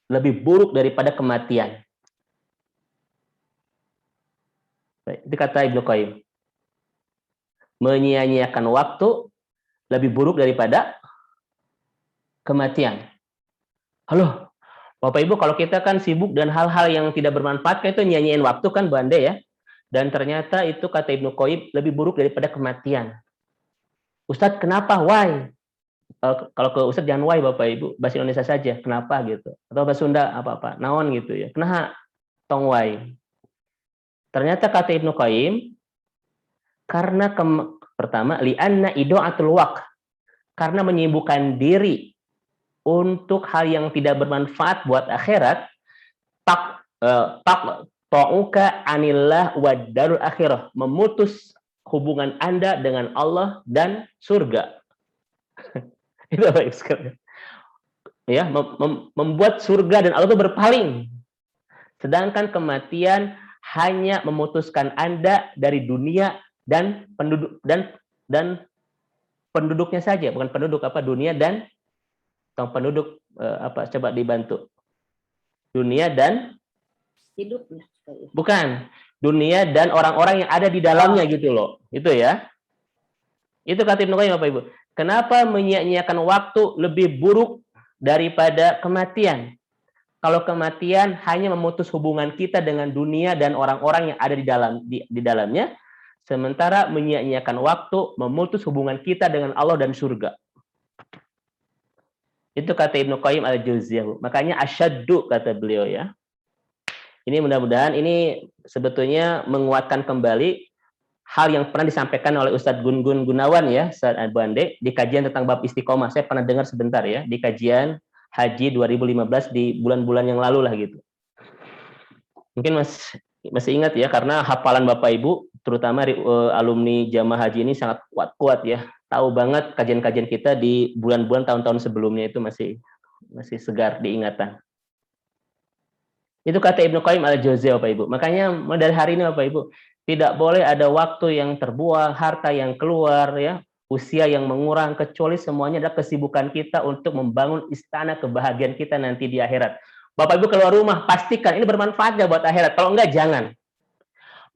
Speaker 4: lebih buruk daripada kematian. Itu kata Ibnu Qayyim. Menyia-nyiakan waktu lebih buruk daripada kematian. Halo, Bapak Ibu, kalau kita kan sibuk dan hal-hal yang tidak bermanfaat, itu nyanyiin waktu kan, Bu Ande ya. Dan ternyata itu kata Ibnu Qayyim lebih buruk daripada kematian. Ustadz, kenapa? Why? Kalau ke Ustadz jangan why Bapak Ibu, bahasa Indonesia saja. Kenapa gitu? Atau bahasa Sunda apa-apa? Naon gitu ya. Kenapa? Tong why? Ternyata kata Ibnu Qayyim, karena pertama li'anna ida'atul waqt, karena menyibukkan diri untuk hal yang tidak bermanfaat buat akhirat, ta'uka anillah wa darul akhirah, memutus hubungan Anda dengan Allah dan surga. Itu baik sekali. Ya, membuat surga dan Allah itu berpaling. Sedangkan kematian hanya memutuskan Anda dari dunia dan penduduknya saja, bukan penduduk dunia dan penduduk coba dibantu. Dunia dan
Speaker 2: Hidupnya.
Speaker 4: bukan, dunia dan orang-orang yang ada di dalamnya gitu loh. Itu ya. Itu kata Ibnu Qayyim Bapak Ibu. Kenapa menyia-nyiakan waktu lebih buruk daripada kematian? Kalau kematian hanya memutus hubungan kita dengan dunia dan orang-orang yang ada di dalamnya, sementara menyia-nyiakan waktu memutus hubungan kita dengan Allah dan surga. Itu kata Ibnu Qayyim al-Jauziyah. Makanya asyaddu kata beliau ya. Ini mudah-mudahan ini sebetulnya menguatkan kembali hal yang pernah disampaikan oleh Ustadz Gun-Gun Gunawan ya, Ustadz Abu Ande, di kajian tentang bab istiqomah. Saya pernah dengar sebentar ya, di kajian Haji 2015 di bulan-bulan yang lalu lah gitu. Mungkin masih ingat ya, karena hafalan Bapak Ibu, terutama alumni jamaah haji ini sangat kuat-kuat ya. Tahu banget kajian-kajian kita di bulan-bulan tahun-tahun sebelumnya itu masih segar diingatan. Itu kata Ibnu Qayyim al-Jauziyah Bapak Ibu. Makanya dari hari ini Bapak Ibu, tidak boleh ada waktu yang terbuang, harta yang keluar ya, usia yang mengurang, kecuali semuanya adalah kesibukan kita untuk membangun istana kebahagiaan kita nanti di akhirat. Bapak Ibu keluar rumah, pastikan ini bermanfaat nggak buat akhirat. Kalau enggak, jangan.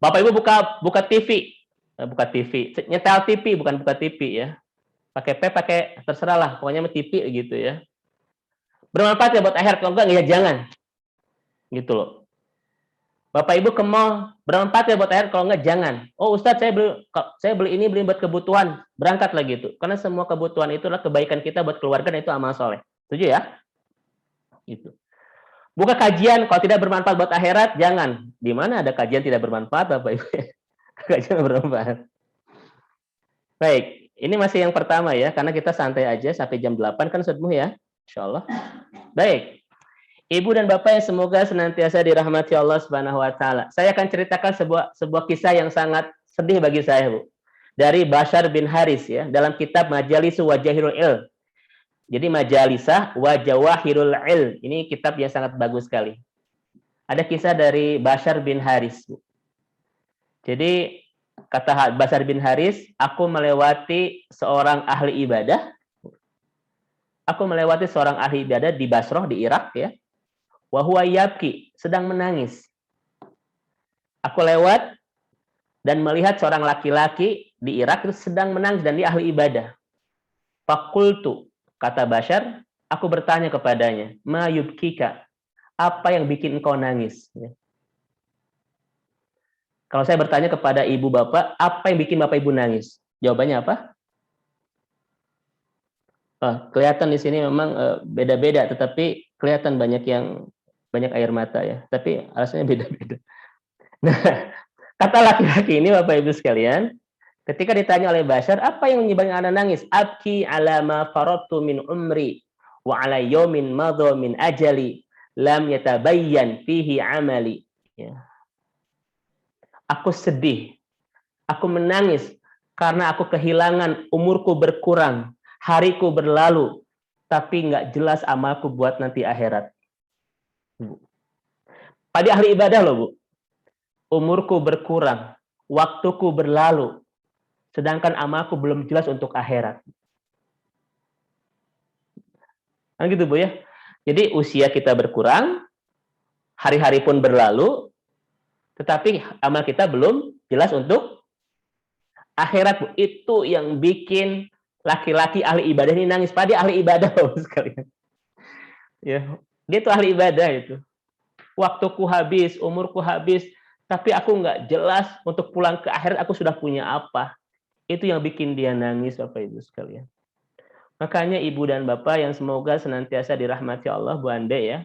Speaker 4: Bapak Ibu buka TV, nyetel TV, bukan buka TV ya. Pakai terserah lah, pokoknya TV gitu ya. Bermanfaat ya buat akhirat, kalau enggak ya jangan. Gitu loh. Bapak Ibu ke mall, bermanfaat ya buat akhirat, kalau enggak jangan. Oh Ustadz, saya beli ini beli buat kebutuhan, berangkat lagi itu. Karena semua kebutuhan itulah kebaikan kita buat keluarga dan itu amal soleh. Setuju ya? Itu. Buka kajian, kalau tidak bermanfaat buat akhirat, jangan. Di mana ada kajian tidak bermanfaat, Bapak Ibu? Kajian bermanfaat. Baik, ini masih yang pertama ya, karena kita santai aja sampai jam 8 kan sedmu ya, insya Allah. Baik, Ibu dan Bapak yang semoga senantiasa dirahmati Allah Subhanahu wa taala. Saya akan ceritakan sebuah kisah yang sangat sedih bagi saya, Bu. Dari Bashar bin Haris ya, dalam kitab Majalisu Wajahirul Ilm. Jadi Majalisah Wajawahirul Ilm. Ini kitab yang sangat bagus sekali. Ada kisah dari Bashar bin Haris, Bu. Jadi kata Bashar bin Haris, aku melewati seorang ahli ibadah. Aku melewati seorang ahli ibadah di Basrah di Irak ya. Wa huwa yabki, sedang menangis. Aku lewat dan melihat seorang laki-laki di Irak itu sedang menangis dan dia ahli ibadah. Fakultu, kata Bashar, aku bertanya kepadanya, ma yubkika, apa yang bikin engkau nangis? Ya. Kalau saya bertanya kepada ibu bapak, apa yang bikin bapak ibu nangis? Jawabannya apa? Kelihatan di sini memang beda-beda, tetapi kelihatan banyak air mata ya, tapi alasannya beda-beda. Nah, kata laki-laki ini Bapak Ibu sekalian, ketika ditanya oleh Bashar, apa yang menyebabkan Anda nangis? Abki ala ma faradtu min umri wa ala yawmin madha min ajali lam yatabayyan fihi amali. Ya. Aku sedih, aku menangis karena aku kehilangan, umurku berkurang, hariku berlalu, tapi nggak jelas amalku buat nanti akhirat. Bu. Pada ahli ibadah loh, Bu. Umurku berkurang, waktuku berlalu, sedangkan amalku belum jelas untuk akhirat. Kan gitu, Bu ya. Jadi usia kita berkurang, hari-hari pun berlalu, tetapi amal kita belum jelas untuk akhirat, Bu. Itu yang bikin laki-laki ahli ibadah ini nangis. Pada ahli ibadah loh sekalian. Ya. Dia itu ahli ibadah itu. Waktuku habis, umurku habis, tapi aku nggak jelas untuk pulang ke akhirat aku sudah punya apa. Itu yang bikin dia nangis, Bapak Ibu sekalian. Makanya Ibu dan Bapak yang semoga senantiasa dirahmati Allah, Bu Ande ya.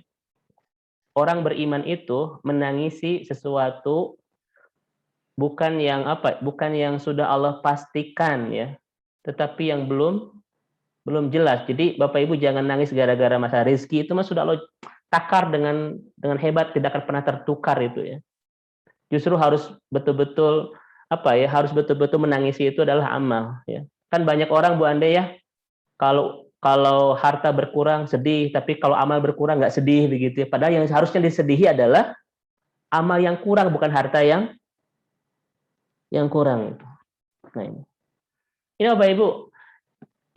Speaker 4: Orang beriman itu menangisi sesuatu bukan yang bukan yang sudah Allah pastikan ya, tetapi yang belum jelas. Jadi Bapak Ibu jangan nangis gara-gara masalah rezeki, itu mah sudah Allah takar dengan hebat, tidak akan pernah tertukar itu ya. Justru harus betul-betul harus betul-betul menangisi itu adalah amal ya. Kan banyak orang Bu Ande ya, kalau harta berkurang sedih, tapi kalau amal berkurang nggak sedih begitu ya. Padahal yang harusnya disedihi adalah amal yang kurang, bukan harta yang kurang itu. Nah ini Bapak Ibu,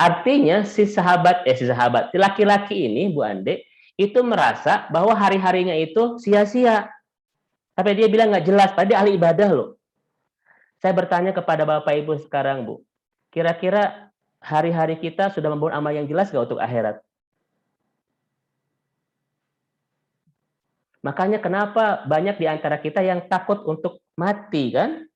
Speaker 4: artinya si laki-laki ini Bu Ande itu merasa bahwa hari-harinya itu sia-sia. Tapi dia bilang nggak jelas, padahal dia ahli ibadah loh. Saya bertanya kepada Bapak Ibu sekarang, Bu, kira-kira hari-hari kita sudah membangun amal yang jelas nggak untuk akhirat? Makanya kenapa banyak di antara kita yang takut untuk mati kan?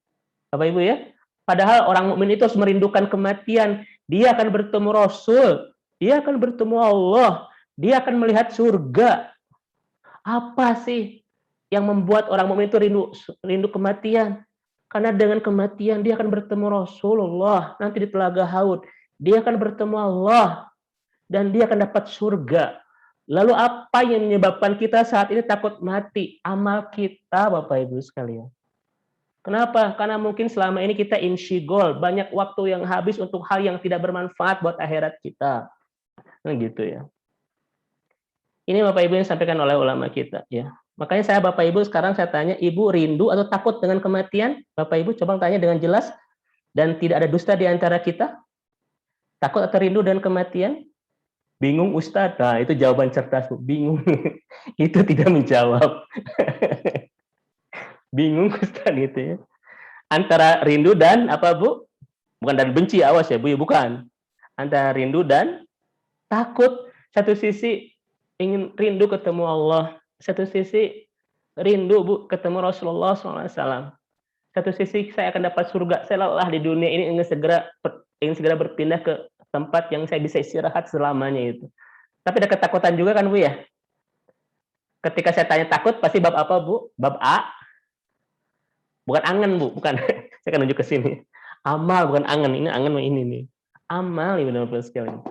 Speaker 4: Bapak Ibu ya? Padahal orang mukmin itu harus merindukan kematian. Dia akan bertemu Rasul, dia akan bertemu Allah, dia akan melihat surga. Apa sih yang membuat orang mukmin itu rindu kematian? Karena dengan kematian dia akan bertemu Rasulullah nanti di Telaga Haud. Dia akan bertemu Allah dan dia akan dapat surga. Lalu apa yang menyebabkan kita saat ini takut mati? Amal kita, Bapak Ibu sekalian. Kenapa? Karena mungkin selama ini kita insyigol, banyak waktu yang habis untuk hal yang tidak bermanfaat buat akhirat kita. Nah, gitu ya. Ini Bapak Ibu yang disampaikan oleh ulama kita ya. Makanya saya Bapak Ibu sekarang saya tanya, Ibu rindu atau takut dengan kematian? Bapak Ibu coba tanya dengan jelas dan tidak ada dusta di antara kita. Takut atau rindu dengan kematian? Bingung Ustadz? Nah, itu jawaban cerdas, Bu. Bingung. Itu tidak menjawab. Bingung Ustadz gitu ya. Antara rindu dan apa, Bu? Bukan dan benci, awas ya, Bu, ya bukan. Antara rindu dan takut. Satu sisi ingin rindu ketemu Allah, satu sisi rindu Bu ketemu Rasulullah SAW. Satu sisi saya akan dapat surga, saya lelah di dunia ini ingin segera berpindah ke tempat yang saya bisa istirahat selamanya itu. Tapi ada ketakutan juga kan Bu ya? Ketika saya tanya takut, pasti bab apa Bu? Bab A? Bukan angen Bu, bukan. Saya akan nunjuk ke sini. Amal, bukan angen. Ini angen ini nih. Amal, Ibu dan Bapak sekalian.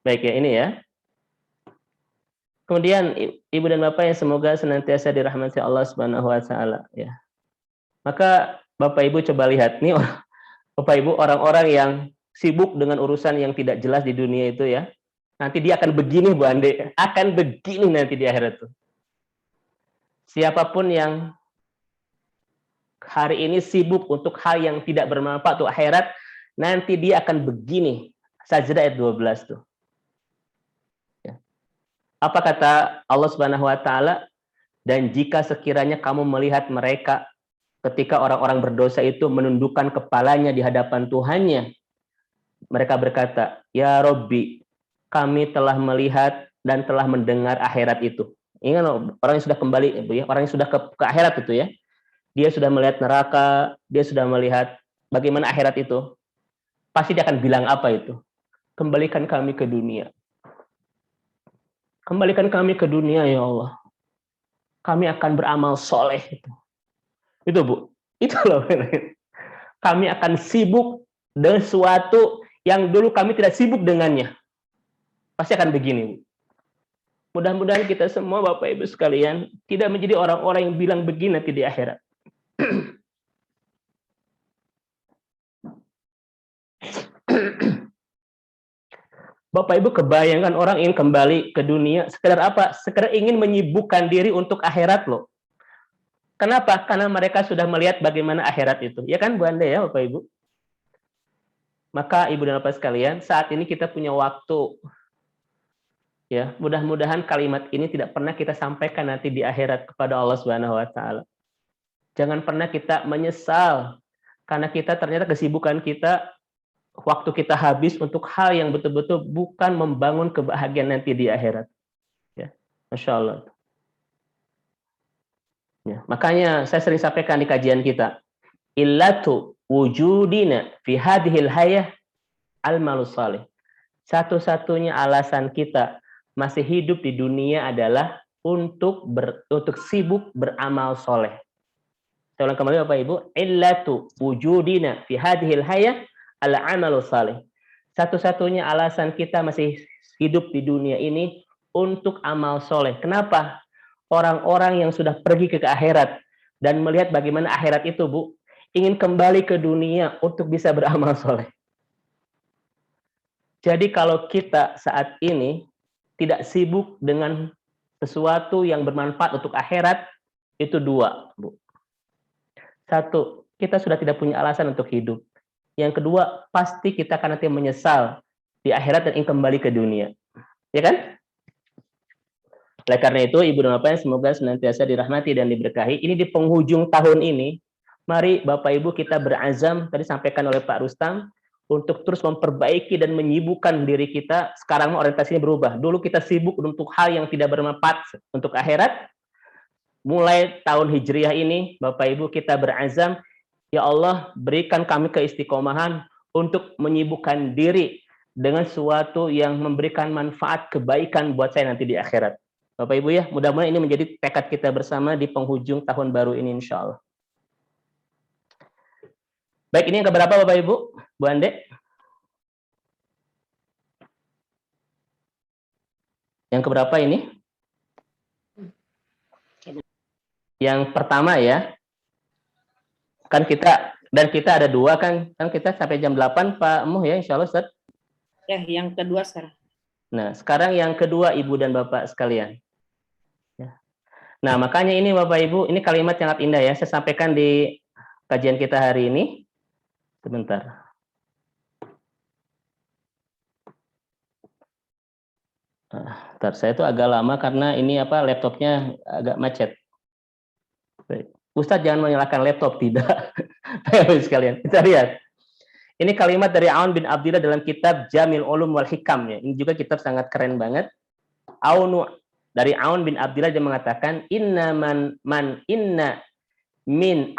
Speaker 4: Baik ya, ini ya. Kemudian Ibu dan Bapak yang semoga senantiasa dirahmati Allah Subhanahu wa taala ya. Maka Bapak Ibu coba lihat nih Bapak Ibu orang-orang yang sibuk dengan urusan yang tidak jelas di dunia itu ya. Nanti dia akan begini Bu Ande, akan begini nanti di akhirat tuh. Siapapun yang hari ini sibuk untuk hal yang tidak bermanfaat untuk akhirat, nanti dia akan begini. Sajdah ayat 12 tuh. Ya. Apa kata Allah Subhanahu wa taala? Dan jika sekiranya kamu melihat mereka ketika orang-orang berdosa itu menundukkan kepalanya di hadapan Tuhannya, mereka berkata, "Ya Robbi, kami telah melihat dan telah mendengar akhirat itu." Ingat orang yang sudah kembali, ya, orang yang sudah ke akhirat itu ya. Dia sudah melihat neraka, dia sudah melihat bagaimana akhirat itu. Pasti dia akan bilang apa itu? Kembalikan kami ke dunia. Kembalikan kami ke dunia ya Allah. Kami akan beramal soleh itu. Itu Bu, itu loh. Kami akan sibuk dengan sesuatu yang dulu kami tidak sibuk dengannya. Pasti akan begini Bu. Mudah-mudahan kita semua Bapak Ibu sekalian tidak menjadi orang-orang yang bilang begini nanti di akhirat. Bapak Ibu kebayangkan orang ingin kembali ke dunia sekedar apa? Sekedar ingin menyibukkan diri untuk akhirat loh. Kenapa? Karena mereka sudah melihat bagaimana akhirat itu. Ya kan Bu Anda ya Bapak Ibu? Maka Ibu dan Bapak sekalian, saat ini kita punya waktu. Ya, mudah-mudahan kalimat ini tidak pernah kita sampaikan nanti di akhirat kepada Allah Subhanahu wa taala. Jangan pernah kita menyesal karena kita ternyata kesibukan kita, waktu kita habis untuk hal yang betul-betul bukan membangun kebahagiaan nanti di akhirat. Ya, Masya Allah. Ya, makanya saya sering sampaikan di kajian kita, illatu wujudina fi hadhil hayah al-malus salih. Satu-satunya alasan kita masih hidup di dunia adalah untuk sibuk beramal soleh. Saya ulang kembali Bapak Ibu, illatu wujudina fi hadhil hayah al-amalus salih. Satu-satunya alasan kita masih hidup di dunia ini untuk amal soleh. Kenapa? Orang-orang yang sudah pergi ke akhirat dan melihat bagaimana akhirat itu, Bu, ingin kembali ke dunia untuk bisa beramal soleh. Jadi kalau kita saat ini tidak sibuk dengan sesuatu yang bermanfaat untuk akhirat, itu dua, Bu. Satu, kita sudah tidak punya alasan untuk hidup. Yang kedua, pasti kita akan nanti menyesal di akhirat dan ingin kembali ke dunia. Ya kan? Oleh karena itu, Ibu dan Bapak yang semoga senantiasa dirahmati dan diberkahi. Ini di penghujung tahun ini, mari Bapak Ibu kita berazam, tadi sampaikan oleh Pak Rustam, untuk terus memperbaiki dan menyibukkan diri kita. Sekarang orientasinya berubah. Dulu kita sibuk untuk hal yang tidak bermanfaat untuk akhirat. Mulai tahun Hijriah ini, Bapak Ibu kita berazam, ya Allah berikan kami keistiqomahan untuk menyibukkan diri dengan sesuatu yang memberikan manfaat kebaikan buat saya nanti di akhirat. Bapak Ibu ya, mudah-mudahan ini menjadi tekad kita bersama di penghujung tahun baru ini insya Allah. Baik, ini yang keberapa Bapak Ibu? Bu Ande? Yang keberapa ini? Yang pertama ya. Kan kita ada dua kan kita sampai jam 8 Pak Muh ya insya Allah Ustaz.
Speaker 2: Ya, yang kedua sekarang.
Speaker 4: Nah, sekarang yang kedua Ibu dan Bapak sekalian. Ya. Nah, makanya ini Bapak Ibu, ini kalimat sangat indah ya. Saya sampaikan di kajian kita hari ini. Sebentar. Bentar, saya itu agak lama karena ini laptopnya agak macet. Baik. Ustadz jangan menyalahkan laptop, tidak. Sekalian, kita lihat. Ini kalimat dari Aun bin Abdillah dalam kitab Jamil Ulum wal Hikam ya. Ini juga kitab sangat keren banget. Dari Aun bin Abdillah dia mengatakan inna min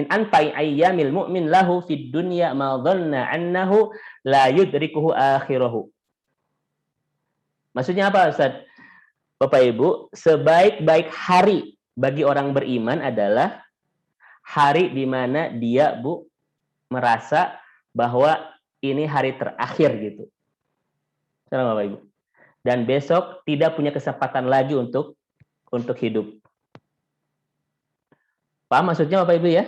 Speaker 4: anfa'i ayyamil mu'min lahu fid dunya ma dhanna annahu la yudrikuhu akhirahu. Maksudnya apa, Ustaz? Bapak Ibu, sebaik-baik hari bagi orang beriman adalah hari di mana dia, Bu, merasa bahwa ini hari terakhir gitu. Salam Bapak Ibu. Dan besok tidak punya kesempatan lagi untuk hidup. Paham maksudnya Bapak Ibu ya?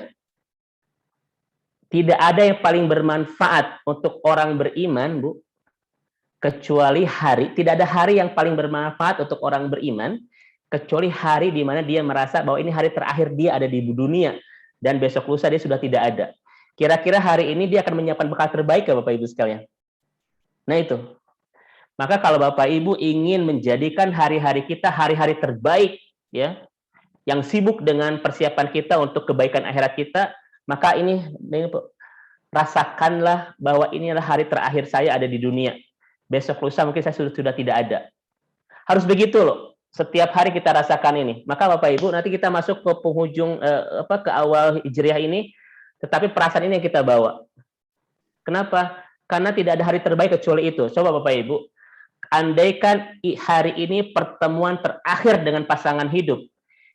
Speaker 4: Tidak ada yang paling bermanfaat untuk orang beriman, Bu, kecuali hari. Tidak ada hari yang paling bermanfaat untuk orang beriman kecuali hari di mana dia merasa bahwa ini hari terakhir dia ada di dunia dan besok lusa dia sudah tidak ada. Kira-kira hari ini dia akan menyiapkan bekal terbaik ya Bapak Ibu sekalian. Nah itu. Maka kalau Bapak Ibu ingin menjadikan hari-hari kita hari-hari terbaik ya, yang sibuk dengan persiapan kita untuk kebaikan akhirat kita, maka ini rasakanlah bahwa inilah hari terakhir saya ada di dunia. Besok lusa mungkin saya sudah tidak ada. Harus begitu loh. Setiap hari kita rasakan ini. Maka Bapak Ibu nanti kita masuk ke penghujung ke awal Hijriah ini, tetapi perasaan ini yang kita bawa. Kenapa? Karena tidak ada hari terbaik kecuali itu. Coba Bapak Ibu, andaikan hari ini pertemuan terakhir dengan pasangan hidup,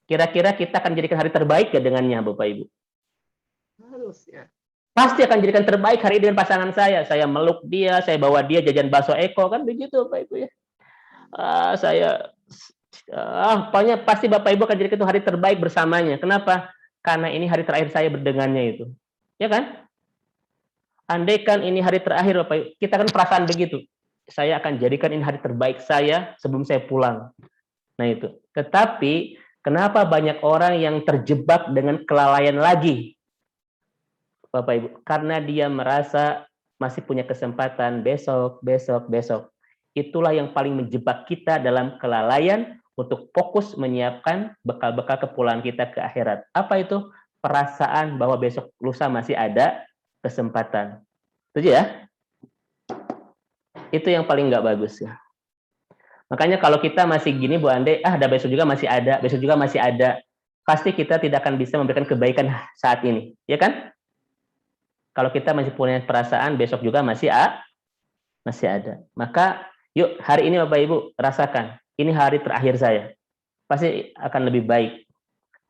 Speaker 4: kira-kira kita akan jadikan hari terbaik ya dengannya Bapak Ibu?
Speaker 5: Harus ya.
Speaker 4: Pasti akan jadikan terbaik hari ini dengan pasangan saya. Saya meluk dia, saya bawa dia jajan bakso Eko, kan begitu Bapak Ibu ya. Pokoknya pasti Bapak Ibu akan jadikan itu hari terbaik bersamanya. Kenapa? Karena ini hari terakhir saya berdengannya itu. Ya kan? Andaikan ini hari terakhir Bapak Ibu, kita kan perasaan begitu. Saya akan jadikan ini hari terbaik saya sebelum saya pulang. Nah itu. Tetapi kenapa banyak orang yang terjebak dengan kelalaian lagi? Bapak Ibu, karena dia merasa masih punya kesempatan besok. Itulah yang paling menjebak kita dalam kelalaian untuk fokus menyiapkan bekal-bekal kepulangan kita ke akhirat. Apa itu? Perasaan bahwa besok lusa masih ada kesempatan. Setuju ya? Itu yang paling nggak bagus ya. Makanya kalau kita masih gini Bu Ande, ada besok juga masih ada, pasti kita tidak akan bisa memberikan kebaikan saat ini, ya kan? Kalau kita masih punya perasaan besok juga masih ada. Maka yuk hari ini Bapak Ibu rasakan, ini hari terakhir saya. Pasti akan lebih baik.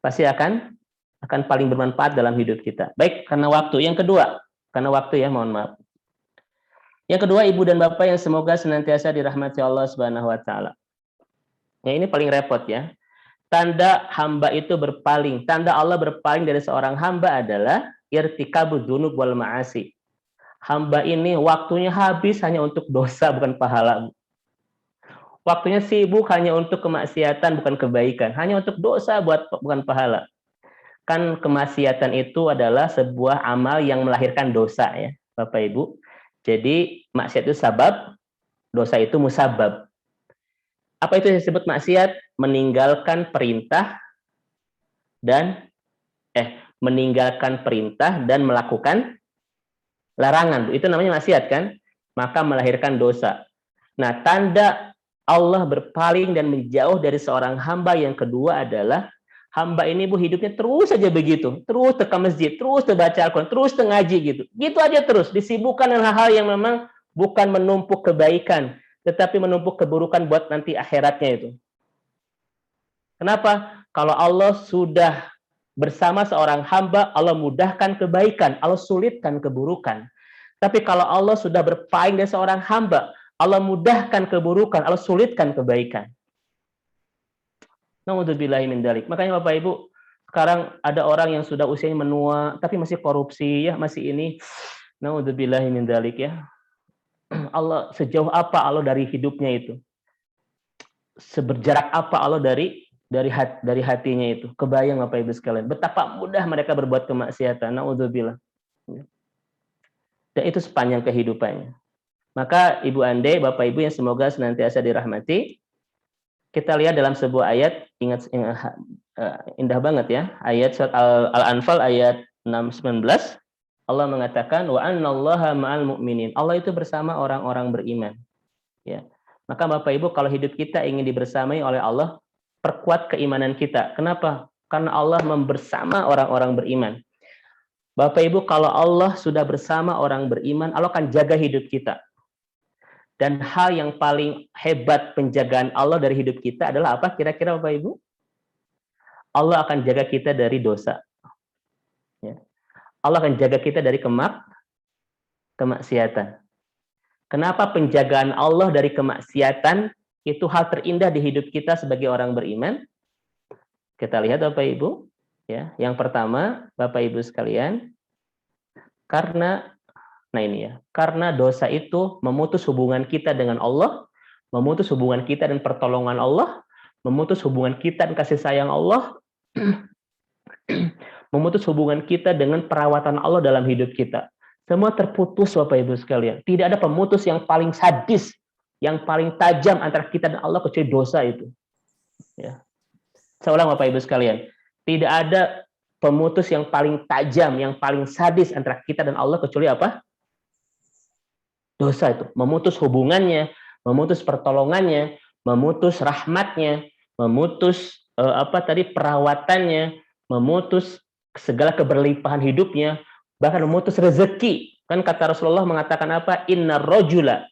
Speaker 4: Pasti akan paling bermanfaat dalam hidup kita. Baik, karena waktu. Yang kedua, karena waktu ya, mohon maaf. Yang kedua, Ibu dan Bapak yang semoga senantiasa dirahmati Allah Subhanahu wa taala. Ya, ini paling repot ya. Tanda hamba itu berpaling, tanda Allah berpaling dari seorang hamba adalah irtikabud dzunub wal ma'asi. Hamba ini waktunya habis hanya untuk dosa bukan pahala. Waktunya sibuk hanya untuk kemaksiatan bukan kebaikan, hanya untuk dosa bukan pahala. Kan kemaksiatan itu adalah sebuah amal yang melahirkan dosa ya, Bapak Ibu. Jadi maksiat itu sabab, dosa itu musabab. Apa itu yang disebut maksiat? Meninggalkan perintah dan melakukan larangan. Itu namanya maksiat kan? Maka melahirkan dosa. Nah, tanda Allah berpaling dan menjauh dari seorang hamba yang kedua adalah hamba ini Bu hidupnya terus saja begitu, terus ke masjid, terus baca Al-Quran, terus ngaji gitu. Gitu aja terus, disibukkan dengan hal-hal yang memang bukan menumpuk kebaikan, tetapi menumpuk keburukan buat nanti akhiratnya itu. Kenapa? Kalau Allah sudah bersama seorang hamba, Allah mudahkan kebaikan, Allah sulitkan keburukan. Tapi kalau Allah sudah berpaling dari seorang hamba, Allah mudahkan keburukan, Allah sulitkan kebaikan. Naudzubillahi min dzalik. Makanya Bapak Ibu, sekarang ada orang yang sudah usianya menua tapi masih korupsi ya, masih ini. Naudzubillahi min dzalik ya. Allah sejauh apa Allah dari hidupnya itu? Seberjarak apa Allah dari hatinya itu? Kebayang Bapak Ibu sekalian, betapa mudah mereka berbuat kemaksiatan. Naudzubillah. Dan itu sepanjang kehidupannya. Maka Ibu Ande, Bapak Ibu yang semoga senantiasa dirahmati, kita lihat dalam sebuah ayat, indah banget ya, ayat surat Al-Anfal ayat 6-19, Allah mengatakan wa annallaha ma'al mu'minin. Allah itu bersama orang-orang beriman. Ya. Maka Bapak Ibu, kalau hidup kita ingin dibersamai oleh Allah, perkuat keimanan kita. Kenapa? Karena Allah membersama orang-orang beriman. Bapak Ibu, kalau Allah sudah bersama orang beriman, Allah akan jaga hidup kita. Dan hal yang paling hebat penjagaan Allah dari hidup kita adalah apa? Kira-kira Bapak Ibu? Allah akan jaga kita dari dosa. Ya. Allah akan jaga kita dari kemaksiatan. Kenapa penjagaan Allah dari kemaksiatan itu hal terindah di hidup kita sebagai orang beriman? Kita lihat Bapak Ibu, ya. Yang pertama, Bapak Ibu sekalian, karena dosa itu memutus hubungan kita dengan Allah, memutus hubungan kita dan pertolongan Allah, memutus hubungan kita dan kasih sayang Allah, memutus hubungan kita dengan perawatan Allah dalam hidup kita. Semua terputus Bapak Ibu sekalian. Tidak ada pemutus yang paling sadis, yang paling tajam antara kita dan Allah kecuali dosa itu. Ya. Saya ulang Bapak Ibu sekalian. Tidak ada pemutus yang paling tajam, yang paling sadis antara kita dan Allah kecuali apa? Dosa itu. Memutus hubungannya, memutus pertolongannya, memutus rahmatnya, memutus perawatannya, memutus segala keberlimpahan hidupnya, bahkan memutus rezeki. Kan kata Rasulullah mengatakan apa? Inna rajula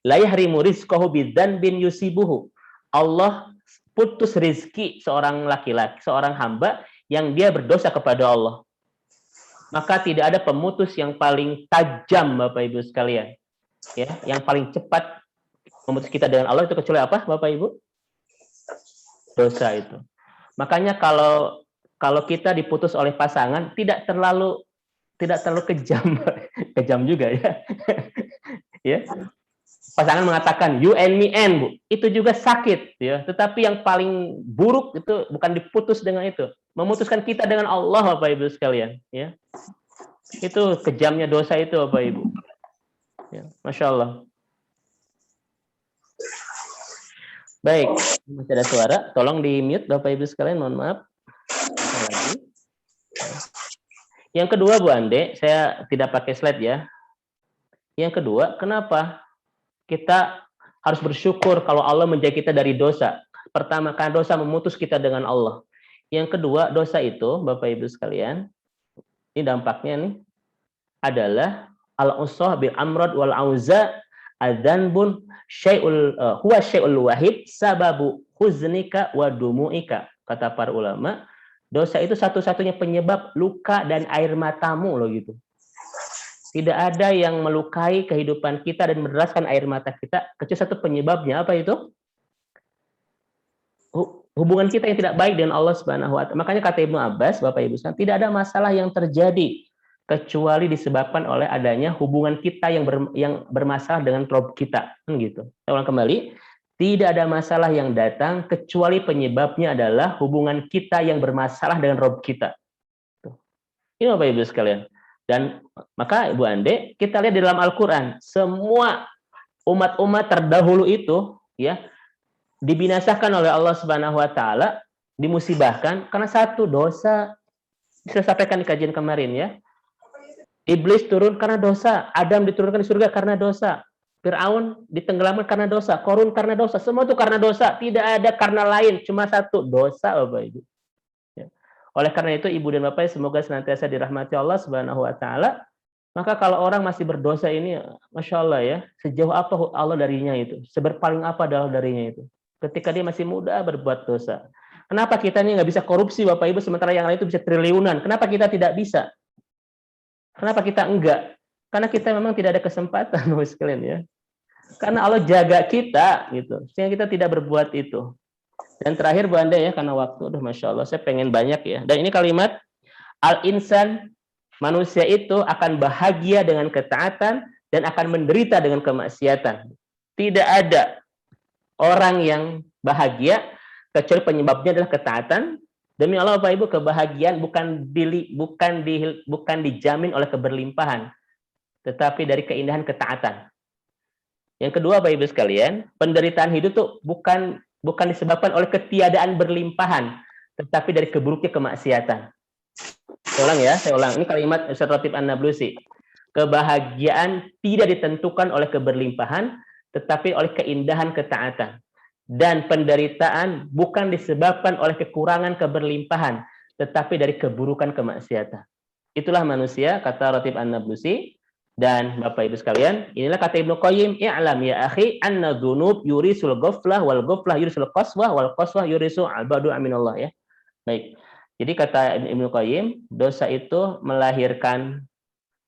Speaker 4: la yahrimu rizqahu bidzanbin yusibuhu. Allah putus rezeki seorang laki-laki, seorang hamba yang dia berdosa kepada Allah. Maka tidak ada pemutus yang paling tajam Bapak Ibu sekalian. Ya, yang paling cepat memutus kita dengan Allah itu kecuali apa Bapak Ibu? Dosa itu. Makanya kalau kita diputus oleh pasangan tidak terlalu kejam, kejam juga ya. Ya. Pasangan mengatakan you and me and, Bu. Itu juga sakit ya. Tetapi yang paling buruk itu bukan diputus dengan itu, memutuskan kita dengan Allah Bapak Ibu sekalian, ya. Itu kejamnya dosa itu Bapak Ibu. Ya, Masya Allah. Baik, masih ada suara, tolong di mute Bapak Ibu sekalian, mohon maaf. Lagi. Yang kedua Bu Ande, saya tidak pakai slide ya. Yang kedua, kenapa kita harus bersyukur kalau Allah menjaga kita dari dosa? Pertama, karena dosa memutus kita dengan Allah. Yang kedua, dosa itu Bapak Ibu sekalian, ini dampaknya nih adalah al-usah bil amrad wal auza adzanbun syai'ul huwa syai'ul wahid sababu huznika wa dumu'ika. Kata para ulama, dosa itu satu-satunya penyebab luka dan air matamu loh gitu. Tidak ada yang melukai kehidupan kita dan menderaskan air mata kita kecuali satu penyebabnya, apa itu? Hubungan kita yang tidak baik dengan Allah Subhanahu wa taala. Makanya kata Ibnu Abbas, Bapak Ibu sekalian, tidak ada masalah yang terjadi kecuali disebabkan oleh adanya hubungan kita yang bermasalah dengan Rob kita, kan gitu. Saya ulang kembali, tidak ada masalah yang datang kecuali penyebabnya adalah hubungan kita yang bermasalah dengan Rob kita. Ini Bapak Ibu sekalian. Dan maka Ibu Ande, kita lihat di dalam Al-Quran, semua umat-umat terdahulu itu ya dibinasakan oleh Allah Subhanahu wa taala, dimusibahkan karena satu dosa. Saya sampaikan di kajian kemarin ya. Iblis turun karena dosa, Adam diturunkan di surga karena dosa, Fir'aun ditenggelamkan karena dosa, Korun karena dosa, semua itu karena dosa, tidak ada karena lain, cuma satu, dosa Bapak Ibu. Ya. Oleh karena itu Ibu dan Bapak semoga senantiasa dirahmati Allah Subhanahu wa taala. Maka kalau orang masih berdosa ini, Masya Allah ya, sejauh apa Allah darinya itu, seberpaling apa Allah darinya itu, ketika dia masih muda berbuat dosa. Kenapa kita ini nggak bisa korupsi Bapak Ibu, sementara yang lain itu bisa triliunan, kenapa kita tidak bisa? Kenapa kita enggak? Karena kita memang tidak ada kesempatan, Bapak sekalian ya. Karena Allah jaga kita, gitu, sehingga kita tidak berbuat itu. Dan terakhir Bu Anda ya, karena waktu, Masya Allah, saya pengen banyak ya. Dan ini kalimat, al-insan, manusia itu akan bahagia dengan ketaatan dan akan menderita dengan kemaksiatan. Tidak ada orang yang bahagia kecuali penyebabnya adalah ketaatan. Demi Allah Bapak Ibu, kebahagiaan bukan dijamin oleh keberlimpahan, tetapi dari keindahan ketaatan. Yang kedua Bapak Ibu sekalian, penderitaan hidup itu bukan disebabkan oleh ketiadaan berlimpahan, tetapi dari keburuknya kemaksiatan. Saya ulang. Ini kalimat Ustaz Ratib An-Nablusi. Kebahagiaan tidak ditentukan oleh keberlimpahan, tetapi oleh keindahan ketaatan. Dan penderitaan bukan disebabkan oleh kekurangan keberlimpahan, tetapi dari keburukan kemaksiatan. Itulah manusia, kata Ratib An-Nablusi. Dan Bapak Ibu sekalian, inilah kata Ibnu Qayyim, i'lam ya akhi anna dzunub yurisul ghaflah wal ghaflah yurisul qaswah wal qaswah yurisul albadu aminallah ya. Baik. Jadi kata Ibnu Qayyim, dosa itu melahirkan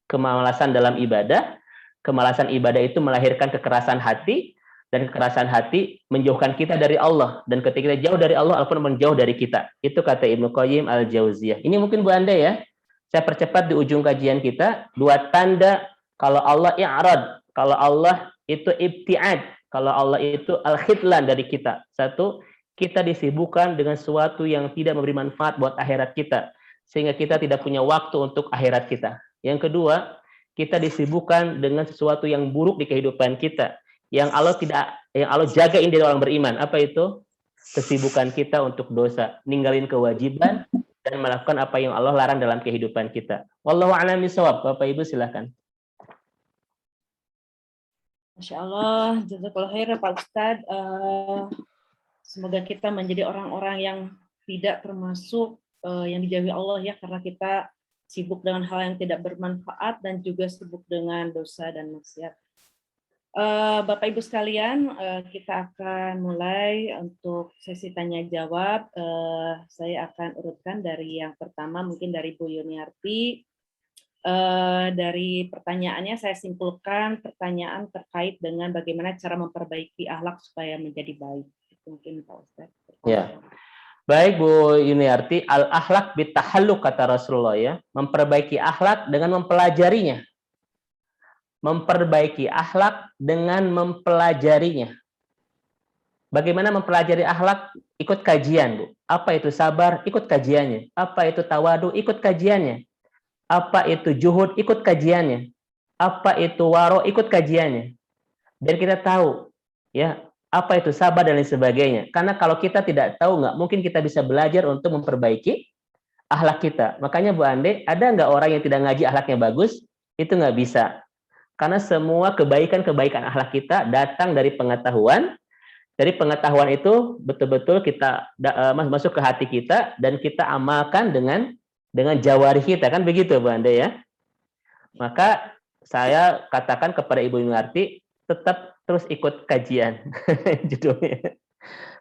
Speaker 4: kemalasan dalam ibadah, kemalasan ibadah itu melahirkan kekerasan hati, dan kekerasan hati menjauhkan kita dari Allah, dan ketika kita jauh dari Allah, Allah pun menjauh dari kita. Itu kata Ibnu Qayyim Al-Jauziyah. Ini mungkin Bu Anda ya. Saya percepat di ujung kajian kita, 2 tanda kalau Allah i'rad, kalau Allah itu ibtiad, kalau Allah itu al-khidlan dari kita. 1, kita disibukkan dengan sesuatu yang tidak memberi manfaat buat akhirat kita, sehingga kita tidak punya waktu untuk akhirat kita. Yang kedua, kita disibukkan dengan sesuatu yang buruk di kehidupan kita, yang Allah jagain dari orang beriman. Apa itu? Kesibukan kita untuk dosa, ninggalin kewajiban, dan melakukan apa yang Allah larang dalam kehidupan kita. Wallahu a'lam bishawab. Bapak Ibu silakan.
Speaker 2: Masya Allah, jazakallah khair Pak Ustadz. Semoga kita menjadi orang-orang yang tidak termasuk yang dijauhi Allah ya, karena kita sibuk dengan hal yang tidak bermanfaat dan juga sibuk dengan dosa dan maksiat. Bapak Ibu sekalian, kita akan mulai untuk sesi tanya jawab. Saya akan urutkan dari yang pertama, mungkin dari Bu Yuniarti. Dari pertanyaannya saya simpulkan pertanyaan terkait dengan bagaimana cara memperbaiki akhlak supaya menjadi baik. Itu mungkin Pak Ustadz.
Speaker 4: Ya. Baik Bu Yuniarti, al-akhlak bitahalluk kata Rasulullah ya, memperbaiki akhlak dengan mempelajarinya. Memperbaiki akhlak dengan mempelajarinya. Bagaimana mempelajari akhlak? Ikut kajian, Bu. Apa itu sabar? Ikut kajiannya. Apa itu tawadu? Ikut kajiannya. Apa itu juhud? Ikut kajiannya. Apa itu waro? Ikut kajiannya. Dan kita tahu ya, apa itu sabar dan lain sebagainya. Karena kalau kita tidak tahu, nggak mungkin kita bisa belajar untuk memperbaiki akhlak kita. Makanya Bu Ande, ada nggak orang yang tidak ngaji akhlaknya bagus? Itu nggak bisa. Karena semua kebaikan-kebaikan akhlak kita datang dari pengetahuan. Dari pengetahuan itu betul-betul kita masuk ke hati kita dan kita amalkan dengan jawari kita, kan begitu Bu Ande ya. Maka saya katakan kepada Ibu Yuniarti, tetap terus ikut kajian judulnya.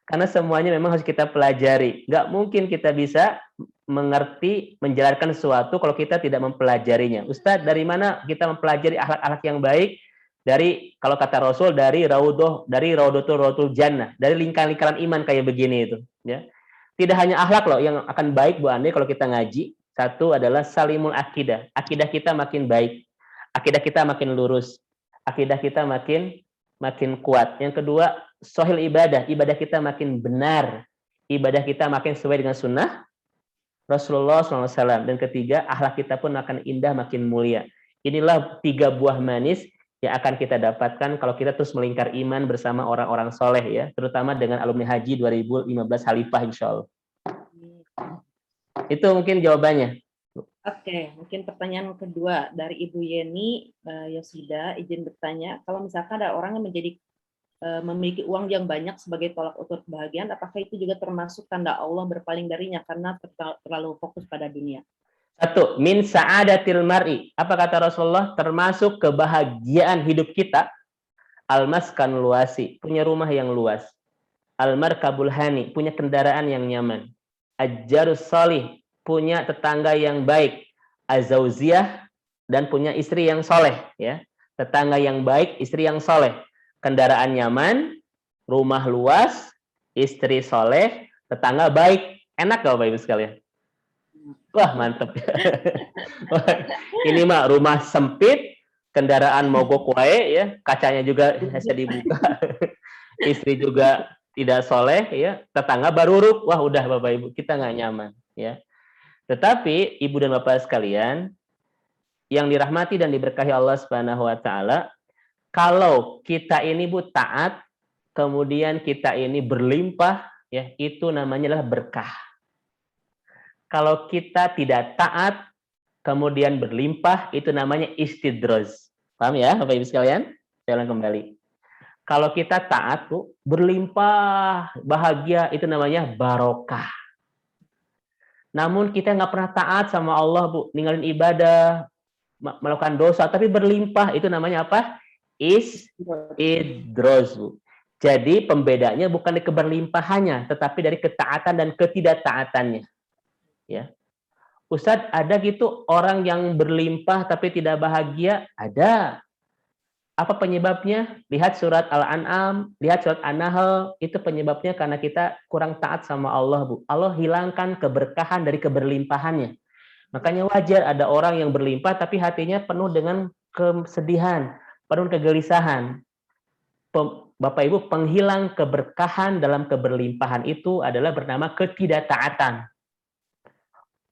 Speaker 4: Karena semuanya memang harus kita pelajari. Nggak mungkin kita bisa mengerti, menjalankan sesuatu kalau kita tidak mempelajarinya. Ustadz, dari mana kita mempelajari akhlak-akhlak yang baik? Dari, kalau kata Rasul, dari Raudatul Jannah, dari lingkaran-lingkaran iman kayak begini itu. Ya. Tidak hanya akhlak loh yang akan baik Bu Ande kalau kita ngaji. 1 adalah salimul akidah. Akidah kita makin baik. Akidah kita makin lurus. Akidah kita makin kuat. Yang kedua, sohil ibadah. Ibadah kita makin benar. Ibadah kita makin sesuai dengan sunnah Rasulullah SAW. Dan ketiga, akhlak kita pun akan indah, makin mulia. Inilah 3 buah manis yang akan kita dapatkan kalau kita terus melingkar iman bersama orang-orang soleh ya. Terutama dengan alumni haji 2015 Khalifah insya Allah. Itu mungkin jawabannya.
Speaker 2: Oke, mungkin pertanyaan kedua dari Ibu Yeni Yosida, izin bertanya, kalau misalkan ada orang yang memiliki uang yang banyak sebagai tolak ukur kebahagiaan, apakah itu juga termasuk tanda Allah berpaling darinya karena terlalu fokus pada dunia?
Speaker 4: 1, min sa'adatil mar'i. Apa kata Rasulullah? Termasuk kebahagiaan hidup kita, al-maskan luasi, punya rumah yang luas. Al-markabul hani, punya kendaraan yang nyaman. Ajjarus salih, punya tetangga yang baik. Azauziyah, dan punya istri yang soleh. Ya. Tetangga yang baik, istri yang soleh. Kendaraan nyaman, rumah luas, istri soleh, tetangga baik. Enak gak Bapak Ibu sekalian? Wah mantep. Ini mah rumah sempit, kendaraan mogok wae ya, kacanya juga bisa dibuka. Istri juga tidak soleh ya, tetangga baruruk, wah udah Bapak Ibu, kita nggak nyaman ya. Tetapi Ibu dan Bapak sekalian yang dirahmati dan diberkahi Allah Subhanahu wa taala, kalau kita ini Bu taat, kemudian kita ini berlimpah ya, itu namanya adalah berkah. Kalau kita tidak taat, kemudian berlimpah, itu namanya istidraj. Paham ya Bapak Ibu sekalian? Saya ulang kembali. Kalau kita taat, Bu, berlimpah bahagia, itu namanya barokah. Namun kita nggak pernah taat sama Allah, Bu, ninggalin ibadah, melakukan dosa, tapi berlimpah, itu namanya apa? Istidroj, Bu. Jadi pembedanya bukan di keberlimpahannya, tetapi dari ketaatan dan ketidaktaatannya. Ya. Ustadz, ada gitu orang yang berlimpah tapi tidak bahagia? Ada. Apa penyebabnya? Lihat surat Al-An'am, lihat surat An-Nahl, itu penyebabnya karena kita kurang taat sama Allah, Bu. Allah hilangkan keberkahan dari keberlimpahannya. Makanya wajar ada orang yang berlimpah tapi hatinya penuh dengan kesedihan, penuh kegelisahan. Bapak Ibu, penghilang keberkahan dalam keberlimpahan itu adalah bernama ketidaktaatan.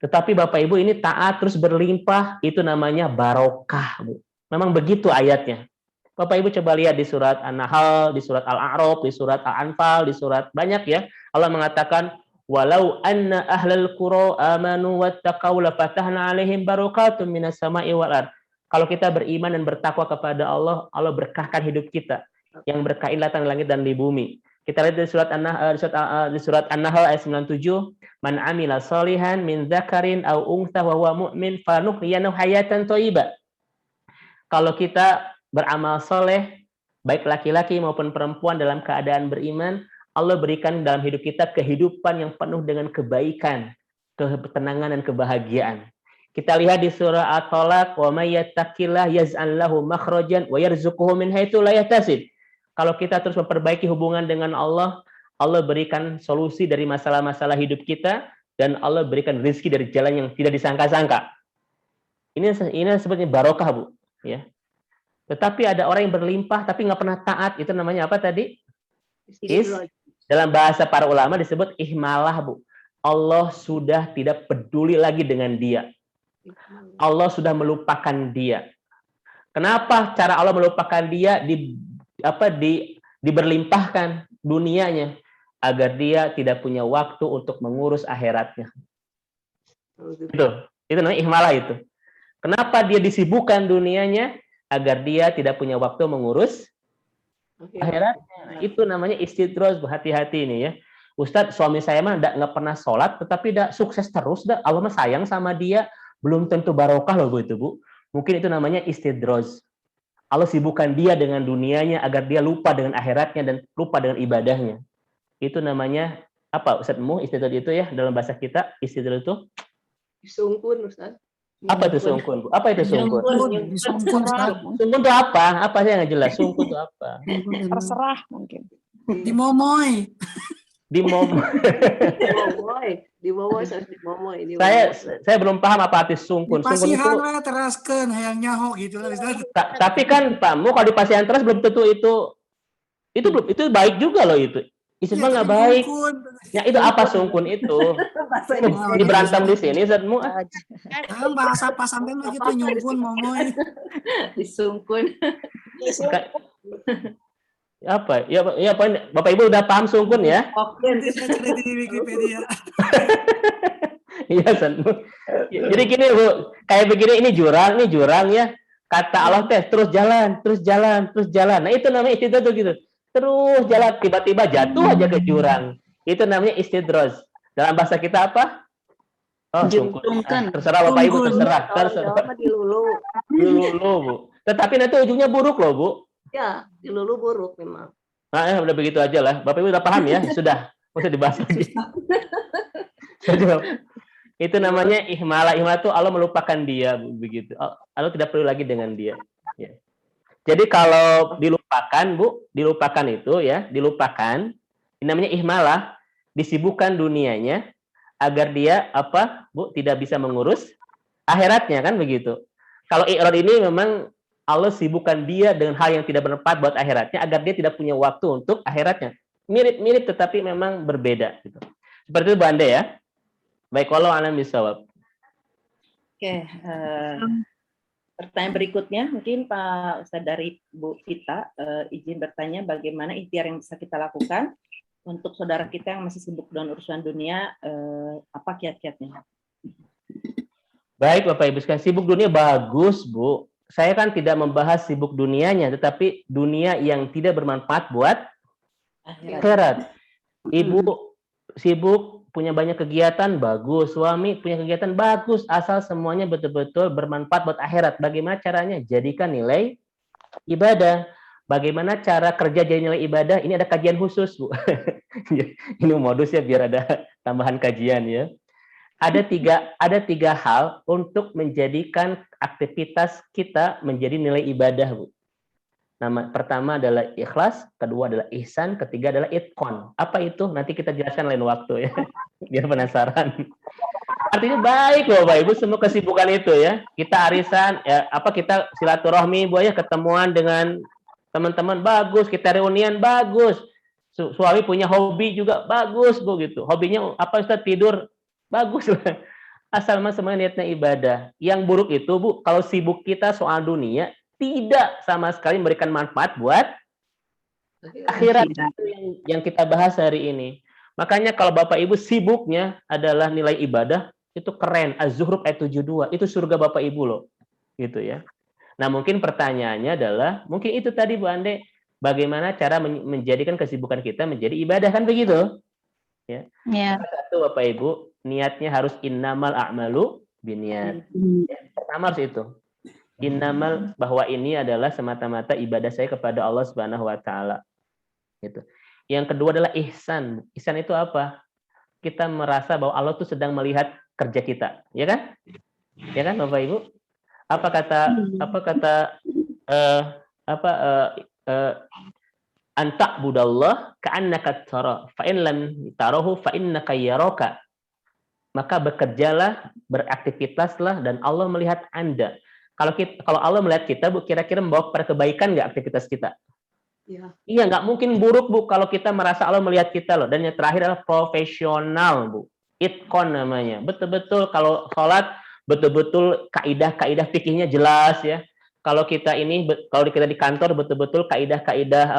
Speaker 4: Tetapi Bapak Ibu ini taat terus berlimpah, itu namanya barokah, Bu. Memang begitu ayatnya. Bapak Ibu coba lihat di surat An-Nahl, di surat Al-A'raf, di surat Al-Anfal, di surat banyak ya. Allah mengatakan, walau anna ahlal qura amanu wattaqaw lafatahna alaihim barakatun minas sama'i wal ard. Kalau kita beriman dan bertakwa kepada Allah, Allah berkahkan hidup kita. Yang berkah datang di langit dan di bumi. Kita lihat di surat An-Nahl ayat 97, man amila sholihan min dzakarin aw untha wa huwa mu'min fanuhyiyannahu hayatan thayyibah. Kalau kita beramal soleh, baik laki-laki maupun perempuan dalam keadaan beriman, Allah berikan dalam hidup kita kehidupan yang penuh dengan kebaikan, ketenangan dan kebahagiaan. Kita lihat di surah At-Talaq, wa may yattaqillah yaz'al lahu makhrajan wa yarzuquhu min haitsu la yahtasib. Kalau kita terus memperbaiki hubungan dengan Allah, Allah berikan solusi dari masalah-masalah hidup kita dan Allah berikan rezeki dari jalan yang tidak disangka-sangka. Ini sebetulnya barokah, Bu, ya. Tetapi ada orang yang berlimpah tapi nggak pernah taat, itu namanya apa tadi? Dalam bahasa para ulama disebut ihmalah, Bu. Allah sudah tidak peduli lagi dengan dia. Allah sudah melupakan dia. Kenapa cara Allah melupakan dia? Diberlimpahkan dunianya agar dia tidak punya waktu untuk mengurus akhiratnya. Itu namanya ihmalah itu. Kenapa dia disibukkan dunianya? Agar dia tidak punya waktu mengurus akhiratnya. Itu namanya istidroj. Hati-hati ini ya. Ustadz, suami saya mah nggak pernah sholat, tetapi sukses terus. Allah mah sayang sama dia. Belum tentu barokah loh, Bu, itu, Bu. Mungkin itu namanya istidroj. Allah sibukkan dia dengan dunianya agar dia lupa dengan akhiratnya dan lupa dengan ibadahnya. Itu namanya apa, Ustadz Mu? Istidroj itu ya dalam bahasa kita, istidroj itu
Speaker 5: Disungkun, Ustadz.
Speaker 4: apa itu sungkun, Bu? Apa itu sungkun?
Speaker 1: Sungkun,
Speaker 4: Sungkun itu apa? Apa sih yang nggak jelas? Sungkun itu apa?
Speaker 6: Terserah mungkin.
Speaker 1: Dimomoy.
Speaker 4: Saya belum paham apa arti sungkun. Sungkun itu
Speaker 1: teraskeun hayang nyaho gitu lah, Ustaz.
Speaker 4: tapi kan Pak Mu kalau di pasihan teras belum tentu itu baik juga loh itu. Istilah nggak baik. Ya itu apa sungkun itu? Ini berantem di sini, Ustaz Mu.
Speaker 1: Bahasa pasangan mah gitu nyungkun momoy.
Speaker 2: Disungkun.
Speaker 4: Apa? Ya Bapak Ibu udah paham sungkun ya?
Speaker 1: Cari di Wikipedia.
Speaker 4: Iya, Ustaz Mu. Jadi gini, Bu, kayak begini ini jurang ya. Kata Allah terus jalan. Nah, itu namanya istidroj tuh gitu. Terus jalan, tiba-tiba jatuh aja ke jurang. Itu namanya istidroj. Dalam bahasa kita apa? Oh, sungkun. Terserah Bapak Ibu, terserah. Dilulu, Bu. Tetapi nanti ujungnya buruk loh, Bu.
Speaker 5: Ya, dilulu buruk memang.
Speaker 4: Nah, udah begitu aja lah. Bapak Ibu udah paham ya? Sudah. Nggak usah dibahas lagi. Itu namanya ihmalah. Ihmalah itu Allah melupakan dia, begitu. Allah tidak perlu lagi dengan dia. Ya. Jadi kalau dilupakan, Bu, dilupakan itu ya, dilupakan. Ini namanya ihmalah, disibukkan dunianya agar dia apa, Bu, tidak bisa mengurus akhiratnya kan begitu. Kalau i'rad ini memang Allah sibukkan dia dengan hal yang tidak bermanfaat buat akhiratnya agar dia tidak punya waktu untuk akhiratnya. Mirip-mirip tetapi memang berbeda gitu. Seperti itu Bu Ande ya. Baik, wallahu a'lam bishawab.
Speaker 2: Oke, pertanyaan berikutnya mungkin Pak Ustadz dari Bu Vita izin bertanya bagaimana ikhtiar yang bisa kita lakukan untuk saudara kita yang masih sibuk dengan urusan dunia, apa kiat-kiatnya?
Speaker 4: Baik Bapak Ibu sekalian, sibuk dunia bagus Bu. saya kan tidak membahas sibuk dunianya, tetapi dunia yang tidak bermanfaat buat akhirat. Ibu sibuk punya banyak kegiatan, bagus. Suami punya kegiatan, bagus. Asal semuanya betul-betul bermanfaat buat akhirat. Bagaimana caranya? Jadikan nilai ibadah. Bagaimana cara kerja jadi nilai ibadah? Ini ada kajian khusus, Bu. Ini modus ya biar ada tambahan kajian ya. Ada tiga hal untuk menjadikan aktivitas kita menjadi nilai ibadah, Bu. Pertama adalah ikhlas, kedua adalah ihsan, ketiga adalah itqon. Apa itu? Nanti kita jelaskan lain waktu ya, biar penasaran. Artinya baik loh Bapak Ibu semua kesibukan itu ya. Kita arisan, ya, kita silaturahmi, Bu ya, ketemuan dengan teman-teman bagus, kita reunian bagus. Suami punya hobi juga bagus, Bu gitu. Hobinya apa Ustaz? Tidur. Bagus lah. Asal mas semuanya niatnya ibadah. Yang buruk itu, Bu, kalau sibuk kita soal dunia, tidak sama sekali memberikan manfaat buat akhirat. Itu yang kita bahas hari ini. Makanya kalau Bapak Ibu sibuknya adalah nilai ibadah, itu keren. Az-Zuhruf ayat 72. Itu surga Bapak Ibu loh. Gitu ya. Nah, mungkin pertanyaannya adalah, mungkin itu tadi Bu Ande, bagaimana cara menjadikan kesibukan kita menjadi ibadah, kan begitu? Ya. Satu Bapak Ibu, niatnya harus innamal a'malu binniyat. Ya, pertama harus itu. Innamal, bahwa ini adalah semata-mata ibadah saya kepada Allah Subhanahu wa taala. Gitu. Yang kedua adalah ihsan. Ihsan itu apa? Kita merasa bahwa Allah tuh sedang melihat kerja kita, ya kan? Ya kan Bapak Ibu? Apa kata antak budallah ka'annaka tara fa in lam tarahu fa innaka yaraka. Maka bekerjalah, beraktivitaslah dan Allah melihat Anda. Kalau Allah melihat kita, Bu, kira-kira membawa pada kebaikan nggak aktivitas kita? Iya, nggak mungkin buruk, Bu, kalau kita merasa Allah melihat kita loh. Dan yang terakhir adalah profesional, Bu. Itqon namanya. Betul-betul kalau sholat, betul-betul kaidah-kaidah fikihnya jelas ya. Kalau kita di kantor betul-betul kaidah-kaidah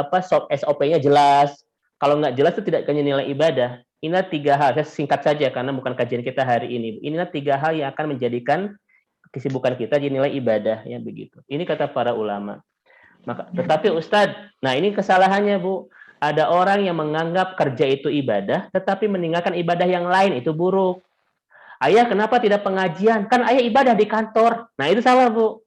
Speaker 4: SOP-nya jelas. Kalau nggak jelas itu tidak akan nilai ibadah. Inilah tiga hal. Saya singkat saja karena bukan kajian kita hari ini. Inilah tiga hal yang akan menjadikan kesibukan kita jadi nilai ibadah ya begitu. Ini kata para ulama. Tetapi Ustadz, nah ini kesalahannya Bu. Ada orang yang menganggap kerja itu ibadah, tetapi meninggalkan ibadah yang lain itu buruk. Ayah kenapa tidak pengajian? Kan ayah ibadah di kantor. Nah itu salah Bu.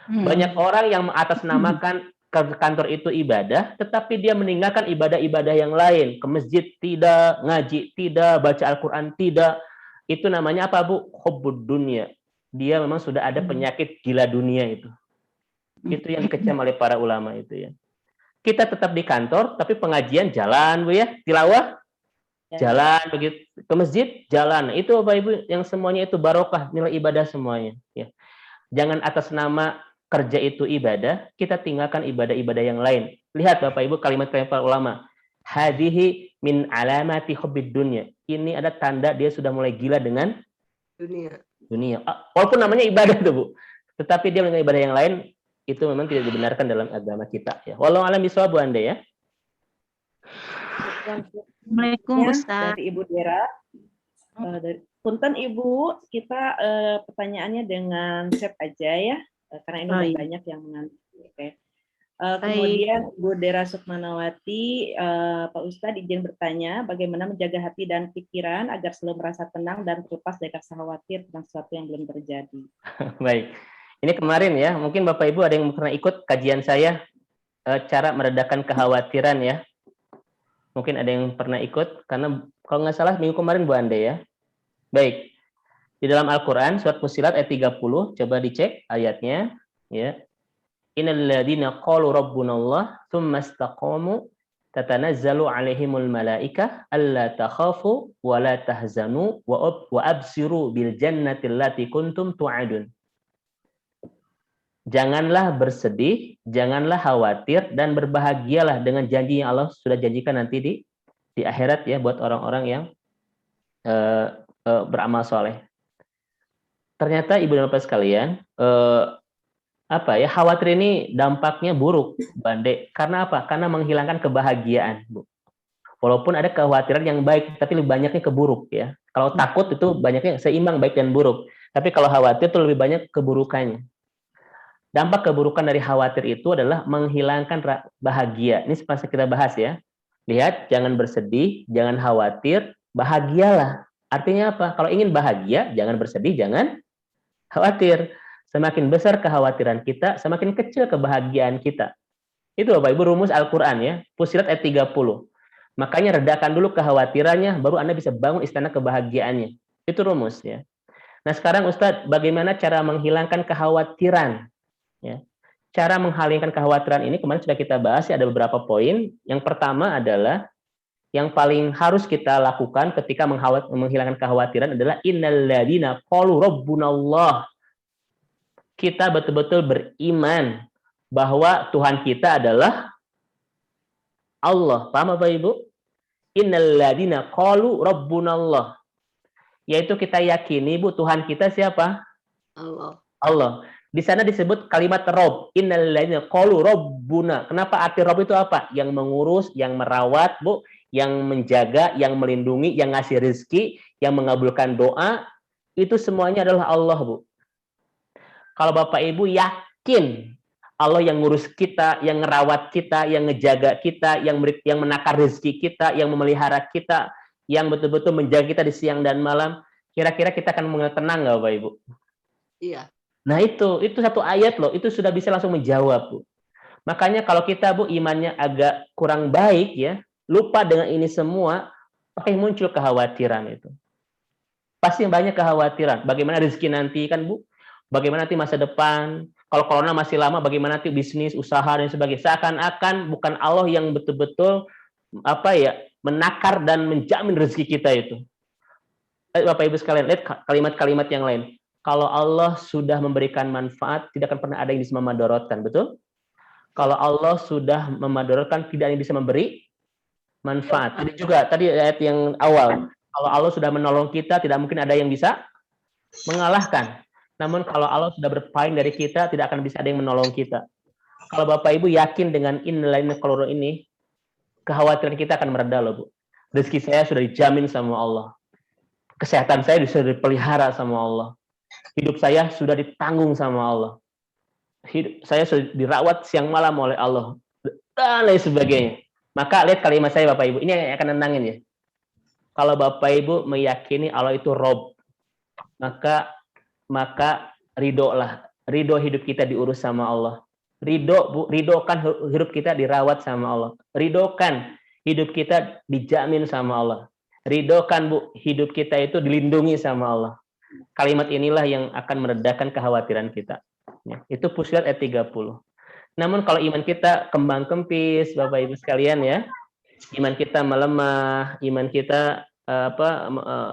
Speaker 4: Banyak orang yang mengatasnamakan kantor itu ibadah, tetapi dia meninggalkan ibadah-ibadah yang lain. Ke masjid tidak, ngaji tidak, baca Al-Quran tidak. Itu namanya apa Bu? Hubbud dunya. Dia memang sudah ada penyakit gila dunia itu. Itu yang dikecam oleh para ulama itu ya. Kita tetap di kantor, tapi pengajian jalan Bu ya. Tilawah jalan begitu. Ke masjid jalan. Itu Bapak Ibu yang semuanya itu barokah, nilai ibadah semuanya ya. Jangan atas nama kerja itu ibadah, kita tinggalkan ibadah-ibadah yang lain. Lihat Bapak Ibu kalimat-kalimat para ulama. Hadihi min alamati hubbid dunya. Ini ada tanda dia sudah mulai gila dengan dunia. Walaupun namanya ibadah tuh Bu. Tetapi dia mengenai ibadah yang lain, itu memang tidak dibenarkan dalam agama kita. Ya. Wallahu a'lam bishawab Bu Ande ya.
Speaker 6: Assalamualaikum Ustaz.
Speaker 2: Dari Ibu Dera. Punten Ibu, kita pertanyaannya dengan chat aja ya. Karena ini banyak yang menanti. Okay. Kemudian Bu Dera Sukmanawati, Pak Ustadz izin bertanya, bagaimana menjaga hati dan pikiran agar selalu merasa tenang dan terlepas dari rasa khawatir tentang sesuatu yang belum terjadi.
Speaker 4: Baik, ini kemarin ya, mungkin Bapak Ibu ada yang pernah ikut kajian saya, cara meredakan kekhawatiran ya. Mungkin ada yang pernah ikut, karena kalau nggak salah minggu kemarin Bu Ande ya. Baik, di dalam Al-Quran, surat Fussilat ayat 30, coba dicek ayatnya ya. Innal ladzina qalu rabbunallah tsumma istaqamu tatanazzalu alaihimul malaikah alla takhafu wa la tahzanu wa absiru bil jannati allati kuntum tu'adun. Janganlah bersedih, janganlah khawatir dan berbahagialah dengan janji yang Allah sudah janjikan nanti di akhirat ya buat orang-orang yang beramal soleh. Ternyata Ibu dan Bapak sekalian, khawatir ini dampaknya buruk, Bande. Karena apa? Karena menghilangkan kebahagiaan, Bu. Walaupun ada kekhawatiran yang baik, tapi lebih banyaknya keburuk ya. Kalau takut itu banyaknya seimbang baik dan buruk. Tapi kalau khawatir itu lebih banyak keburukannya. Dampak keburukan dari khawatir itu adalah menghilangkan bahagia. Ini seperti kita bahas ya. Lihat, jangan bersedih, jangan khawatir, bahagialah. Artinya apa? Kalau ingin bahagia, jangan bersedih, jangan khawatir. Semakin besar kekhawatiran kita, semakin kecil kebahagiaan kita. Itu Bapak Ibu rumus Al-Quran ya. Fussilat ayat 30. Makanya redakan dulu kekhawatirannya, baru Anda bisa bangun istana kebahagiaannya. Itu rumus ya. Nah sekarang Ustadz, bagaimana cara menghilangkan kekhawatiran? Ya. Cara menghilangkan kekhawatiran ini kemarin sudah kita bahas ya, ada beberapa poin. Yang pertama adalah yang paling harus kita lakukan ketika menghilangkan kekhawatiran adalah innalladzina qalu rabbunallah. Kita betul-betul beriman bahwa Tuhan kita adalah Allah. Paham Bapak Ibu? Innalladzina qalu rabbunallah. Yaitu kita yakini Bu, Tuhan kita siapa?
Speaker 5: Allah.
Speaker 4: Allah. Di sana disebut kalimat Rob. Innalladzina qalu rabbuna. Kenapa arti Rob itu apa? Yang mengurus, yang merawat, Bu, yang menjaga, yang melindungi, yang ngasih rezeki, yang mengabulkan doa, itu semuanya adalah Allah, Bu. Kalau Bapak Ibu yakin Allah yang ngurus kita, yang ngerawat kita, yang ngejaga kita, yang menakar rezeki kita, yang memelihara kita, yang betul-betul menjaga kita di siang dan malam, kira-kira kita akan tenang nggak Bapak Ibu?
Speaker 5: Iya.
Speaker 4: Nah itu satu ayat loh, itu sudah bisa langsung menjawab Bu. Makanya kalau kita Bu imannya agak kurang baik ya, lupa dengan ini semua, pasti muncul kekhawatiran itu. Pasti banyak kekhawatiran. Bagaimana rezeki nanti kan Bu? Bagaimana nanti masa depan? Kalau corona masih lama, bagaimana nanti bisnis, usaha dan sebagainya? Seakan-akan bukan Allah yang betul-betul menakar dan menjamin rezeki kita itu. Bapak Ibu sekalian, lihat kalimat-kalimat yang lain. Kalau Allah sudah memberikan manfaat, tidak akan pernah ada yang bisa memadorotkan, betul? Kalau Allah sudah memadorotkan, tidak ada yang bisa memberi manfaat. Tadi ayat yang awal, kalau Allah sudah menolong kita, tidak mungkin ada yang bisa mengalahkan. Namun kalau Allah sudah berpaling dari kita, tidak akan bisa ada yang menolong kita. Kalau Bapak Ibu yakin dengan innalladzina qalu ini, kekhawatiran kita akan mereda loh Bu. Rezeki saya sudah dijamin sama Allah. Kesehatan saya sudah dipelihara sama Allah. Hidup saya sudah ditanggung sama Allah. Hidup saya sudah dirawat siang malam oleh Allah. Dan lain sebagainya. Maka lihat kalimat saya Bapak Ibu. Ini yang akan nenangin ya. Kalau Bapak Ibu meyakini Allah itu Rob, maka ridholah. Ridho hidup kita diurus sama Allah. Ridhokan hidup kita dirawat sama Allah. Ridhokan hidup kita dijamin sama Allah. Ridhokan Bu, hidup kita itu dilindungi sama Allah. Kalimat inilah yang akan meredakan kekhawatiran kita. Ya, itu Fussilat ayat 30. Namun kalau iman kita kembang kempis, Bapak Ibu sekalian ya, iman kita melemah, iman kita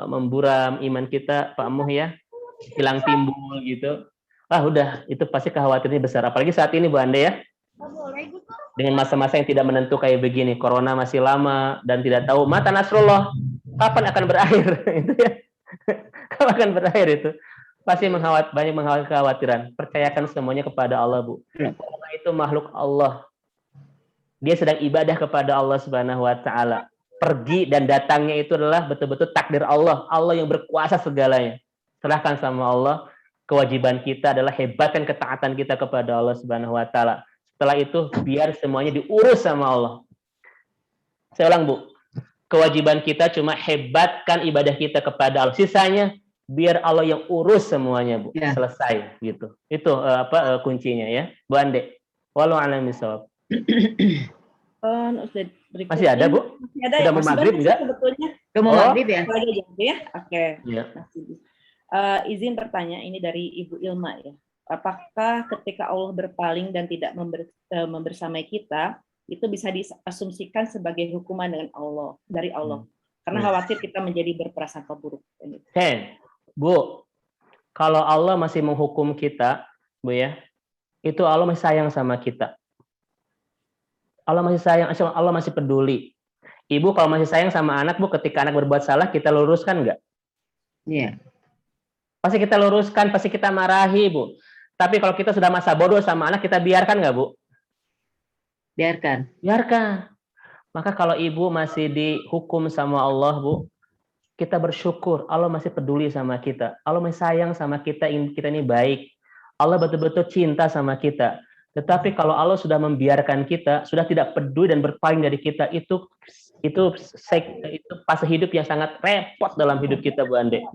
Speaker 4: memburam, iman kita Pak Muh ya, hilang timbul gitu. Udah, itu pasti kekhawatirannya besar. Apalagi saat ini Bu Ande ya. Dengan masa-masa yang tidak menentu kayak begini, corona masih lama dan tidak tahu mata Nasrullah kapan akan berakhir itu ya. Kapan akan berakhir itu? Pasti banyak mengkhawatirkan kekhawatiran. Percayakan semuanya kepada Allah, Bu. Corona itu makhluk Allah. Dia sedang ibadah kepada Allah Subhanahu wa taala. Pergi dan datangnya itu adalah betul-betul takdir Allah. Allah yang berkuasa segalanya. Serahkan sama Allah. Kewajiban kita adalah hebatkan ketaatan kita kepada Allah Subhanahu wa taala. Setelah itu biar semuanya diurus sama Allah. Saya ulang, Bu. Kewajiban kita cuma hebatkan ibadah kita kepada Allah. Sisanya biar Allah yang urus semuanya, Bu. Ya. Selesai gitu. Itu kuncinya ya. Bu Ande. Wallahu a'lam bishawab. Masih ada, Bu?
Speaker 2: Masih ada.
Speaker 4: Sudah mau maghrib enggak?
Speaker 2: Sebetulnya.
Speaker 6: Sudah mau maghrib ya?
Speaker 2: Ya? Oke.
Speaker 4: Ya.
Speaker 2: Izin bertanya, ini dari Ibu Ilma ya. Apakah ketika Allah berpaling dan tidak membersamai kita, itu bisa diasumsikan sebagai hukuman dari Allah? Karena khawatir kita menjadi berprasangka buruk.
Speaker 4: Bu, kalau Allah masih menghukum kita, Bu ya, itu Allah masih sayang sama kita. Allah masih sayang, Allah masih peduli. Ibu kalau masih sayang sama anak, Bu, ketika anak berbuat salah, kita luruskan nggak?
Speaker 6: Iya.
Speaker 4: Pasti kita luruskan, pasti kita marahi, Bu. Tapi kalau kita sudah masa bodoh sama anak, kita biarkan nggak, Bu?
Speaker 6: Biarkan.
Speaker 4: Biarkan. Maka kalau ibu masih dihukum sama Allah, Bu, kita bersyukur Allah masih peduli sama kita. Allah masih sayang sama kita, ingin kita ini baik. Allah betul-betul cinta sama kita. Tetapi kalau Allah sudah membiarkan kita, sudah tidak peduli dan berpaling dari kita, itu fase hidup yang sangat repot dalam hidup kita, Bu Ande.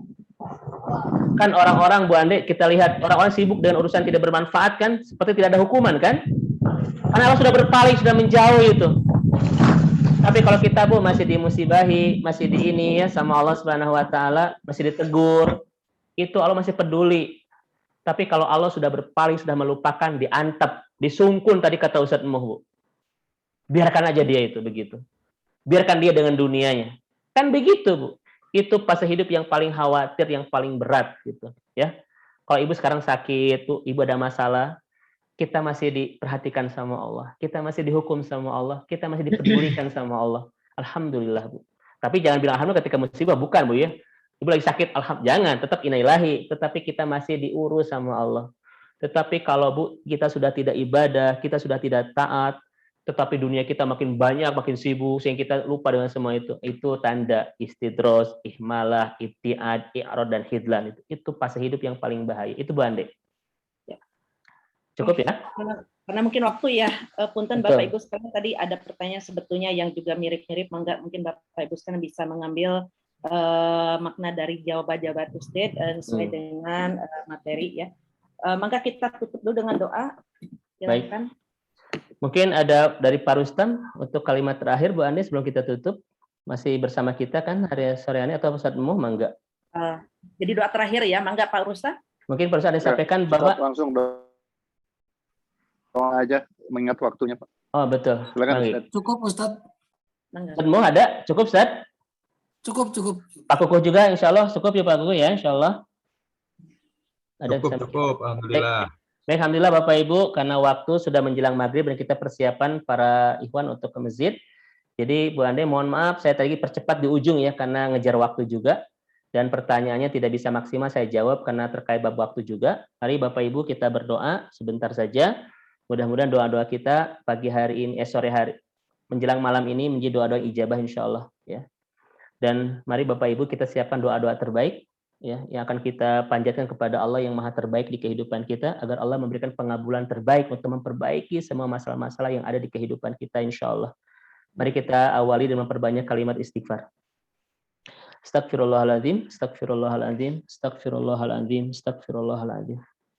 Speaker 4: Kan orang-orang, Bu Ande, kita lihat orang-orang sibuk dengan urusan tidak bermanfaat kan, seperti tidak ada hukuman kan? Karena Allah sudah berpaling, sudah menjauh itu. Tapi kalau kita, Bu, masih dimusibahi, masih di ini ya sama Allah Subhanahu wa taala, masih ditegur, itu Allah masih peduli. Tapi kalau Allah sudah berpaling, sudah melupakan, diantep, disungkun tadi kata Ustadz Muh, Bu. Biarkan aja dia itu begitu. Biarkan dia dengan dunianya. Kan begitu, Bu. Itu fase hidup yang paling khawatir, yang paling berat gitu, ya. Kalau ibu sekarang sakit, Bu, ibu ada masalah, kita masih diperhatikan sama Allah, kita masih dihukum sama Allah, kita masih dipedulikan sama Allah. Alhamdulillah, Bu. Tapi jangan bilang alhamdulillah ketika musibah, bukan, Bu, ya. Ibu lagi sakit, jangan, tetap innalillahi, tetapi kita masih diurus sama Allah. Tetapi kalau, Bu, kita sudah tidak ibadah, kita sudah tidak taat, tetapi dunia kita makin banyak, makin sibuk, sehingga kita lupa dengan semua itu tanda istidros, ihmalah, ibtiad, i'rad, dan hidlan. Itu fase hidup yang paling bahaya. Itu, Bu Ande.
Speaker 2: Ya.
Speaker 4: Cukup ya?
Speaker 2: Karena mungkin waktu ya, punten
Speaker 4: Betul.
Speaker 2: Bapak Ibu sekalian, tadi ada pertanyaan sebetulnya yang juga mirip-mirip, mungkin Bapak Ibu sekalian bisa mengambil makna dari jawaban-jawaban Ustadz sesuai dengan materi ya. Maka kita tutup dulu dengan doa. Silakan.
Speaker 4: Mungkin ada dari Pak Rustam untuk kalimat terakhir, Bu Andi, sebelum kita tutup. Masih bersama kita kan hari sore ini, atau Ustadz Muh, mangga?
Speaker 2: Jadi doa terakhir ya, mangga Pak Rustam.
Speaker 4: Mungkin Pak Rustam ada sampaikan bahwa
Speaker 3: langsung doa aja, mengingat waktunya, Pak.
Speaker 4: Oh, betul.
Speaker 3: Silakan, Ustaz.
Speaker 1: Cukup, Ustadz.
Speaker 4: Ustadz Muh ada? Cukup, Ustadz?
Speaker 1: Cukup.
Speaker 4: Pak Kukuh juga, insya Allah. Cukup ya, Pak Kukuh ya, insya Allah. Ada
Speaker 7: Cukup, alhamdulillah.
Speaker 4: Baik, alhamdulillah Bapak Ibu, karena waktu sudah menjelang maghrib dan kita persiapan para ikhwan untuk ke masjid. Jadi Bu Ande, mohon maaf saya tadi percepat di ujung ya, karena ngejar waktu juga. Dan pertanyaannya tidak bisa maksimal saya jawab karena terkait bab waktu juga. Mari Bapak Ibu kita berdoa sebentar saja. Mudah-mudahan doa-doa kita pagi hari ini, sore hari, menjelang malam ini menjadi doa-doa ijabah insya Allah ya. Dan mari Bapak Ibu kita siapkan doa-doa terbaik ya, yang akan kita panjatkan kepada Allah yang maha terbaik di kehidupan kita, agar Allah memberikan pengabulan terbaik untuk memperbaiki semua masalah-masalah yang ada di kehidupan kita insya Allah. Mari kita awali dengan memperbanyak kalimat istighfar. Astagfirullahaladzim, astagfirullahaladzim, astagfirullahaladzim, astagfirullahaladzim.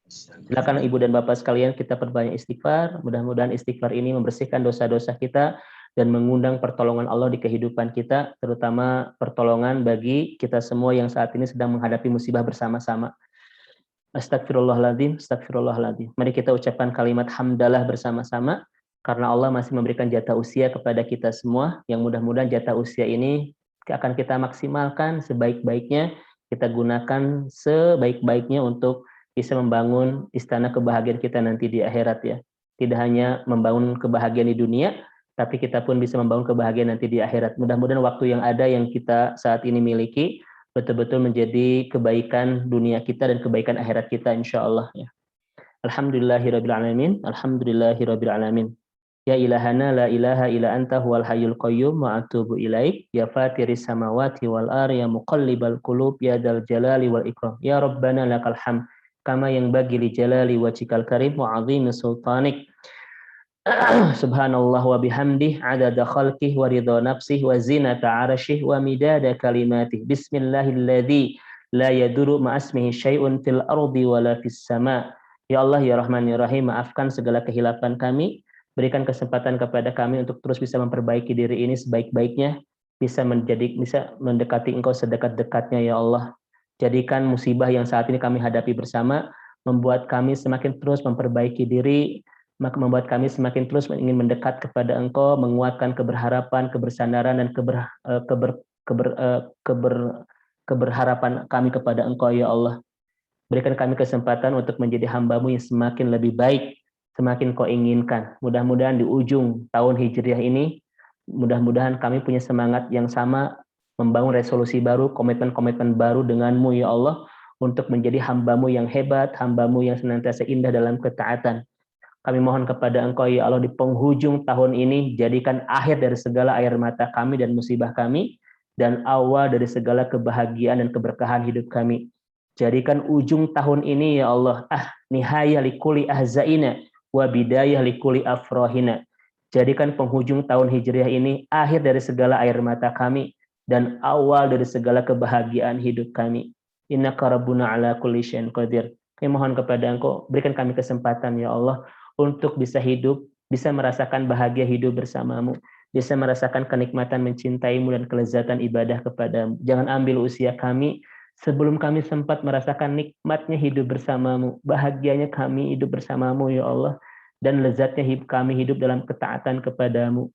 Speaker 4: Silakan Ibu dan Bapak sekalian kita perbanyak istighfar. Mudah-mudahan istighfar ini membersihkan dosa-dosa kita dan mengundang pertolongan Allah di kehidupan kita, terutama pertolongan bagi kita semua yang saat ini sedang menghadapi musibah bersama-sama. Astagfirullahaladzim, astagfirullahaladzim. Mari kita ucapkan kalimat hamdalah bersama-sama, karena Allah masih memberikan jatah usia kepada kita semua, yang mudah-mudahan jatah usia ini akan kita maksimalkan sebaik-baiknya, kita gunakan sebaik-baiknya untuk bisa membangun istana kebahagiaan kita nanti di akhirat ya. Tidak hanya membangun kebahagiaan di dunia, tapi kita pun bisa membangun kebahagiaan nanti di akhirat. Mudah-mudahan waktu yang ada yang kita saat ini miliki betul-betul menjadi kebaikan dunia kita dan kebaikan akhirat kita insya Allah ya. Alhamdulillahirabbil alamin, alhamdulillahirabbil alamin. Ya ilahana la ilaha illa anta huwal hayyul qayyum wa atubu ilaik. Ya fatiris samawati wal ardi ya muqallibal qulub ya dzal jalali wal ikram. Ya rabbana lakal hamd kama yang bagi li jalali wajhikal karim wa 'azimi sultanik. Subhanallah wa bihamdih adada khalqih wa ridha nafsih wa zinata arsyih wa midada kalimatih. Bismillahilladzi la yadurru ma'asmihi syai'un fil ardi wa la fis sama. Ya Allah ya Rahman ya Rahim, maafkan segala kehilapan kami, berikan kesempatan kepada kami untuk terus bisa memperbaiki diri ini sebaik-baiknya, bisa mendekati Engkau sedekat-dekatnya ya Allah. Jadikan musibah yang saat ini kami hadapi bersama membuat kami semakin terus memperbaiki diri, membuat kami semakin terus ingin mendekat kepada Engkau, menguatkan keberharapan, kebersandaran dan keberharapan kami kepada Engkau ya Allah. Berikan kami kesempatan untuk menjadi hamba-Mu yang semakin lebih baik, semakin Kau inginkan. Mudah-mudahan di ujung tahun Hijriah ini, mudah-mudahan kami punya semangat yang sama, membangun resolusi baru, komitmen-komitmen baru dengan-Mu ya Allah, untuk menjadi hamba-Mu yang hebat, hamba-Mu yang senantiasa indah dalam ketaatan. Kami mohon kepada Engkau ya Allah, di penghujung tahun ini jadikan akhir dari segala air mata kami dan musibah kami, dan awal dari segala kebahagiaan dan keberkahan hidup kami. Jadikan ujung tahun ini ya Allah nihaya likuli ahzaina wa bidayah likuli afrohina. Jadikan penghujung tahun Hijriah ini akhir dari segala air mata kami dan awal dari segala kebahagiaan hidup kami. Innaka rabbuna ala kulli syai'in qadir. Kami mohon kepada Engkau, berikan kami kesempatan ya Allah untuk bisa hidup, bisa merasakan bahagia hidup bersamamu, bisa merasakan kenikmatan mencintaimu dan kelezatan ibadah kepadamu. Jangan ambil usia kami sebelum kami sempat merasakan nikmatnya hidup bersamamu, bahagianya kami hidup bersamamu ya Allah, dan lezatnya kami hidup dalam ketaatan kepadamu.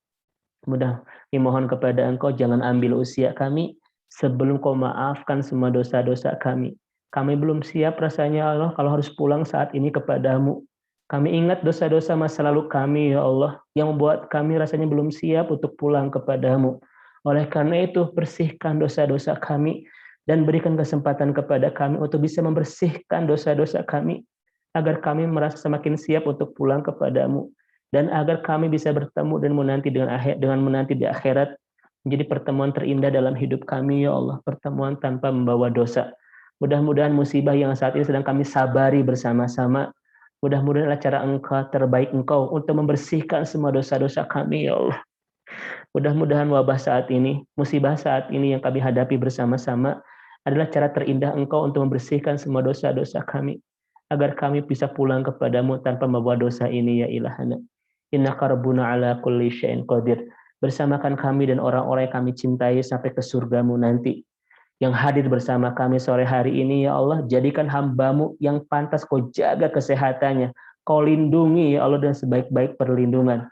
Speaker 4: Mudah dimohon kepada Engkau, jangan ambil usia kami sebelum Kau maafkan semua dosa-dosa kami. Kami belum siap rasanya Allah kalau harus pulang saat ini kepadamu. Kami ingat dosa-dosa masa lalu kami ya Allah, yang membuat kami rasanya belum siap untuk pulang kepadamu. Oleh karena itu, bersihkan dosa-dosa kami, dan berikan kesempatan kepada kami untuk bisa membersihkan dosa-dosa kami, agar kami merasa semakin siap untuk pulang kepadamu, dan agar kami bisa bertemu dan menanti di akhirat menjadi pertemuan terindah dalam hidup kami ya Allah, pertemuan tanpa membawa dosa. Mudah-mudahan musibah yang saat ini sedang kami sabari bersama-sama, mudah-mudahan adalah cara terbaik Engkau untuk membersihkan semua dosa-dosa kami ya Allah. Mudah-mudahan wabah saat ini, musibah saat ini yang kami hadapi bersama-sama adalah cara terindah Engkau untuk membersihkan semua dosa-dosa kami, agar kami bisa pulang kepadamu tanpa membawa dosa ini ya ilahana. Innaka rabbuna ala kulli syai'in qadir. Bersamakan kami dan orang-orang yang kami cintai sampai ke surgamu nanti. Yang hadir bersama kami sore hari ini ya Allah, jadikan hamba-Mu yang pantas Kau jaga kesehatannya, Kau lindungi ya Allah dengan sebaik-baik perlindungan.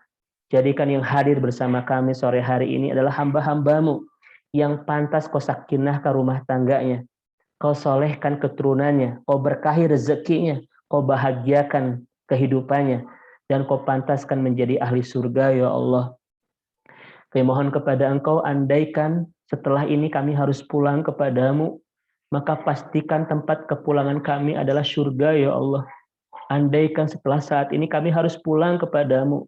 Speaker 4: Jadikan yang hadir bersama kami sore hari ini adalah hamba-hamba-Mu yang pantas Kau sakinahkan rumah tangganya, Kau solehkan keturunannya, Kau berkahi rezekinya, Kau bahagiakan kehidupannya, dan Kau pantaskan menjadi ahli surga ya Allah. Kami mohon kepada Engkau, andaikan setelah ini kami harus pulang kepadamu, maka pastikan tempat kepulangan kami adalah surga ya Allah. Andaikan setelah saat ini kami harus pulang kepadamu,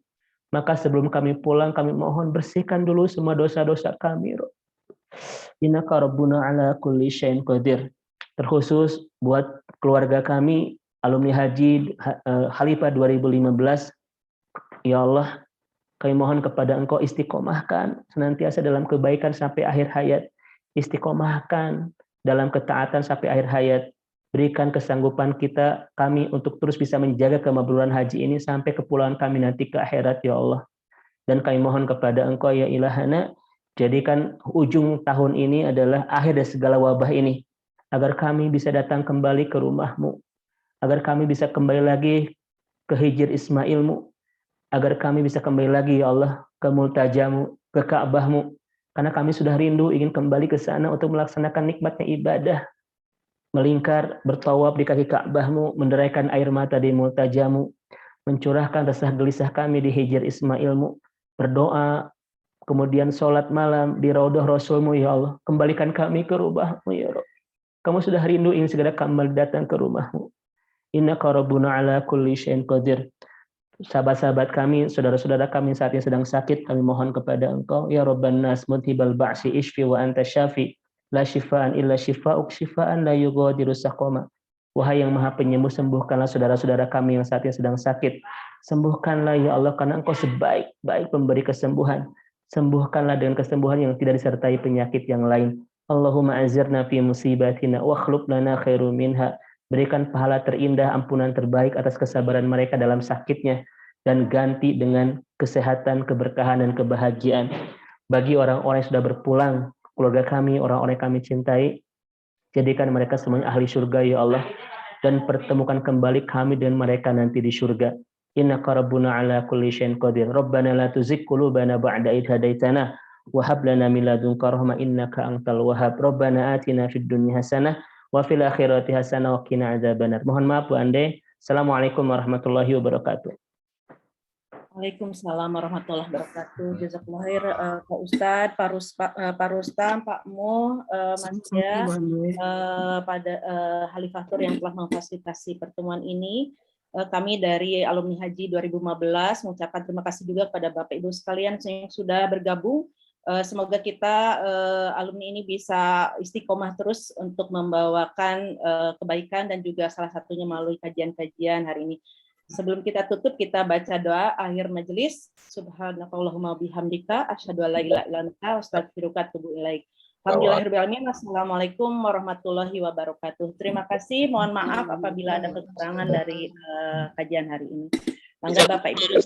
Speaker 4: maka sebelum kami pulang kami mohon bersihkan dulu semua dosa-dosa kami. Innaka rabbuna ala kulli syai'in qadir. Terkhusus buat keluarga kami, alumni haji Khalifah 2015, ya Allah, kami mohon kepada Engkau istiqomahkan senantiasa dalam kebaikan sampai akhir hayat, istiqomahkan dalam ketaatan sampai akhir hayat. Berikan kesanggupan kami untuk terus bisa menjaga kemabruran haji ini sampai kepulangan kami nanti ke akhirat ya Allah. Dan kami mohon kepada Engkau ya ilahana, jadikan ujung tahun ini adalah akhir dari segala wabah ini, agar kami bisa datang kembali ke rumah-Mu, agar kami bisa kembali lagi ke Hijr Ismail-Mu, agar kami bisa kembali lagi ya Allah ke Multajamu, ke Ka'bah-Mu, karena kami sudah rindu ingin kembali ke sana untuk melaksanakan nikmatnya ibadah, melingkar, bertawaf di kaki Ka'bah-Mu, menderaikan air mata di Multajamu, mencurahkan resah gelisah kami di Hijr Ismail-Mu, berdoa, kemudian sholat malam di Raudhah Rasul-Mu ya Allah. Kembalikan kami ke rumah-Mu ya Rabb. Kamu sudah rindu ingin segera kembali datang ke rumah-Mu. Innaka rabbuna ala kulli syai'in qadir. Sahabat-sahabat kami, saudara-saudara kami saat ini sedang sakit, kami mohon kepada Engkau ya Rabban nas mudhibal ba'si ishfi wa anta syafi, la syifaan illa syifa'uk syifaan la yughadiru saqama. Wahai yang Maha Penyembuh, sembuhkanlah saudara-saudara kami yang saat ini sedang sakit. Sembuhkanlah ya Allah, karena Engkau sebaik-baik pemberi kesembuhan. Sembuhkanlah dengan kesembuhan yang tidak disertai penyakit yang lain. Allahumma azirna fi musibatina wa akhlub lana khairu minha. Berikan pahala terindah, ampunan terbaik atas kesabaran mereka dalam sakitnya, dan ganti dengan kesehatan, keberkahan, dan kebahagiaan. Bagi orang-orang yang sudah berpulang, keluarga kami, orang-orang yang kami cintai, jadikan mereka semuanya ahli surga ya Allah, dan pertemukan kembali kami dan mereka nanti di surga. Innaka rabbuna ala kulli syai'in qadir. Rabbana la tuzigh qulubana ba'da idh hadaitana wa hab lana min ladunka rahmah innaka antal wahhab. Rabbana atina fid dunya hasanah wa fil akhirati hasanah wa qina adzabannar. Mohon maaf Bu Ande. Assalamualaikum warahmatullahi wabarakatuh.
Speaker 2: Waalaikumsalam warahmatullahi wabarakatuh. Jazakallah khair Pak Ustadz, Pak Rustam, Pak Mo, Mas Ya, pada Khalifatur yang telah memfasilitasi pertemuan ini. Kami dari alumni Haji 2015 mengucapkan terima kasih juga kepada Bapak Ibu sekalian yang sudah bergabung Semoga kita alumni ini bisa istiqomah terus untuk membawakan kebaikan dan juga salah satunya melalui kajian-kajian hari ini. Sebelum kita tutup, kita baca doa akhir majelis. Subhanakallahumma bihamdika asyhadu an la ilaha illa anta astaghfiruka wa atubu ilaik. Alhamdulillahirobbilalamin. Assalamualaikum warahmatullahi wabarakatuh. Terima kasih. Mohon maaf apabila ada kekurangan dari kajian hari ini. Mangga Bapak Ibu.